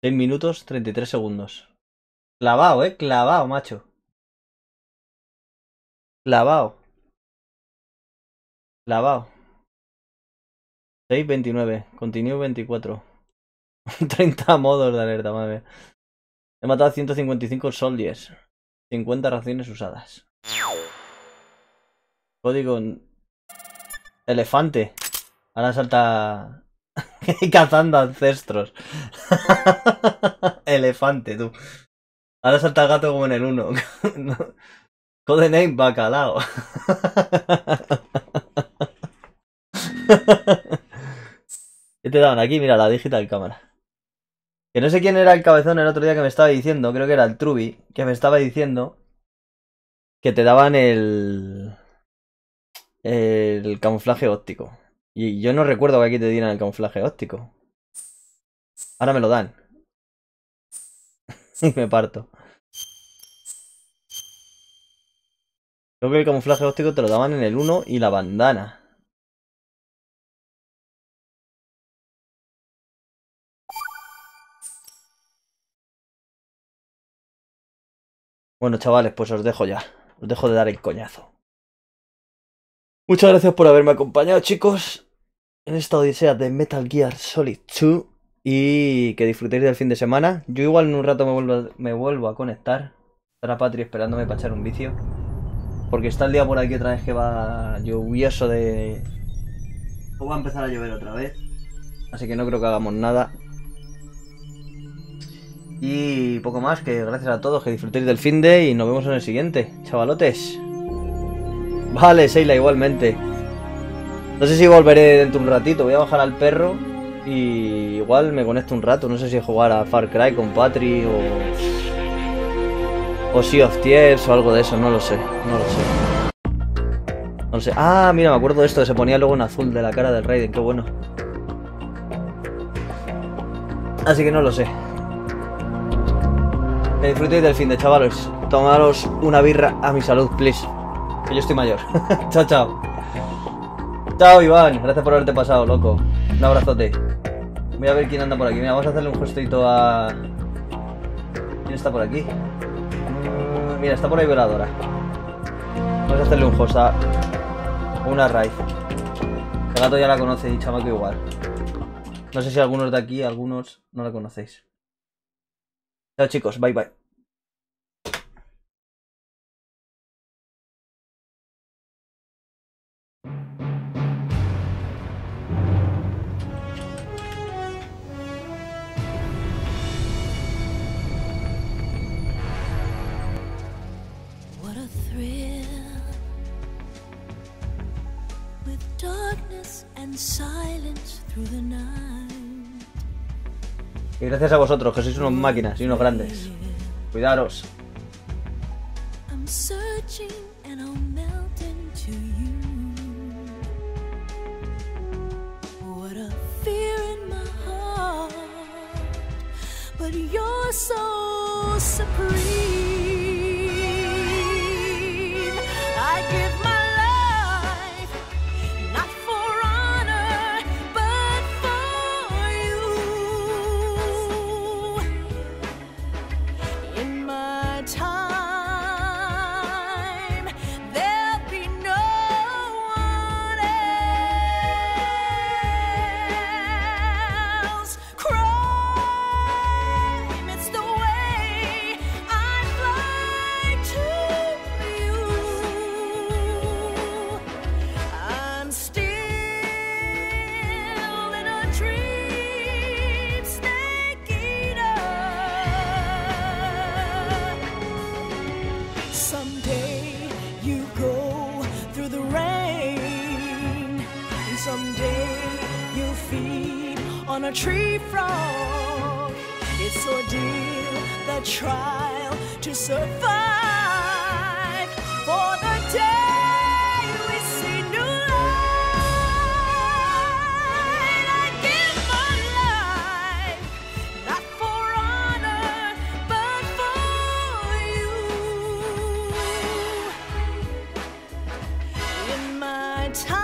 6 minutos, 33 segundos. Clavado, clavado, macho. Clavado. Clavado. 6:29. Continue 24. 30 modos de alerta, madre. He matado a 155 soldiers. 50 raciones usadas. Código elefante. Ahora salta cazando ancestros. Elefante, tú. Ahora salta el gato como en el 1. Codename bacalao. ¿Qué te daban aquí? Mira, la digital cámara. Que no sé quién era el cabezón el otro día que me estaba diciendo, creo que era el Truby, que me estaba diciendo que te daban el camuflaje óptico. Y yo no recuerdo que aquí te dieran el camuflaje óptico. Ahora me lo dan. Y me parto. Creo que el camuflaje óptico te lo daban en el 1 y la bandana. Bueno, chavales, pues os dejo ya. Os dejo de dar el coñazo. Muchas gracias por haberme acompañado, chicos, en esta odisea de Metal Gear Solid 2. Y que disfrutéis del fin de semana. Yo igual en un rato me vuelvo a conectar. Estará Patri esperándome para echar un vicio. Porque está el día por aquí otra vez que va lluvioso de... O va a empezar a llover otra vez. Así que no creo que hagamos nada. Y poco más, que gracias a todos, que disfrutéis del finde y nos vemos en el siguiente, chavalotes. Vale, Seila, igualmente. No sé si volveré dentro de un ratito, voy a bajar al perro y igual me conecto un rato. No sé si jugar a Far Cry con Patri o Sea of Thieves o algo de eso, no lo sé, no lo sé. No lo sé. Ah, mira, me acuerdo de esto, que se ponía luego en azul de la cara del Raiden, qué bueno. Así que no lo sé. Que disfrutéis del fin de, chavales. Tomaros una birra a mi salud, please. Que yo estoy mayor. Chao, chao. Chao, Iván. Gracias por haberte pasado, loco. Un abrazote. Voy a ver quién anda por aquí. Mira, vamos a hacerle un gestito a... ¿Quién está por aquí? Mira, está por ahí Veladora. Vamos a hacerle un host a una raíz. El gato ya la conoce y chamaco igual. No sé si algunos de aquí, algunos no la conocéis. Chao, chicos. Bye, bye. What a thrill with darkness and silence through the night. Y gracias a vosotros, que sois unos máquinas y unos grandes. Cuidaros. I'm searching and I'll melt into you. What a fear in my heart, but you're so supreme. I give my life not for honor, but for you. In my time, there'll be no one else. Crime, it's the way I fly to you. I'm still in a dream, snake eater. Someday you go through the rain, and someday you feed on a tree frog. It's ordeal, the trial to survive. For the day we see new light, I give my life not for honor, but for you. In my time.